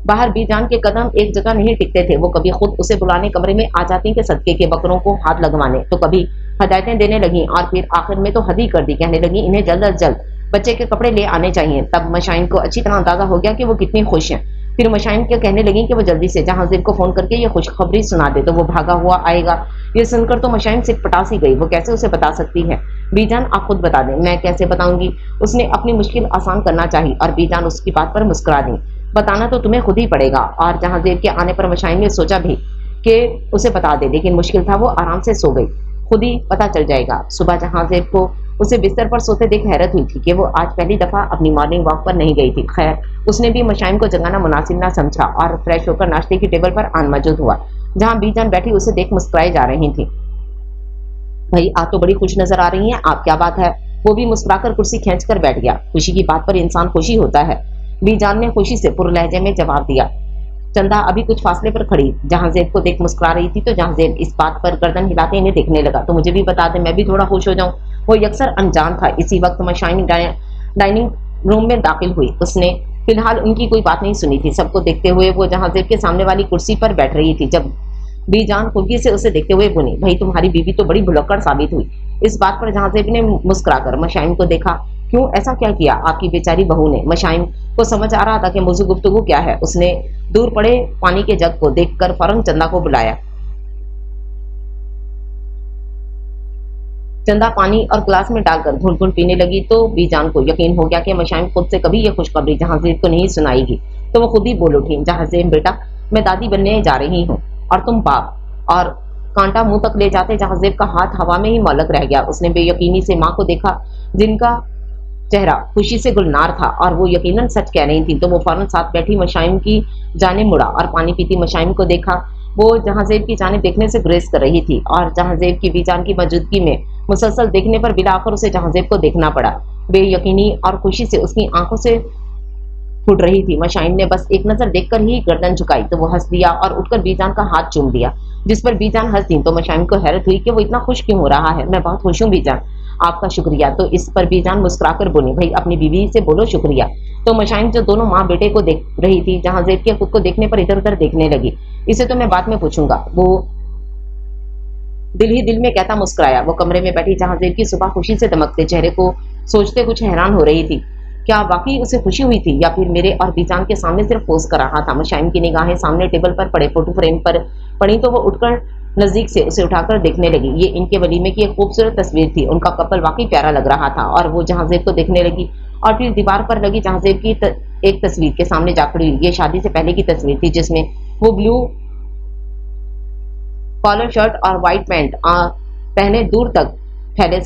बाहर बीजान के कदम एक जगह नहीं टिकते थे। वो कभी खुद उसे बुलाने कमरे में आ जाती कि सदके के बकरों को हाथ लगवाने, तो कभी हदायतें देने लगी और फिर आखिर में तो हद ही कर दी, कहने लगी इन्हें जल्द अज जल्द बच्चे के कपड़े ले आने चाहिए। तब मशाइन को अच्छी तरह अंदाजा हो गया कि वो कितनी खुश हैं। फिर मशाइन के कहने लगी कि वो जल्दी से जहांजेब को फोन करके ये खुशखबरी सुना दे तो वो भागा हुआ आएगा। ये सुनकर तो मशाइन सिर्फ पटासी गई। वो कैसे उसे बता सकती है? बीजान आप खुद बता दें। मैं कैसे बताऊंगी? उसने अपनी मुश्किल आसान करना चाहिए। और बीजान उसकी बात पर मुस्कुरा दी। बताना तो तुम्हें खुद ही पड़ेगा। और जहांजेब के आने पर मशाइन ने सोचा भी कि उसे बता दे, लेकिन मुश्किल था। वो आराम से सो गई। खुद ही पता चल जाएगा। सुबह जहांजेब को उसे बिस्तर पर सोते देख हैरत हुई थी कि वो आज पहली दफा अपनी मॉर्निंग वॉक पर नहीं गई थी। खैर, उसने भी मशाइम को जगाना मुनासिब ना समझा और फ्रेश होकर नाश्ते की टेबल पर आन मौजूद हुआ, जहां बीजान बैठी उसे देख मुस्कुराई जा रही थी। भाई, आप तो बड़ी खुश नजर आ रही हैं, आप क्या बात है? वो भी मुस्कुराकर कुर्सी खींचकर बैठ गया। खुशी की बात पर इंसान खुशी होता है, बीजान ने खुशी से पुर लहजे में जवाब दिया। चंदा अभी कुछ फासले पर खड़ी जहांजेब को देख मुस्कुरा रही थी, तो जहांजेब इस बात पर गर्दन हिलाते इन्हें देखने लगा। तो मुझे भी बता दे, मैं भी थोड़ा खुश हो जाऊं। वो यकसर अनजान था। इसी वक्त मशाइम डाइनिंग रूम में दाखिल हुई। उसने फिलहाल उनकी कोई बात नहीं सुनी थी। सबको देखते हुए वो जहांजेब के सामने वाली कुर्सी पर बैठ रही थी। जब बीजान खुशी से उसे देखते हुए बोली, भाई तुम्हारी बीवी तो बड़ी भुलक्कड़ साबित हुई। इस बात पर जहांजेब ने मुस्कुराकर मशाइम को देखा। क्यों, ऐसा क्या किया आपकी बेचारी बहू ने? मशाइम को समझ आ रहा था कि मौजू गुफ्तगू क्या है। उसने दूर पड़े पानी के जग को देखकर फौरन चंदा को बुलाया। चंदा पानी और ग्लास में डालकर घुट घुट पीने लगी तो बीजान को यकीन हो गया कि मशाइम खुद से कभी यह खुशखबरी जहांजेब को नहीं सुनाएगी। तो वो खुद ही बोल उठी, जहांजेब बेटा, मैं दादी बनने जा रही हूँ और तुम बाप। और कांटा मुंह तक ले जाते जहांजेब का हाथ हवा में ही मौलक रह गया। उसने बेयकीनी से माँ को देखा, जिनका चेहरा खुशी से गुलनार था और वो यकीनन सच कह रही थी। तो वो फौरन साथ बैठी मशाइम की जाने मुड़ा और पानी पीती मशाइम को देखा। वो जहांजेब की जाने देखने से गुरेज कर रही थी और जहांजेब की बीजान की मौजूदगी में मुसलसल देखने पर बिला आखिर उसे जहांजेब को देखना पड़ा। बेयकीनी और खुशी से उसकी आंखों से फूट रही थी। मशाइम ने बस एक नजर देखकर ही गर्दन झुकाई तो वो हंस दिया और उठकर बीजान का हाथ चूम दिया, जिस पर बीजान हंस दी। तो मशाइम को हैरत हुई कि वो इतना खुश क्यों हो रहा है। मैं बहुत खुश हूँ बीजान, आपका शुक्रिया। तो इस पर बीजान मुस्कुराकर बोली, भाई अपनी बीवी से बोलो शुक्रिया। तो मशाइम जो दोनों माँ बेटे को देख रही थी, जहांजेब के खुद को देखने पर इधर उधर देखने लगी। इसे तो मैं बाद में पूछूंगा, वो दिल ही दिल में कहता मुस्कुराया। वो कमरे में बैठी जहांजेब की सुबह खुशी से दमकते चेहरे को सोचते कुछ हैरान हो रही थी। क्या वाकई उसे खुशी हुई थी या फिर मेरे और बीजान के सामने सिर्फ पोज कर रहा था? मशाइम की निगाहें सामने टेबल पर पड़े फोटो फ्रेम पर पड़ी तो वो उठकर नजदीक से उसे उठाकर देखने लगी। ये इनके वलीमे की एक खूबसूरत तस्वीर थी। उनका कपल वाकई प्यारा लग रहा था और वो जहांजेब को देखने लगी और फिर दीवार पर लगी जहांजेब की एक तस्वीर के सामने जा खड़ी हुई। ये शादी से पहले की तस्वीर थी, जिसमें वो ब्लू कॉलर शर्ट और व्हाइट पैंट पहने दूर तक फैले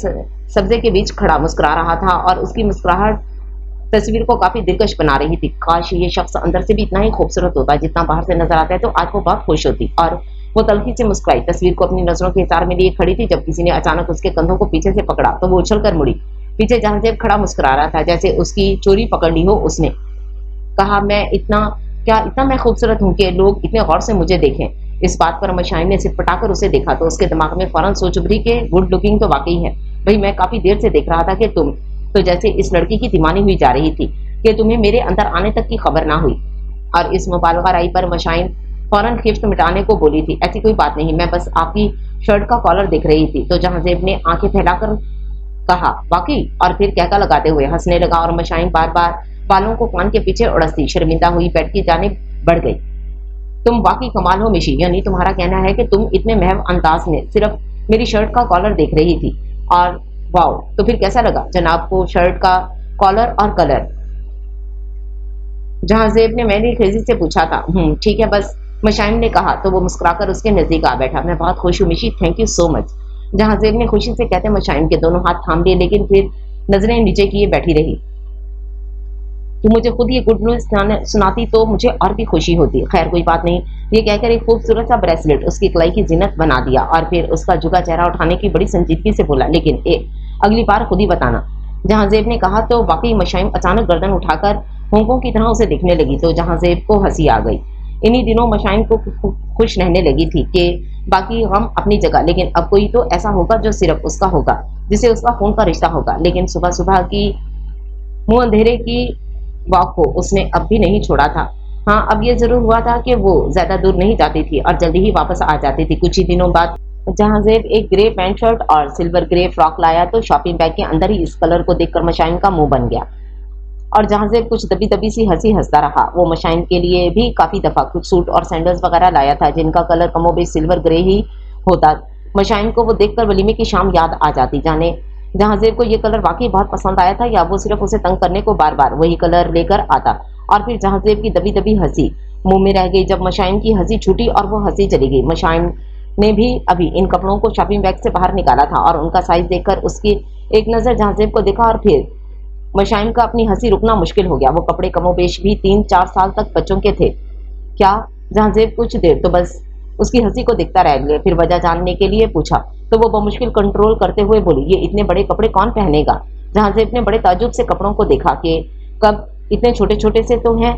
सब्जे के बीच खड़ा मुस्कुरा रहा था और उसकी मुस्कुराहट तस्वीर को काफी दिलकश बना रही थी। काश ये शख्स अंदर से भी इतना ही खूबसूरत होता जितना बाहर से नजर आता है, तो आज वो बहुत खुश होती। और वो तल्खी से मुस्कुराई, तस्वीर को अपनी नजरों के हिसार में लिए खड़ी थी जब किसी ने अचानक उसके कंधों को पीछे से पकड़ा तो वो उछल कर मुड़ी। पीछे जहांजेब खड़ा मुस्कुरा रहा था, जैसे उसकी चोरी पकड़ ली हो। उसने कहा, इतना मैं खूबसूरत हूँ कि लोग इतने गौर से मुझे देखें? इस बात पर मशाइम ने सिर्फ पटाकर उसे देखा तो उसके दिमाग में फौरन सोच उभरी कि गुड लुकिंग तो वाकई है। भाई, मैं काफी देर से देख रहा था कि तुम तो जैसे इस लड़की की दीवानी हुई जा रही थी कि तुम्हें मेरे अंदर आने तक की खबर ना हुई। और इस मुबालगा राई पर मशाइम फौरन खिफ्त मिटाने को बोली थी, ऐसी कोई बात नहीं, मैं बस आपकी शर्ट का कॉलर देख रही थी। तो जहांजेब ने आंखें फैलाकर कहा, वाकई? और फिर कहका लगाते हुए हंसने लगा और मशाइम बार बार बालों को कान के पीछे उड़सती शर्मिंदा हुई बेड की जानिब बढ़ गई। तुम वाकई कमाल हो मिशी, यानी तुम्हारा कहना है कि तुम इतने महव अंदाज में सिर्फ मेरी शर्ट का कॉलर देख रही थी? और वाओ, तो फिर कैसा लगा जनाब को शर्ट का कॉलर और कलर? जहांजेब ने मैंने खेजी से पूछा था। ठीक है बस, मशाइम ने कहा तो वो मुस्कुराकर उसके नजदीक आ बैठा। मैं बहुत खुश हूँ मिशी, thank you so much. Jahanzeb ने खुशी से कहते मशाइम के दोनों हाथ थाम लिए, लेकिन फिर नजरें नीचे किए बैठी रही। तो मुझे खुद ये गुड न्यूज सुनाती तो मुझे और भी खुशी होती। खैर कोई बात नहीं, ये कहकर एक खूबसूरत सा ब्रेसलेट उसकी कलाई की जिन्नत बना दिया और फिर उसका झुका चेहरा उठाने की बड़ी संजीदगी से बोला, लेकिन अगली बार खुद ही बताना। जहांजेब ने कहा तो वाकई मशाइम अचानक गर्दन उठाकर होंकों की तरह उसे देखने लगी तो जहांजेब को हंसी आ गई। इन्हीं दिनों मशाइम को खुश रहने लगी थी कि बाकी गम अपनी जगह, लेकिन अब कोई तो ऐसा होगा जो सिर्फ उसका होगा, जिसे उसका खून का रिश्ता होगा। लेकिन सुबह सुबह की मुंह अंधेरे की वॉक को उसने अब भी नहीं छोड़ा था। हाँ, अब ये जरूर हुआ था कि वो ज्यादा दूर नहीं जाती थी और जल्दी ही वापस आ जाती थी। कुछ ही दिनों बाद जहांजेब एक ग्रे पैंट शर्ट और सिल्वर ग्रे फ्रॉक लाया तो शॉपिंग बैग के अंदर ही इस कलर को देखकर मशाइम का मुंह बन गया और जहांजेब कुछ दबी दबी सी हंसी हंसता रहा। वो मशाइम के लिए भी काफी दफा कुछ सूट और सैंडल्स वगैरह लाया था जिनका कलर कमोबेश सिल्वर ग्रे ही होता। मशाइम को वो देखकर वलीमे की शाम याद आ जाती। जाने जहांजेब को ये कलर वाकई बहुत पसंद आया था या वो सिर्फ उसे तंग करने को बार बार वही कलर लेकर आता। और फिर जहांजेब की दबी दबी हंसी मुंह में रह गई जब मशाइम की हंसी छूटी और वो हंसी चली गई। मशाइम ने भी अभी इन कपड़ों को शॉपिंग बैग से बाहर निकाला था और उनका साइज देखकर उसकी एक नजर जहांजेब को देखा और फिर मशाइम का अपनी हंसी रुकना मुश्किल हो गया। वो कपड़े कमोबेश भी 3-4 साल तक बच्चों के थे। क्या? जहांजेब कुछ देर तो बस उसकी हंसी को देखता रह गया, फिर वजह जानने के लिए पूछा तो वो बमुश्किल कंट्रोल करते हुए बोली, ये इतने बड़े कपड़े कौन पहनेगा? जहांजेब ने बड़े ताज्जुब से कपड़ों को देखा कि कब इतने छोटे छोटे से तो हैं,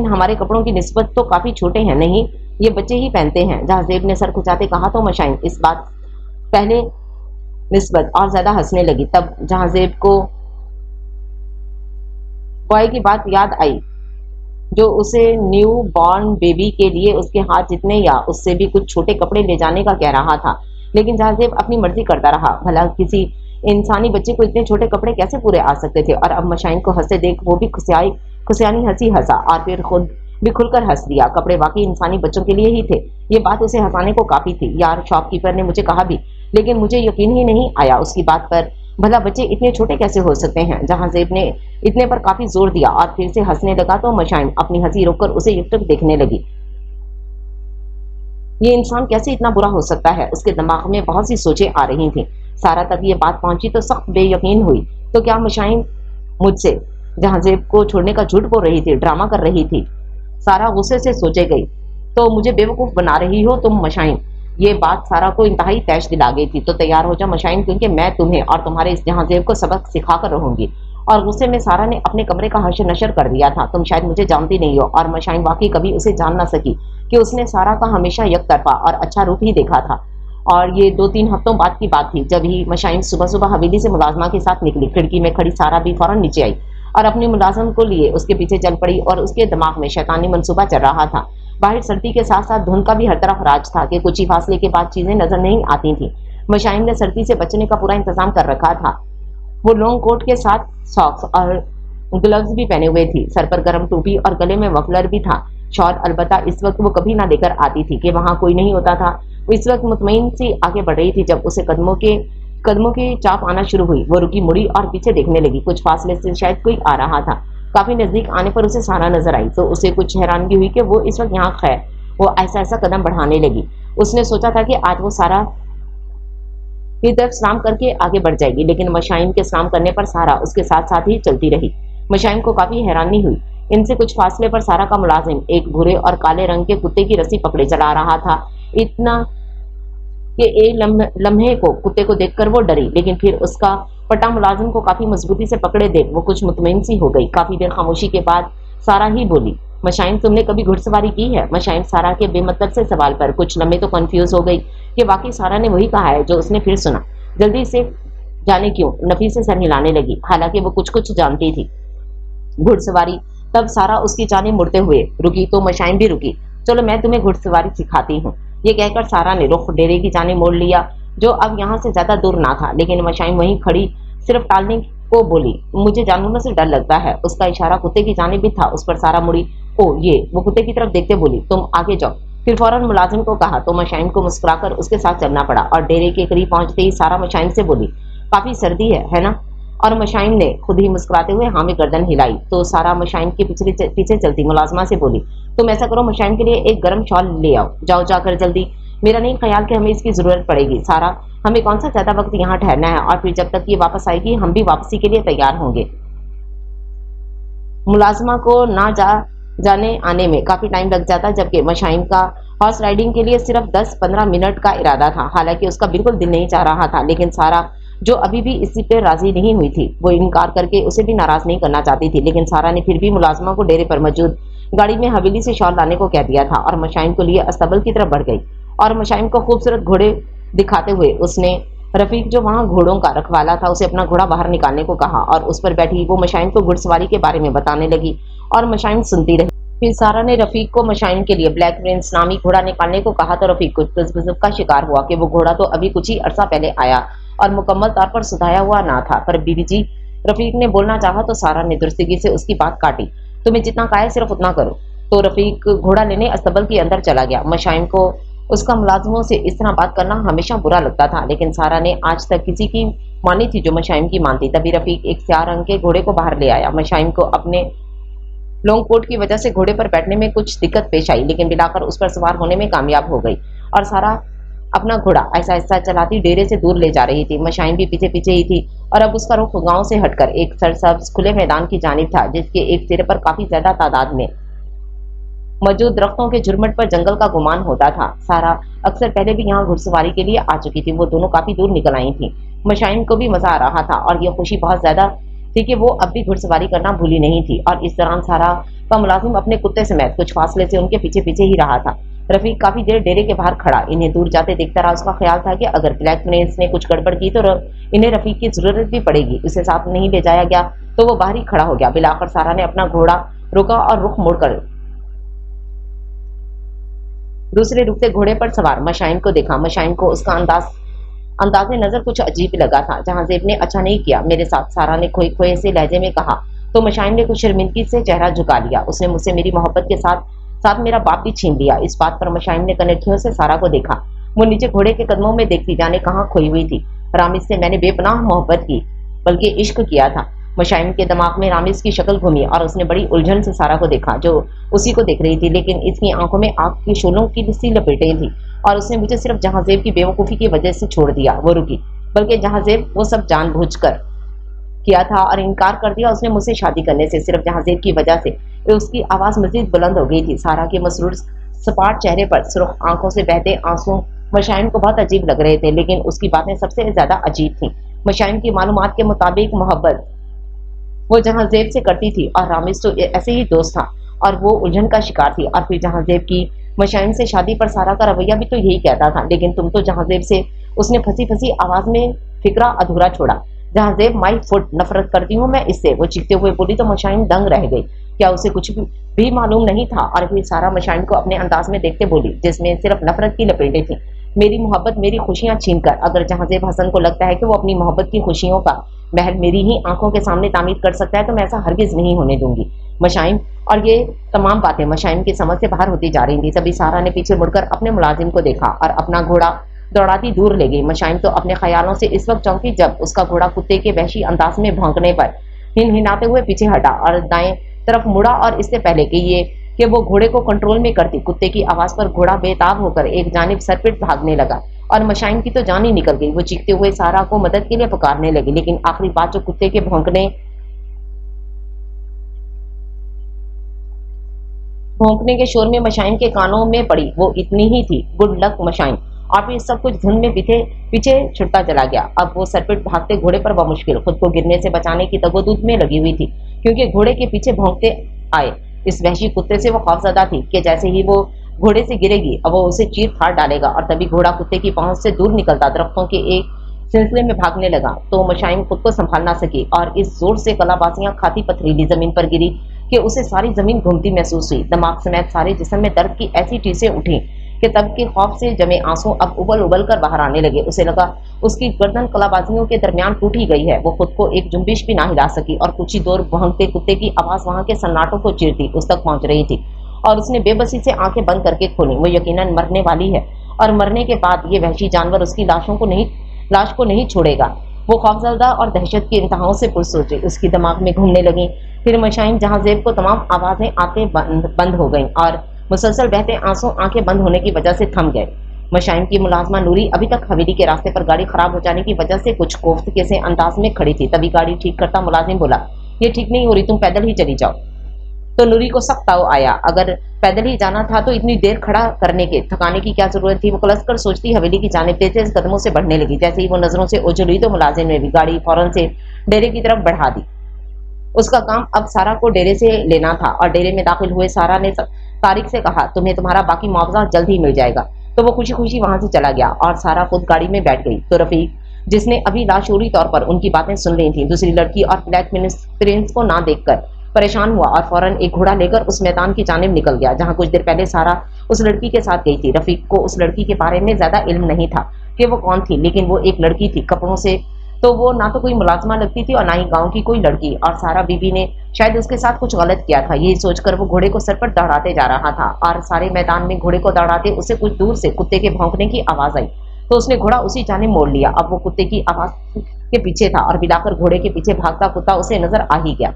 हमारे कपड़ों की निस्बत तो काफी छोटे हैं। नहीं, ये बच्चे ही पहनते हैं। जहांजेब ने सर खुजाते कहा तो मशाइम इस बात पहले निस्बत और ज्यादा हंसने लगी। तब जहांजेब को बॉय की बात याद आई जो उसे न्यू बॉर्न बेबी के लिए उसके हाथ जितने या उससे भी कुछ छोटे कपड़े ले जाने का कह रहा था। लेकिन जहांजेब अपनी मर्जी करता रहा। भला किसी इंसानी बच्चे को इतने छोटे कपड़े कैसे पूरे आ सकते थे? और अब मशाइन को हंसते देख वो भी खुशियानी हंसी हंसा और फिर खुद भी खुलकर हंस दिया। कपड़े वाकई इंसानी बच्चों के लिए ही थे। ये बात उसे हंसाने को काफी थी। यार, शॉपकीपर ने मुझे कहा भी, लेकिन मुझे यकीन ही नहीं आया उसकी बात पर। भला बच्चे इतने छोटे कैसे हो सकते हैं? जहांजेब ने इतने पर काफी जोर दिया और फिर से हंसने लगा तो मशाइम अपनी हंसी रोककर उसे युक्तक देखने लगी। ये इंसान कैसे इतना बुरा हो सकता है? उसके दिमाग में बहुत सी सोचें आ रही थीं। सारा तक ये बात पहुंची तो सख्त बेयकीन हुई। तो क्या मशाइम मुझसे जहांजेब को छोड़ने का झूठ बोल रही थी, ड्रामा कर रही थी? सारा गुस्से से सोचे गई। तो मुझे बेवकूफ बना रही हो तुम मशाइम। ये बात सारा को इंतहाई तैश दिला गई थी। तो तैयार हो जा मशाइम, क्योंकि मैं तुम्हें और तुम्हारे इस जहांजेब को सबक सिखा कर रहूंगी। और गुस्से में सारा ने अपने कमरे का हशर नशर कर दिया था। तुम शायद मुझे जानती नहीं हो। और मशाइम वाकई कभी उसे जान ना सकी कि उसने सारा का हमेशा यकतरफा और अच्छा रूप ही देखा था। और ये 2-3 हफ्तों बाद की बात थी जब ही मशाइम सुबह सुबह हवेली से मुलाजमा के साथ निकली। खिड़की में खड़ी सारा भी फौरन नीचे आई और अपनी मुलाजम को लिए उसके पीछे चल पड़ी और उसके दिमाग में शैतानी मंसूबा चल रहा था। बाहर सर्दी के साथ साथ धुंध का भी हर तरफ राज था कि कुछ ही फासले के बाद चीजें नजर नहीं आती थी। मशाइम ने सर्दी से बचने का पूरा इंतजाम कर रखा था। वो लॉन्ग कोट के साथ सॉक्स और ग्लव्स भी पहने हुए थी। सर पर गर्म टोपी और गले में मफलर भी था। शॉल अलबत्ता इस वक्त वो कभी ना लेकर आती थी कि वहां कोई नहीं होता था। वो इस वक्त मुतमईन सी आगे बढ़ रही थी जब उसे कदमों की चाप आना शुरू हुई। वो रुकी, मुड़ी और पीछे देखने लगी। कुछ फासले से शायद कोई आ रहा था। काफी नजदीक आने पर उसे सारा नजर आई तो उसे कुछ हैरानगी हुई कि वो इस वक्त यहाँ खैर। वो ऐसा ऐसा कदम बढ़ाने लगी। उसने सोचा था कि आज वो सारा की तरफ सलाम करके आगे बढ़ जाएगी, लेकिन मशाइम के सलाम करने पर सारा उसके साथ साथ ही चलती रही। मशाइम को काफी हैरानी हुई। इनसे कुछ फासले पर सारा का मुलाजिम एक भूरे और काले रंग के कुत्ते की रस्सी पकड़े चला रहा था। इतना कि एक लम्हे को कुत्ते को देखकर वो डरी, लेकिन फिर उसका पट्टा मुलाजिम को काफी मजबूती से पकड़े देख वो कुछ मुतमईन सी हो गई। काफी देर खामोशी के बाद सारा ही बोली, मशाइम, तुमने कभी घुड़सवारी की है? मशाइम सारा के बेमतलब से सवाल पर कुछ लम्हे तो कंफ्यूज हो गई कि वाकई सारा ने वही कहा है जो उसने फिर सुना। जल्दी से जाने क्यों नफी से सर हिलाने लगी। हालांकि वो कुछ कुछ जानती थी घुड़सवारी। तब सारा उसकी जाने मुड़ते हुए रुकी तो मशाइम भी रुकी। चलो मैं तुम्हें घुड़सवारी सिखाती हूँ। ये कहकर सारा ने रुख डेरे की जाने मोड़ लिया जो अब यहाँ से ज्यादा दूर ना था। लेकिन मशाइम वहीं खड़ी सिर्फ टालने को बोली, मुझे जानवरों से डर लगता है। उसका इशारा कुत्ते की जाने भी था। उस पर सारा मुड़ी। ओ ये, वो कुत्ते की तरफ देखते बोली, तुम आगे जाओ। फिर फौरन मुलाजिम को कहा तो मशाइम को मुस्कुराकर उसके साथ चलना पड़ा। और डेरे के करीब पहुंचते ही सारा मशाइम से बोली, काफी सर्दी है ना? और मशाइम ने खुद ही मुस्कुराते हुए हाँ में गर्दन हिलाई। तो सारा मशाइम के पीछे चलती मुलाजमा से बोली, तुम ऐसा करो, मशाइम के लिए एक गर्म शॉल ले आओ। जाओ जाकर जल्दी। मेरा नहीं ख्याल कि हमें इसकी जरूरत पड़ेगी। सारा, हमें कौन सा ज्यादा वक्त यहाँ ठहरना है और फिर जब तक ये वापस आएगी हम भी वापसी के लिए तैयार होंगे। मुलाजमा को ना जाने आने में काफी टाइम लग जाता जबकि मशाइम का हॉर्स राइडिंग के लिए सिर्फ 10-15 मिनट का इरादा था। हालांकि उसका बिल्कुल दिल नहीं चाह रहा था, लेकिन सारा जो अभी भी इसी पे राजी नहीं हुई थी वो इनकार करके उसे भी नाराज नहीं करना चाहती थी। लेकिन सारा ने फिर भी मुलाजमा को डेरे पर मौजूद गाड़ी में हवेली से शॉल लाने को कह दिया था और मशाइम को लिए अस्तबल की तरफ बढ़ गई। और मशाइम को खूबसूरत घोड़े दिखाते हुए उसने रफीक जो वहां घोड़ों का रखवाला था उसे अपना घोड़ा बाहर निकालने को कहा और उस पर बैठी वो मशाइम को घुड़सवारी के बारे में बताने लगी और मशाइम सुनती रही। फिर सारा ने रफीक को मशाइम के लिए ब्लैक प्रिंस नामी घोड़ा निकालने को कहा तो रफीक कुछ तजब्जुब का शिकार हुआ कि वो घोड़ा तो अभी कुछ ही अरसा पहले आया और मुकम्मल तौर पर सुधाया हुआ ना था। पर बीबी जी, रफीक ने बोलना चाहा तो सारा ने दुरुस्तगी से उसकी बात काटी, तुम्हें जितना कहा है सिर्फ उतना करो। तो रफीक घोड़ा लेने अस्तबल के अंदर चला गया। मशाइम को उसका मुलाजमों से इस तरह बात करना हमेशा बुरा लगता था, लेकिन सारा ने आज तक किसी की मानी थी जो मशाइम की मानती। तभी रफीक एक स्याह रंग के घोड़े को बाहर ले आया। मशाइम को अपने लॉन्ग कोट की वजह से घोड़े पर बैठने में कुछ दिक्कत पेश आई, लेकिन बिलाकर उस पर सवार होने में कामयाब हो गई और सारा अपना घोड़ा ऐसा ऐसा चलाती डेरे से दूर ले जा रही थी। मशाइन भी पीछे पीछे ही थी और अब उसका रुख गांव से हटकर एक सरसब्ज खुले मैदान की जानिब था, जिसके एक सिरे पर काफी ज्यादा तादाद में मौजूद दरख्तों के झुरमुट पर जंगल का गुमान होता था। सारा अक्सर पहले भी यहाँ घुड़सवारी के लिए आ चुकी थी। वो दोनों काफी दूर निकल आई थी। मशाइन को भी मजा आ रहा था और यह खुशी बहुत ज्यादा थी कि वो अब भी घुड़सवारी करना भूली नहीं थी। और इस दौरान सारा का मुलाजिम अपने कुत्ते समेत कुछ फासले से उनके पीछे पीछे ही रहा था। रफीक काफी देर डेरे के बाहर खड़ा इन्हें दूर जाते देखता रहा। उसका ख्याल था कि अगर ब्लैक प्रिंस ने कुछ गड़बड़ की तो इन्हें रफीक की जरूरत भी पड़ेगी। उसे साथ नहीं ले जाया गया तो वो बाहर ही खड़ा हो गया। बिलाकर सारा ने अपना घोड़ा रोका और रुख मोड़कर दूसरे रुकते घोड़े पर सवार मशाइन को देखा। मशाइन को उसका अंदाज़े नजर कुछ अजीब लगा था। जहांजेब ने अच्छा नहीं किया मेरे साथ, सारा ने खोए खोए से लहजे में कहा तो मशाइन ने कुछ शर्मिंदगी से चेहरा झुका लिया। उसने मुझसे मेरी मोहब्बत के साथ साथ मेरा बाप भी छीन लिया। इस बात पर मशाइन ने कनखियों से सारा को देखा। वो नीचे घोड़े के कदमों में देखती जाने कहाँ खोई हुई थी। रामिज से मैंने बेपनाह मोहब्बत की, बल्कि इश्क किया था। मशाइन के दिमाग में रामिज की शक्ल घूमी और उसने बड़ी उलझन से सारा को देखा, जो उसी को देख रही थी, लेकिन इसकी आंखों में आग की शोलों की सी लपेटें थी। और उसने मुझे सिर्फ जहांजेब की बेवकूफ़ी की वजह से छोड़ दिया। वो रुकी, बल्कि जहांजेब वो सब जानबूझकर किया था और इनकार कर दिया उसने मुझसे शादी करने से, सिर्फ जहांजेब की वजह से। उसकी आवाज़ मजीद बुलंद हो गई थी। सारा के मसरूर सपाट चेहरे पर सुर्ख आंखों से बहते आंसू मशाइन को बहुत अजीब लग रहे थे, लेकिन उसकी बातें सबसे ज्यादा अजीब थीं। मशाइन की मालूमात के मुताबिक मोहब्बत वो जहांजेब से करती थी और रामिज तो ऐसे ही दोस्त था और वो उलझन का शिकार थी। और फिर जहांजेब की मशाइन से शादी पर सारा का रवैया भी तो यही कहता था, लेकिन तुम तो जहांजेब से, उसने फंसी फंसी आवाज में फिक्रा अधूरा छोड़ा। जहांजेब माई फुट, नफरत करती हूँ मैं इससे, वो चीखते हुए बोली तो मशाइन दंग रह गई। क्या उसे कुछ भी मालूम नहीं था? और फिर सारा मशाइन को अपने अंदाज में देखते बोली, जिसमें सिर्फ नफरत की लपेटें थी। मेरी मोहब्बत, मेरी खुशियां छीन कर अगर जहांजेब हसन को लगता है कि वो अपनी मोहब्बत की खुशियों का महल मेरी ही आंखों के सामने तामीर कर सकता है, तो मैं ऐसा हरगिज नहीं होने दूंगी मशाइन। और ये तमाम बातें मशाइन की समझ से बाहर होती जा रही थी। तभी सारा ने पीछे मुड़कर अपने मुलाजिम को देखा और अपना घोड़ा दौड़ाती दूर ले गई। मशाइन तो अपने ख्यालों से इस वक्त चौंकी जब उसका घोड़ा कुत्ते के वहशी अंदाज में भौंकने पर हिनहिनाते हुए पीछे हटा और दाएं तरफ मुड़ा। और इससे पहले कि वो घोड़े को कंट्रोल में करती, कुत्ते की आवाज पर घोड़ा बेताब होकर एक जानिब सरपिट भागने लगा और मशाइन की तो जान ही निकल गई। वो चीखते हुए सारा को मदद के लिए पुकारने लगी, लेकिन आखिरी बात जो कुत्ते के भौंकने के शोर में मशाइन के कानों में पड़ी, वो इतनी ही थी, गुड लक मशाइन। और फिर सब कुछ धुंध में पीछे छुटता चला गया। अब वो सरपिट भागते घोड़े पर बमुश्किल खुद को गिरने से बचाने की तगोदूद में लगी हुई थी, क्योंकि घोड़े के पीछे भौंकते आए इस वहशी कुत्ते से वो खौफजदा थी कि जैसे ही वो घोड़े से गिरेगी अब वो उसे चीर फाड़ डालेगा। और तभी घोड़ा कुत्ते की पहुंच से दूर निकलता दरख्तों के एक सिलसिले में भागने लगा। तो मशाइन खुद को संभाल ना सकी और इस जोर से कलाबाजियां खाती पथरीली जमीन पर गिरी कि उसे सारी जमीन घूमती महसूस हुई। दिमाग समेत सारे जिस्म में दर्द की ऐसी टीसें उठी कि तब के खौफ से जमे आंसू अब उबल उबल कर बाहर आने लगे। उसे लगा उसकी गर्दन कलाबाजियों के दरमियान टूटी गई है। वो खुद को एक जुम्बिश भी ना हिला सकी और कुछ ही दूर भौंकते कुत्ते की आवाज वहां के सन्नाटों को चीरती उस तक पहुंच रही थी। और उसने बेबसी से आंखें बंद करके खोली। वो यकीनन मरने वाली है और मरने के बाद ये वहशी जानवर उसकी लाश को नहीं छोड़ेगा। वो खौफजदा और दहशत की इंतहाओं से पुरसोच उसकी दिमाग में घूमने लगी। फिर मशाइन जहांजेब को तमाम आवाजें आते बंद हो गईं और मुसलसल बहते आंसू आंखें बंद होने की वजह से थम गए। मशाइन की मुलाजमा नूरी अभी तक हवेली के रास्ते पर गाड़ी खराब हो जाने की वजह से कुछ कोफ्तके से अंदाज में खड़ी थी। तभी गाड़ी ठीक करता मुलाजिम बोला, ये ठीक नहीं हो रही, तुम पैदल ही चली जाओ। तो नूरी को सख्त ताव आया, अगर पैदल ही जाना था तो इतनी देर खड़ा करने के थकाने की क्या जरूरत थी। वो कलस कर सोचती हवेली की जानिब तेज कदमों से बढ़ने लगी। जैसे ही वो नजरों से ओझल हुई तो मुलाजिम ने भी गाड़ी फौरन से डेरे की तरफ बढ़ा दी। उसका काम अब सारा को डेरे से लेना था। और डेरे में दाखिल हुए सारा ने तारिक से कहा, तुम्हें तुम्हारा बाकी मुआवजा जल्द ही मिल जाएगा। तो वो खुशी खुशी वहां से चला गया और सारा खुद गाड़ी में बैठ गई। तो रफीक, जिसने अभी लाशूरी तौर पर उनकी बातें सुन रही थी, दूसरी लड़की और ब्लैक प्रिंस को ना देखकर परेशान हुआ और फौरन एक घोड़ा लेकर उस मैदान की जानिब निकल गया जहां कुछ देर पहले सारा उस लड़की के साथ गई थी। रफीक को उस लड़की के बारे में ज्यादा इल्म नहीं था कि वो कौन थी, लेकिन वो एक लड़की थी कपड़ों से, तो वो ना तो कोई मुलाजमा लगती थी और ना ही गांव की कोई लड़की। और सारा बीबी ने शायद उसके साथ कुछ गलत किया था, यही सोचकर वो घोड़े को सर पर दौड़ाते जा रहा था। और सारे मैदान में घोड़े को दौड़ाते उसे कुछ दूर से कुत्ते के भौंकने की आवाज आई, तो उसने घोड़ा उसी जाने मोड़ लिया। अब वो कुत्ते की आवाज के पीछे था और बिलाकर घोड़े के पीछे भागता कुत्ता उसे नजर आ ही गया।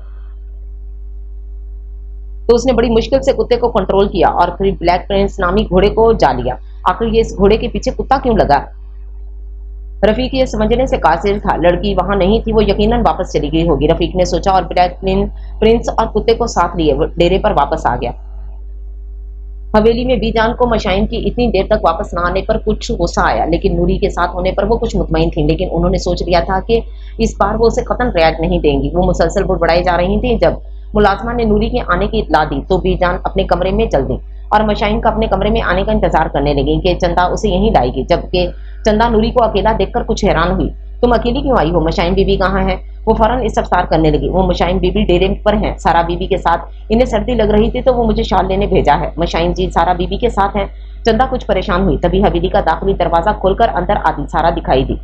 तो उसने बड़ी मुश्किल से कुत्ते को कंट्रोल किया और फिर ब्लैक प्रिंस नामी घोड़े को जा लिया। आखिर ये इस घोड़े के पीछे कुत्ता क्यों लगा? रफीक ये समझने से कासिर था लड़की वहां नहीं थी, वो यकीनन वापस चली गई होगी। रफीक ने सोचा और ब्लैक प्रिंस और कुत्ते को साथ लिए वो डेरे पर वापस आ गया। हवेली में बीजान को मशाइन की इतनी देर तक वापस न आने पर कुछ गुस्सा आया, लेकिन नूरी के साथ होने पर वो कुछ मुतमईन थी। लेकिन उन्होंने सोच लिया था कि इस बार वो उसे कतन रियायत नहीं देंगी। वो मुसलसल बुड़बड़ाई जा रही थी। जब मुलाजमा ने नूरी के आने की इतला दी तो बीजान अपने कमरे में चल दी और मशाइन का अपने कमरे में आने का इंतजार करने लगी कि चंदा उसे यहीं लाएगी। जबकि चंदा नूरी को अकेला देखकर कुछ हैरान हुई। तुम अकेली क्यों आई हो? मशाइन बीबी कहाँ है? वो फौरन इस्तफसार करने लगी। वो मशाइन बीबी डेरे पर हैं, सारा बीबी के साथ। इन्हें सर्दी लग रही थी तो वो मुझे शाल लेने भेजा है। मशाइन जी सारा बीबी के साथ हैं। चंदा कुछ परेशान हुई। तभी हवेली का दाखिली दरवाजा खोलकर अंदर आती सारा दिखाई दी,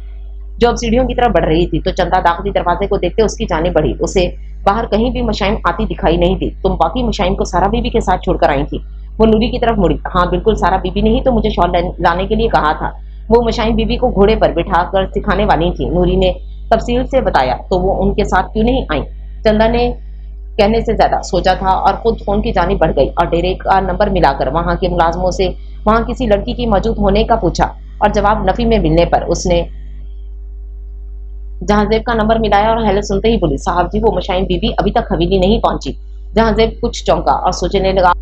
जो अब सीढ़ियों की तरफ बढ़ रही थी। तो चंदा दाखिली दरवाजे को देखते उसकी जाने बढ़ी। उसे बाहर कहीं भी मशाइन आती दिखाई नहीं दी। तुम वाकई मशाइन को सारा बीबी के साथ छोड़कर आई थी? वो नूरी की तरफ मुड़ी। हाँ बिल्कुल, सारा बीबी ने ही तो मुझे शॉल लाने के लिए कहा था। वो मशाइन बीबी को घोड़े पर बिठा कर सिखाने वाली थी। नूरी ने तफसील से बताया। तो वो उनके साथ क्यों नहीं आई? चंदा ने कहने से ज्यादा सोचा था और खुद फोन की जानी बढ़ गई और डेरे का नंबर मिलाकर वहां के मुलाजमों से वहां किसी लड़की की मौजूद होने का पूछा और जवाब नफी में मिलने पर उसने जहांजेब का नंबर मिलाया और हेलो सुनते ही बोली, साहब जी वो मशाइन बीबी अभी तक हवेली नहीं पहुंची। जहांजेब कुछ चौंका और सोचने लगा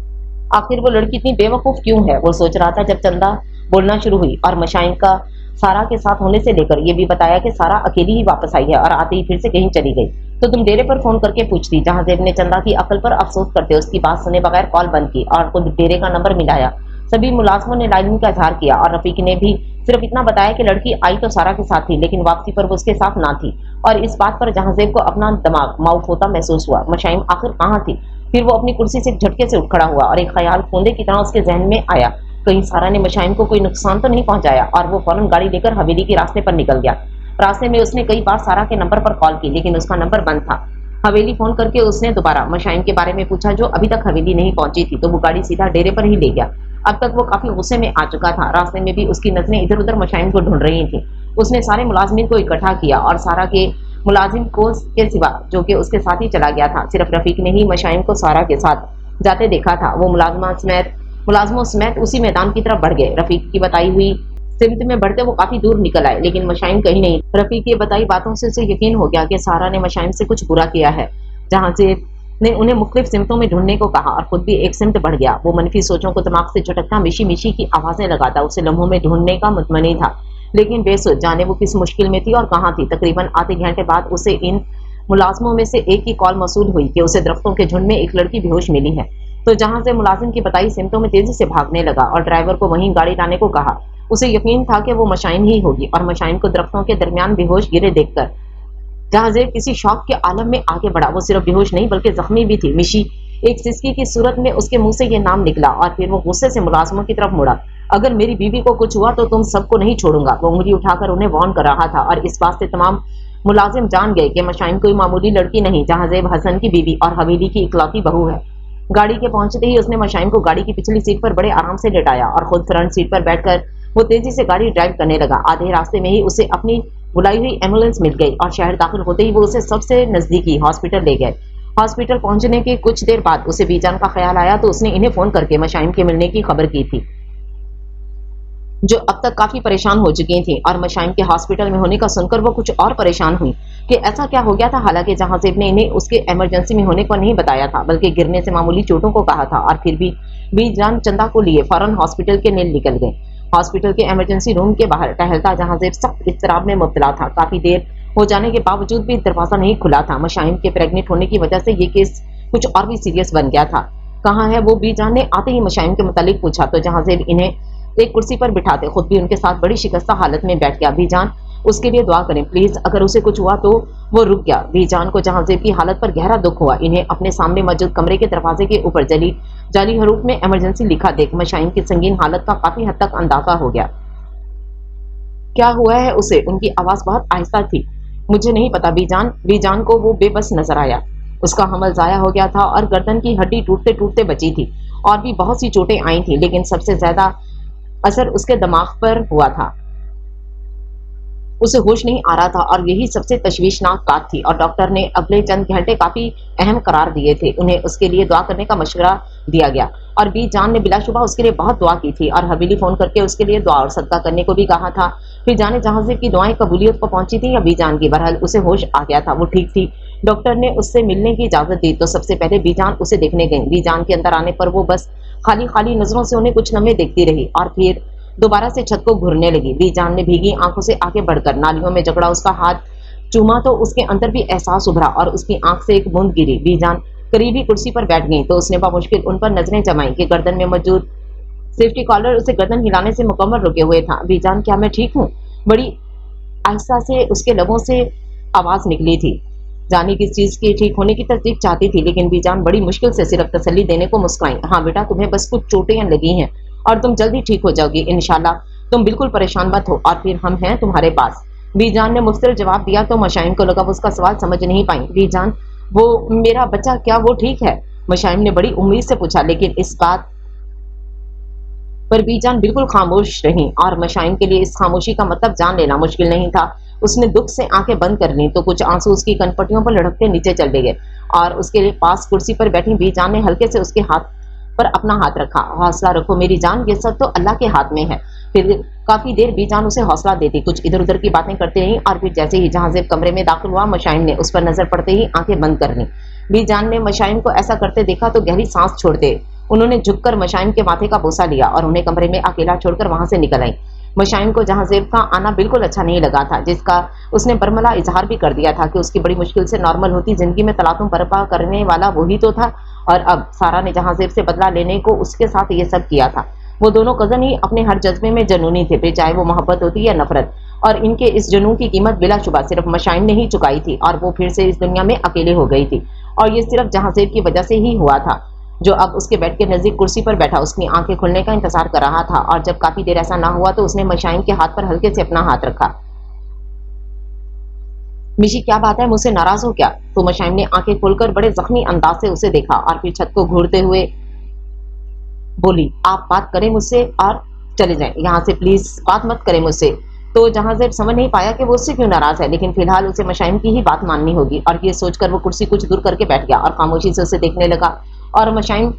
आखिर वो लड़की इतनी बेवकूफ क्यों है। वो सोच रहा था जब चंदा बोलना शुरू हुई और मशाइन का सारा के साथ होने से लेकर ये भी बताया कि सारा अकेली ही वापस आई है और आते ही फिर से कहीं चली गई। तो तुम डेरे पर फोन करके पूछती। जहांजेब ने चंदा की अकल पर अफसोस करते उसकी बात सुने बगैर कॉल बंद की और खुद डेरे का नंबर मिलाया। सभी मुलाजमों ने लाइनिंग का इजहार किया और रफीक ने भी सिर्फ इतना बताया कि लड़की आई तो सारा के साथ थी, लेकिन वापसी पर वो उसके साथ ना थी। और इस बात पर जहांजेब को अपना दिमाग माउथ होता महसूस हुआ। मशाइन आखिर कहाँ थी? फिर वो अपनी कुर्सी से झटके से उठ खड़ा हुआ और एक ख्याल फूंदे की तरह उसके जहन में आया, कहीं सारा ने मशाइन को कोई नुकसान तो नहीं पहुंचाया। और वो फौरन गाड़ी लेकर हवेली के रास्ते पर निकल गया। रास्ते में उसने कई बार सारा के नंबर पर कॉल की, लेकिन उसका नंबर बंद था। हवेली फोन करके उसने दोबारा मशाइन के बारे में पूछा, जो अभी तक हवेली नहीं पहुंची थी। तो वो गाड़ी सीधा डेरे पर ही ले गया। अब तक वो काफी गुस्से में आ चुका था। रास्ते में भी उसकी नजरें इधर उधर मशाइन को ढूंढ रही थी। उसने सारे मुलाजमीन को इकट्ठा किया और सारा के मुलाजिम को के सिवा जो कि उसके साथ ही चला गया था। सिर्फ रफीक ने ही मशाइन को सारा के साथ जाते देखा था। वो मुलाजमों समेत उसी मैदान की तरफ बढ़ गए। रफीक की बताई हुई सिमत में बढ़ते वो काफी दूर निकल आए, लेकिन मशाइन कहीं नहीं। रफीक की बताई बातों से उसे यकीन हो गया कि सारा ने मशाइन से कुछ बुरा किया है। जहांजेब ने उन्हें मुख्तलिफ सिमतों में ढूंढने को कहा और खुद भी एक सिमत बढ़ गया। वो मनफी सोचों को दिमाग से झटकता मिशी मिशी की आवाजें लगाता उसे लम्हों में ढूंढने का मुतमनी था, लेकिन बेसुध जाने वो किस मुश्किल में थी और कहाँ थी। तकरीबन आधे घंटे बाद उसे इन मुलाजमों में से एक की कॉल मौसूल हुई कि उसे दरख्तों के झुंड में एक लड़की बेहोश मिली है। तो जहां से मुलाजिम की बताई सिमतों में तेजी से भागने लगा और ड्राइवर को वहीं गाड़ी लाने को कहा। उसे यकीन था कि वो मशाइन ही होगी और मशाइन को दरख्तों के दरमियान बेहोश गिरे देखकर जहांजेब किसी शौक के आलम में आगे बढ़ा। वो सिर्फ बेहोश नहीं बल्कि जख्मी भी थी। मिशी एक सिसकी की सूरत में उसके मुंह से ये नाम निकला और फिर वो गुस्से से मुलाजमों की तरफ मुड़ा। अगर मेरी बीवी को कुछ हुआ तो तुम सबको नहीं छोड़ूंगा। वो उंगली उठाकर उन्हें वार्न कर रहा था और इस बात से तमाम मुलाजिम जान गए कि मशाइन कोई मामूली लड़की नहीं, जहांजेब हसन की बीवी और हवेली की इकलौती बहू है। गाड़ी के पहुंचते ही उसने मशाइन को गाड़ी की पिछली सीट पर बड़े आराम से लेटाया और खुद फ्रंट सीट पर बैठकर वो तेजी से गाड़ी ड्राइव करने लगा। आधे रास्ते में ही उसे अपनी बुलाई हुई एम्बुलेंस मिल गई और शहर दाखिल होते ही वो उसे सबसे नजदीकी हॉस्पिटल ले गए। हॉस्पिटल पहुंचने के कुछ देर बाद उसे बीजान का ख्याल आया तो उसने इन्हें फोन करके मशाइन के मिलने की खबर की थी, जो अब तक काफी परेशान हो चुकी थी। और मशाइन के हॉस्पिटल में होने का सुनकर वो कुछ और परेशान हुई कि ऐसा क्या हो गया था। हालांकि जहांजेब ने इन्हें उसके इमरजेंसी में होने को नहीं बताया था, बल्कि गिरने से मामूली चोटों को कहा था। और फिर भी बीजान चंदा को लिए फौरन हॉस्पिटल के लिए निकल गए। हॉस्पिटल के इमरजेंसी रूम के बाहर टहलता जहांजेब सख्त इज़्तिराब में मुब्तला था। काफी देर हो जाने के बावजूद भी दरवाजा नहीं खुला था। मशाइन के प्रेग्नेंट होने की वजह से ये केस कुछ और भी सीरियस बन गया था। कहाँ है वो? बीजान ने आते ही मशाइन के मुतालिक पूछा तो जहांजेब इन्हें एक कुर्सी पर बिठाते खुद भी उनके साथ बड़ी शिकस्ता हालत में बैठ गया। बीजान उसके लिए दुआ करें प्लीज, अगर उसे कुछ हुआ तो। वो रुक गया। बीजान को जहांजेब की हालत पर गहरा दुख हुआ। इन्हें अपने सामने मौजूद कमरे के दरवाजे के ऊपर जाली हरूफ में इमरजेंसी लिखा देख मशाइन की संगीन हालत का काफी हद तक अंदाजा हो गया। क्या हुआ है उसे? उनकी आवाज बहुत आहिस्ता थी। मुझे नहीं पता बीजान। बीजान को वो बेबस नजर आया। उसका हमल जाया हो गया था और गर्दन की हड्डी टूटते टूटते बची थी। और भी बहुत सी चोटें आई थी, लेकिन सबसे ज्यादा असर उसके दिमाग पर हुआ था। उसे होश नहीं आ रहा था और यही सबसे तशवीशनाक बात थी। और डॉक्टर ने अगले चंद घंटे काफी अहम करार दिए थे। उन्हें उसके लिए दुआ करने का मशवरा दिया गया और बी जान ने बिलाशुबा उसके लिए बहुत दुआ की थी और हवेली फोन करके उसके लिए दुआ और सदका करने को भी कहा था। फिर जाने जहाजिर की दुआएं कबूलियत को पहुंची थी या बी जान की। बहरहाल उसे होश आ गया था, वो ठीक थी। डॉक्टर ने उससे मिलने की इजाजत दी तो सबसे पहले बीजान उसे देखने गई। बीजान के अंदर आने पर वो बस खाली खाली नजरों से उन्हें कुछ लम्हे देखती रही और फिर दोबारा से छत को घूरने लगी। बीजान ने भीगी आंखों से आगे बढ़कर नालियों में जकड़ा उसका हाथ चूमा तो उसके अंदर भी एहसास उभरा और उसकी आंख से एक बूंद गिरी। बीजान करीबी कुर्सी पर बैठ गई तो उसने बामुश्किल उन पर नजरें जमाई कि गर्दन में मौजूद सेफ्टी कॉलर उसे गर्दन हिलाने से मुकम्मल रुके हुए था। बीजान, क्या मैं ठीक हूँ? बड़ी आहिस्ता से उसके लबों से आवाज निकली थी। जानी किस चीज के ठीक होने की तस्दीक चाहती थी, लेकिन बीजान बड़ी मुश्किल से सिर्फ तसल्ली देने को मुस्कुराई। हाँ बेटा, तुम्हें बस कुछ चोटें लगी हैं और तुम जल्दी ठीक हो जाओगी इंशाल्लाह। तुम बिल्कुल परेशान मत हो और फिर हम हैं तुम्हारे पास। बीजान ने मुख्तलिर जवाब दिया तो मशाइन को लगा वो उसका सवाल समझ नहीं पाई। बीजान, वो मेरा बच्चा, क्या वो ठीक है? मशाइन ने बड़ी उम्मीद से पूछा, लेकिन इस बात पर बीजान बिल्कुल खामोश रही और मशाइन के लिए इस खामोशी का मतलब जान लेना मुश्किल नहीं था। उसने दुख से आंखें बंद कर ली तो कुछ आंसू उसकी कनपटियों पर लुढ़कते नीचे चले गए और उसके लिए पास कुर्सी पर बैठी बीजान ने हल्के से उसके हाथ पर अपना हाथ रखा। हौसला रखो मेरी जान, ये सब तो अल्लाह के हाथ में है। फिर काफी देर बीजान उसे हौसला देती, कुछ इधर उधर की बातें करती रही और फिर जैसे ही जहाजिर कमरे में दाखिल हुआ, मशाइन ने उस पर नजर पड़ते ही आंखें बंद कर ली। बीजान ने मशाइन को ऐसा करते देखा तो गहरी सांस छोड़ते उन्होंने झुककर मशाइन के माथे का बोसा लिया और उन्हें कमरे में अकेला छोड़कर वहां से निकल आई। मशाइन को जहाजिर का आना बिल्कुल अच्छा नहीं लगा था, जिसका उसने बरमला इजहार भी कर दिया था कि उसकी बड़ी मुश्किल से नॉर्मल होती जिंदगी में तलातुम बर्पा करने वाला वही तो था और अब सारा ने जहाजिर से बदला लेने को उसके साथ ये सब किया था। वो दोनों कजन ही अपने हर जज्बे में जनूनी थे, फिर चाहे वो मोहब्बत होती या नफरत, और इनके इस जुनून की कीमत बिलाशुबा सिर्फ मशाइन ने ही चुकाई थी और वो फिर से इस दुनिया में अकेले हो गई थी। और ये सिर्फ जहाजिर की वजह से ही हुआ था, जो अब उसके बेड के नजदीक कुर्सी पर बैठा उसकी आंखें खुलने का इंतजार कर रहा था। और जब काफी देर ऐसा ना हुआ तो उसने मशाइन के हाथ पर हल्के से अपना हाथ रखा। मिशी, क्या बात है, मुझसे नाराज हो क्या? तो मशाइन ने आंखें खोलकर बड़े जख्मी अंदाज से उसे देखा और फिर छत को घूरते हुए बोली, आप बात करें मुझसे और चले जाएं यहाँ से, प्लीज बात मत करें मुझसे। तो जहाजिर समझ नहीं पाया कि वो उससे क्यों नाराज है, लेकिन फिलहाल उसे मशाइन की ही बात माननी होगी और ये सोचकर वो कुर्सी कुछ दूर करके बैठ गया और खामोशी से उसे देखने लगा। और मशाइन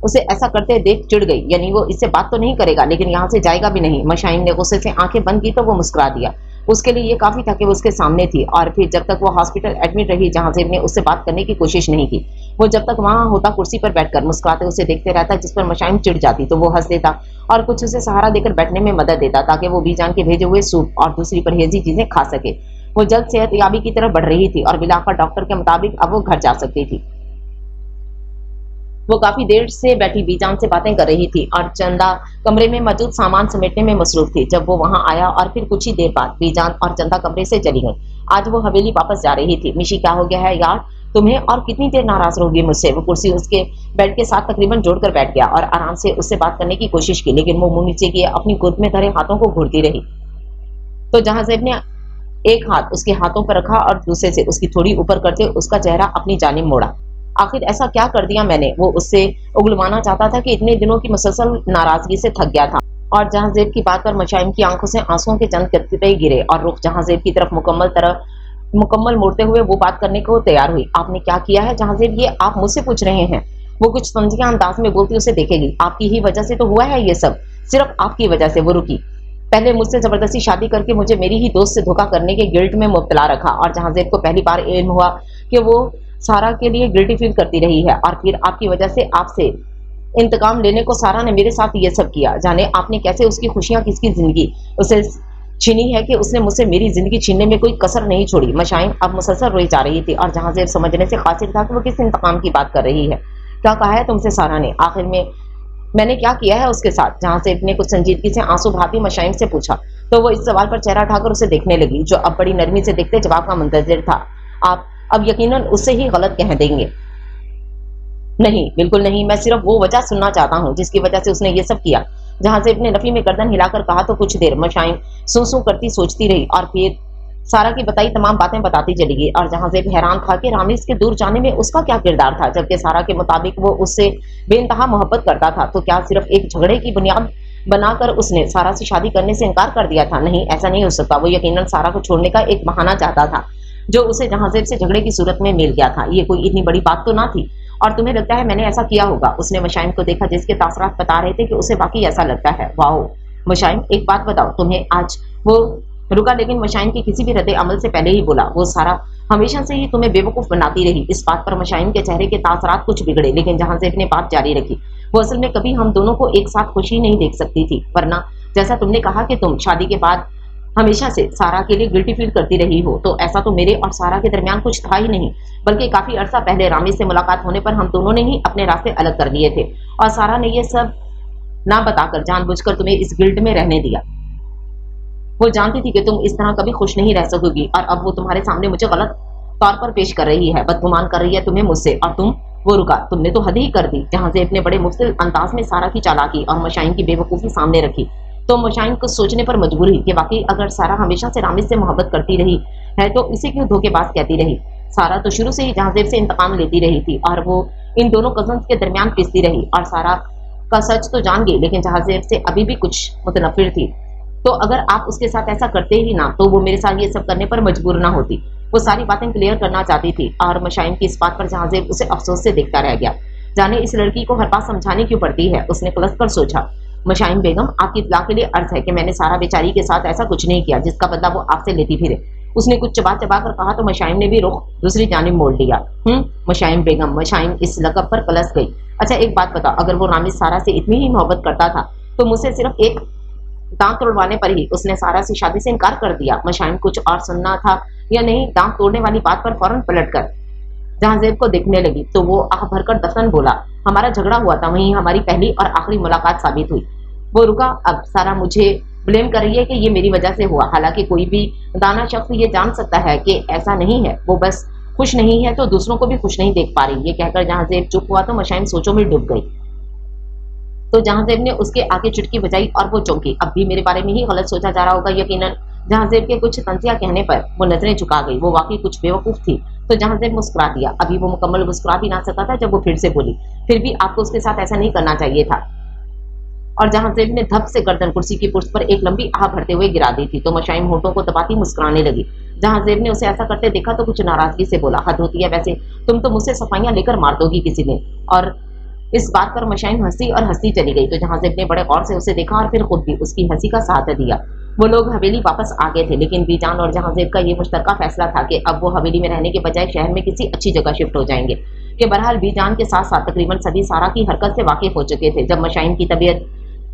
उसे ऐसा करते देख चिढ़ गई, यानी वो इससे बात तो नहीं करेगा लेकिन यहाँ से जाएगा भी नहीं। मशाइन ने गुस्से से आंखें बंद की तो वो मुस्कुरा दिया। उसके लिए ये काफी था कि वो उसके सामने थी और फिर जब तक वो हॉस्पिटल एडमिट रही जहाजिर ने उससे बात करने की कोशिश नहीं की। वो जब तक वहां होता कुर्सी पर बैठकर मुस्कुराते उसे देखते रहता, जिस पर मशाइन चिढ़ जाती तो वो हंस देता और कुछ उसे सहारा देकर बैठने में मदद देता ताकि वो बीजान के भेजे हुए सूप और दूसरी परहेजी चीजें खा सके। वो जल्द सेहतयाबी की तरफ बढ़ रही थी और बिलाखिर डॉक्टर के मुताबिक अब वो घर जा सकती थी। वो काफी देर से बैठी बीजान से बातें कर रही थी और चंदा कमरे में मौजूद सामान समेटने में मसरूफ थी जब वो वहां आया और फिर कुछ ही देर बाद बीजान और चंदा कमरे से चली गई। आज वो हवेली वापस जा रही थी। मिशी, क्या हो गया है यार तुम्हें, और कितनी देर नाराज रहोगी मुझसे? वो कुर्सी उसके बेड के साथ तकरीबन जोड़कर बैठ गया और आराम से उससे बात करने की कोशिश की, लेकिन वो मुंह नीचे किए अपनी गोद में धरे हाथों को घूरती रही। तो जहाजिर ने एक हाथ उसके हाथों पर रखा और दूसरे से उसकी थोड़ी ऊपर करते उसका चेहरा अपनी जानिब मोड़ा। आखिर ऐसा क्या कर दिया मैंने? वो उससे उगलवाना चाहता था कि इतने दिनों की मुसलसल नाराजगी से थक गया था। और जहांजेब की बात पर मशाइन की आंखों से आंसुओं के चंद कतरे गिरे और रुख जहांजेब की तरफ मुकम्मल मोड़ते हुए वो बात करने को तैयार हुई। आपने क्या किया है जहांजेब, ये आप मुझसे पूछ रहे हैं? वो कुछ तंजिया अंदाज में बोलती उसे देखेगी। आपकी ही वजह से तो हुआ है ये सब, सिर्फ आपकी वजह से। वो रुकी। पहले मुझसे जबरदस्ती शादी करके मुझे मेरी ही दोस्त से धोखा करने के गिल्ट में मुब्तला रखा और जहांजेब को पहली बार इल्म हुआ कि वो सारा के लिए गिल्टी फील करती रही है और फिर आपकी वजह से आपसे इंतकाम लेने को सारा ने मेरे साथ ये सब किया। जाने आपने कैसे उसकी खुशियां, किसकी जिंदगी उसे छीनी है कि उसने मुझसे मेरी जिंदगी छीनने में कोई कसर नहीं छोड़ी। मशाइन अब मुसलसल रोई जा रही थी और जहांजेब समझने से कासिर था कि वो किस इंतकाम की बात कर रही है। क्या कहा है तुमसे सारा ने? आखिर में मैंने क्या किया है उसके साथ? जहांजेब ने कुछ संजीदगी से आंसू बहाती मशाइन से पूछा तो वो इस सवाल पर चेहरा उठाकर उसे देखने लगी, जो अब बड़ी नरमी से देखते जवाब का मुंतजिर था। आप अब यकीनन उससे ही गलत कह देंगे। नहीं, बिल्कुल नहीं, मैं सिर्फ वो वजह सुनना चाहता हूँ जिसकी वजह से उसने ये सब किया। जहांजेब ने नफी में गर्दन हिलाकर कहा तो कुछ देर मशाइन सूं करती सोचती रही और फिर सारा की बताई तमाम बातें बताती चली गई। और जहांजेब हैरान था कि रामीज के दूर जाने में उसका क्या किरदार था, जबकि सारा के मुताबिक वो उससे बेइंतहा मोहब्बत करता था। तो क्या सिर्फ एक झगड़े की बुनियाद बना कर उसने सारा से शादी करने से इनकार कर दिया था। नहीं, ऐसा नहीं हो सकता। वो यकीनन सारा को छोड़ने का एक बहाना चाहता था जो उसे जहांजेब से झगड़े की सूरत में मिल गया था। ये कोई इतनी बड़ी बात तो ना थी। और तुम्हें लगता है मैंने ऐसा किया होगा? उसने मशाइम को देखा जिसके तासरात बता रहे थे कि उसे वाकई ऐसा लगता है। वाओ मशाइम, एक बात बताओ, तुम्हें आज वो रुका, लेकिन मशाइम के किसी भी रद्द अमल से पहले ही बोला, वो सारा हमेशा से ही तुम्हें बेवकूफ बनाती रही। इस बात पर मशाइम के चेहरे के तासरात कुछ बिगड़े, लेकिन जहांजेब ने बात जारी रखी। वो असल में कभी हम दोनों को एक साथ खुशी नहीं देख सकती थी, वरना जैसा तुमने कहा कि तुम शादी के बाद हमेशा से सारा के लिए गिल्टी फील करती रही हो, तो ऐसा तो मेरे और सारा के दरमियान कुछ था ही नहीं। बल्कि काफी अरसा पहले रामिज से मुलाकात होने पर हम दोनों ने ही अपने रास्ते अलग कर लिए थे और सारा ने ये सब ना बताकर जानबूझकर तुम्हें इस गिल्ट में रहने दिया। वो जानती थी कि तुम इस तरह कभी खुश नहीं रह सकोगी और अब वो तुम्हारे सामने मुझे गलत तौर पर पेश कर रही है, बदगुमान कर रही है तुम्हें मुझसे। और तुम, वो रुका, तुमने तो हद ही कर दी। जहां से अपने बड़े मुफ्तिल अंदाज में सारा की चालाकी और मशाइन की बेवकूफ़ी सामने रखी तो मशाइन को सोचने पर मजबूर हुई कि वाकई अगर सारा हमेशा से रामिज से मोहब्बत करती रही है तो इसे क्यों धोखेबाज कहती रही। सारा तो शुरू से ही जहांजेब से इंतकाम लेती रही थी और वो इन दोनों कजन्स के दरमियान पिसती रही और सारा का सच तो जान गई, लेकिन जहांजेब से अभी भी कुछ मुतनफिर थी। तो अगर आप उसके साथ ऐसा करते ही ना तो वो मेरे साथ ये सब करने पर मजबूर ना होती। वो सारी बातें क्लियर करना चाहती थी और मशाइम की इस बात पर जहांजेब उसे अफसोस से देखता रह गया। जाने इस लड़की को हर बात समझाने क्यों पड़ती है, उसने खुलस कर सोचा। मशाइम बेगम, आपकी इत्तला के लिए अर्ज है कि मैंने सारा बेचारी के साथ ऐसा कुछ नहीं किया जिसका बदला वो आपसे लेती फिरे। उसने कुछ चबा चबा कर कहा तो मशाइम ने भी रुख दूसरी जानिब मोड़ लिया। मशाइम बेगम, मशाइम इस लक़ब पर कलस गई। अच्छा एक बात बताओ, अगर वो रामिज सारा से इतनी ही मोहब्बत करता था तो मुझसे सिर्फ एक दांत तोड़वाने पर ही उसने सारा से शादी से इनकार कर दिया। मशाइम कुछ और सुनना था या नहीं, दांत तोड़ने वाली बात पर फौरन पलट कर जहांजेब को देखने लगी तो वो आह भरकर दफन बोला, हमारा झगड़ा हुआ था, वहीं हमारी पहली और आखिरी मुलाकात साबित हुई। वो रुका। अब सारा मुझे ब्लेम कर रही है कि ये मेरी वजह से हुआ, हालांकि कोई भी दाना शख्स ये जान सकता है कि ऐसा नहीं है। वो बस खुश नहीं है तो दूसरों को भी खुश नहीं देख पा रही। ये कहकर जहांजेब चुप हुआ तो मशाइम सोचों में डूब गई। तो जहांजेब ने उसके आगे चुटकी बजाई और वो चौंकी। अब भी मेरे बारे में ही गलत सोचा जा रहा होगा। यकीनन जहांजेब के कुछ तंजिया कहने पर वो नजरें झुका गई। वो वाकई कुछ बेवकूफ थी। तो जहांजेब मुस्कुरा दिया। अभी वो मुकम्मल मुस्कुरा भी ना सका था जब वो फिर से बोली, फिर भी आपको उसके साथ ऐसा नहीं करना चाहिए था। और जहांजेब ने धप से गर्दन कुर्सी की पुष्ट पर एक लंबी आह भरते हुए गिरा दी थी। तो मशाइम होठों को दबाती मुस्कुराने लगी। जहांजेब ने उसे ऐसा करते देखा तो कुछ नाराजगी से बोला, हद होती है वैसे, तुम तो मुझसे सफाइयां लेकर मार दोगी किसी दिन। और इस बात पर मशाइम हंसी और हंसती चली गई। तो जहांजेब ने बड़े गौर से उसे देखा और फिर खुद भी उसकी हंसी का साथ दिया। वो लोग हवेली वापस आ गए थे, लेकिन बीजान और जहांजेब का ये मुश्तरका फैसला था कि अब वो हवेली में रहने के बजाय शहर में किसी अच्छी जगह शिफ्ट हो जाएंगे। कि बहरहाल बीजान के साथ साथ तकरीबन सभी सारा की हरकत से वाकिफ हो चुके थे। जब मशाइम की तबीयत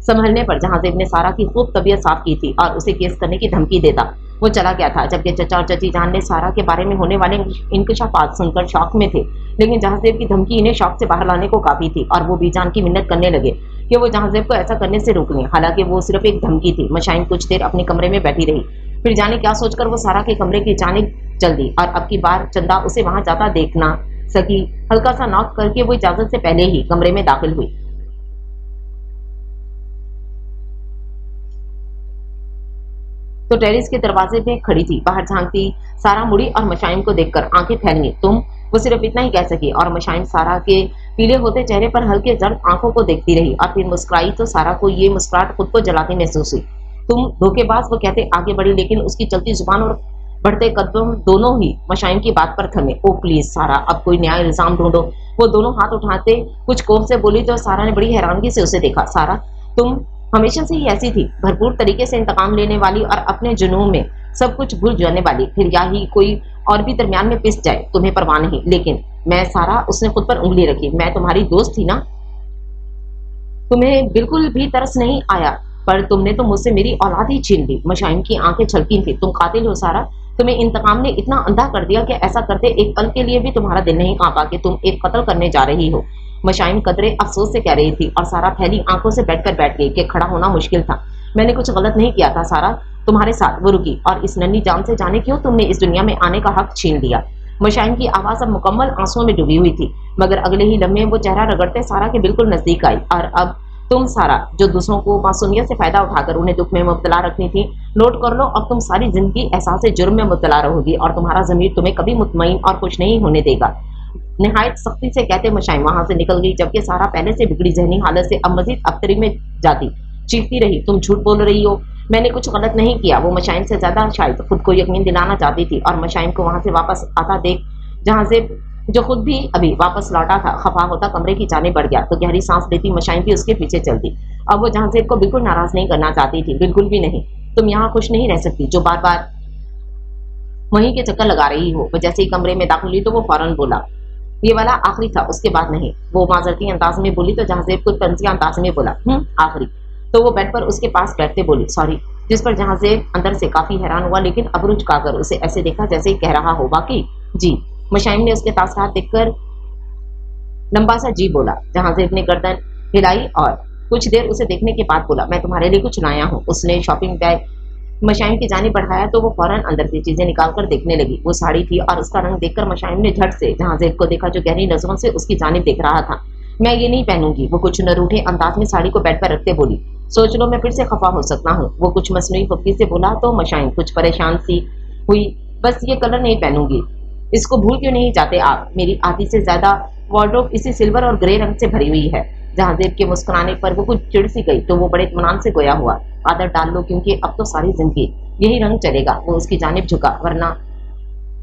संभलने पर जहांजेब ने सारा की खूब तबीयत साफ की थी और उसे केस करने की धमकी देता वो चला गया था, जबकि चचा और चची जान ने सारा के बारे में होने वाले इंकशाफात सुनकर शौक में थे। लेकिन जहांजेब की धमकी इन्हें शौक से बाहर लाने को काफी थी और वो बीजान की मिन्नत करने लगे कि वो जहांजेब को ऐसा करने से रोक लें। हालांकि वो सिर्फ एक धमकी थी। मशाइम कुछ देर अपने कमरे में बैठी रही, फिर जाने क्या सोचकर वो सारा के कमरे की जानिब चल दी और अब की बार चंदा उसे वहां जाता देख ना सकी। हल्का सा नॉक करके वो इजाजत से पहले ही कमरे में दाखिल हुई। तो टेरिस के दरवाजे पे खड़ी थी। बाहर झांकती सारा मुड़ी और मशाइम को देखकर आंखें फैली। तुम, वो सिर्फ इतना ही कह सकी और मशाइम सारा के पीले होते चेहरे पर हल्के जर्द आंखों को देखती रही और फिर मुस्कुराई तो सारा को ये मुस्कुराहट खुद को जलाती महसूस हुई। तुम धोखेबाज, वो कहते आगे बढ़ी, लेकिन उसकी चलती जुबान और बढ़ते कदम दोनों ही मशाइम की बात पर थमे। ओ प्लीज सारा, अब कोई नया इल्जाम ढूंढो। वो दोनों हाथ उठाते कुछ कोप से बोली तो सारा ने बड़ी हैरानगी से उसे देखा। सारा, तुम हमेशा से ही ऐसी थी, भरपूर तरीके से इंतकाम लेने वाली और अपने जुनून में सब कुछ भूल जाने वाली। फिर या ही कोई और भी दरमियान में पिस जाए, तुम्हें परवाह नहीं। लेकिन मैं सारा, उसने खुद पर उंगली रखी, मैं तुम्हारी दोस्त थी ना। तुम्हें बिल्कुल भी तरस नहीं आया, पर तुमने तो मुझसे मेरी औलाद ही छीन ली। मशाइम की आंखें छलकी थी। तुम कातिल हो सारा, तुम्हें इंतकाम ने इतना अंधा कर दिया कि ऐसा करते एक पल के लिए भी तुम्हारा दिल नहीं कांपा कि तुम एक कत्ल करने जा रही हो। मशाइम कदरे अफसोस से कह रही थी और सारा फैली आंखों से बैठ गई कि खड़ा होना मुश्किल था। मैंने कुछ गलत नहीं किया था सारा, तुम्हारे साथ। वो रुकी और इस नन्ही जान से जाने क्यों तुमने इस दुनिया में आने का हक छीन लिया। मशाइम की आवाज अब मुकम्मल आंसुओं में डूबी हुई थी, मगर अगले ही लम्हे वो चेहरा रगड़ते सारा के बिल्कुल नजदीक आई। और अब तुम सारा, जो दूसरों को मासूमियत से फायदा उठाकर उन्हें दुख में मुब्तला रखनी थी, नोट कर लो, अब तुम सारी जिंदगी एहसास जुर्म में मुब्तला रहोगी और तुम्हारा ज़मीर तुम्हें कभी मुतमईन और खुश नहीं होने देगा। निहायत सख्ती से कहते मशाइम वहां से निकल गई, जबकि सारा पहले से बिगड़ी जहनी हालत से अब मजीद अबतरी में जाती। चीखती रही, तुम झूठ बोल रही हो, मैंने कुछ गलत नहीं किया। वो मशाइम से ज्यादा शायद खुद को यकीन दिलाना चाहती थी और मशाइम को वहां से वापस आता देख जहां से जो खुद भी अभी वापस लौटा था खफा होता कमरे की जाने बढ़ गया तो गहरी सांस लेती मशाइम भी उसके पीछे चलती। अब वो जहांजेब को बिल्कुल नाराज नहीं करना चाहती थी, बिल्कुल भी नहीं। तुम यहाँ खुश नहीं रह सकती जो बार बार वहीं के चक्कर लगा रही हो। वो जैसे ही कमरे में दाखिल हुई तो वो फौरन बोला, ये वाला आखिरी था, उसके बाद नहीं। वो माजरती अंदाज में बोली तो जहांजेब कुछ तंजिया अंदाज में बोला, आखिरी। तो वो बेड पर उसके पास बैठते बोली, सॉरी। जिस पर जहांजेब अंदर से काफी हैरान हुआ लेकिन अबरुझ खाकर उसे ऐसे देखा जैसे कह रहा हो, वाकई जी। मशाइम ने उसके पास हाथ देखकर लंबा सा जी बोला। जहांजेब ने गर्दन हिलाई और कुछ देर उसे देखने के बाद बोला, मैं तुम्हारे लिए कुछ लाया हूँ। उसने शॉपिंग बैग मशाइम की जानिब बढ़ाया तो वो फौरन अंदर से चीजें निकालकर देखने लगी। वो साड़ी थी और उसका रंग देखकर मशाइम ने झट से जहांजेब को देखा जो गहरी नजरों से उसकी जानिब देख रहा था। मैं ये नहीं पहनूंगी। वो कुछ नरूठे अंदाज में साड़ी को बेड पर रखते बोली, सोच लो मैं फिर से खफा हो सकता हूँ। वो कुछ मसनूई फुफकी से बोला तो मशाइम कुछ परेशान सी हुई, बस ये कलर नहीं पहनूंगी। इसको भूल क्यों नहीं जाते आप? मेरी आधी से ज्यादा वार्डरोब इसी सिल्वर और ग्रे रंग से भरी हुई है। जहांजेब के मुस्कुराने पर वो कुछ चिढ़ सी गई तो वो बड़े इत्मीनान से गोया हुआ, आदत डाल लो क्योंकि अब तो सारी जिंदगी यही रंग चलेगा। वो उसकी जानिब झुका, वरना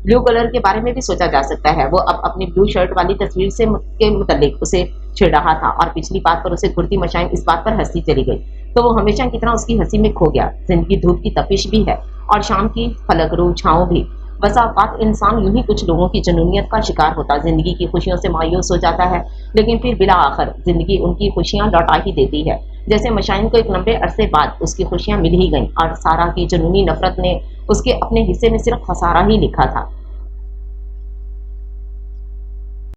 ब्लू कलर के बारे में भी सोचा जा सकता है। वो अब अपनी ब्लू शर्ट वाली तस्वीर से के मुतालिक उसे छिड़ रहा था और पिछली बात पर उसे घुरती मशाइम इस बात पर हंसती चली गई तो वो हमेशा की तरह उसकी हंसी में खो गया। जिंदगी धूप की तपिश भी है और शाम की फलक रू छाँव भी। बसा औकात इंसान यूं ही कुछ लोगों की जुनूनियत का शिकार होता जिंदगी की खुशियों से मायूस हो जाता है, लेकिन फिर बिला आखिर जिंदगी उनकी खुशियां लौटा ही देती है। जैसे मशाइन को एक लंबे अरसे बाद उसकी खुशियां मिल ही गईं और सारा की जुनूनी नफरत ने उसके अपने हिस्से में सिर्फ खसारा ही लिखा था।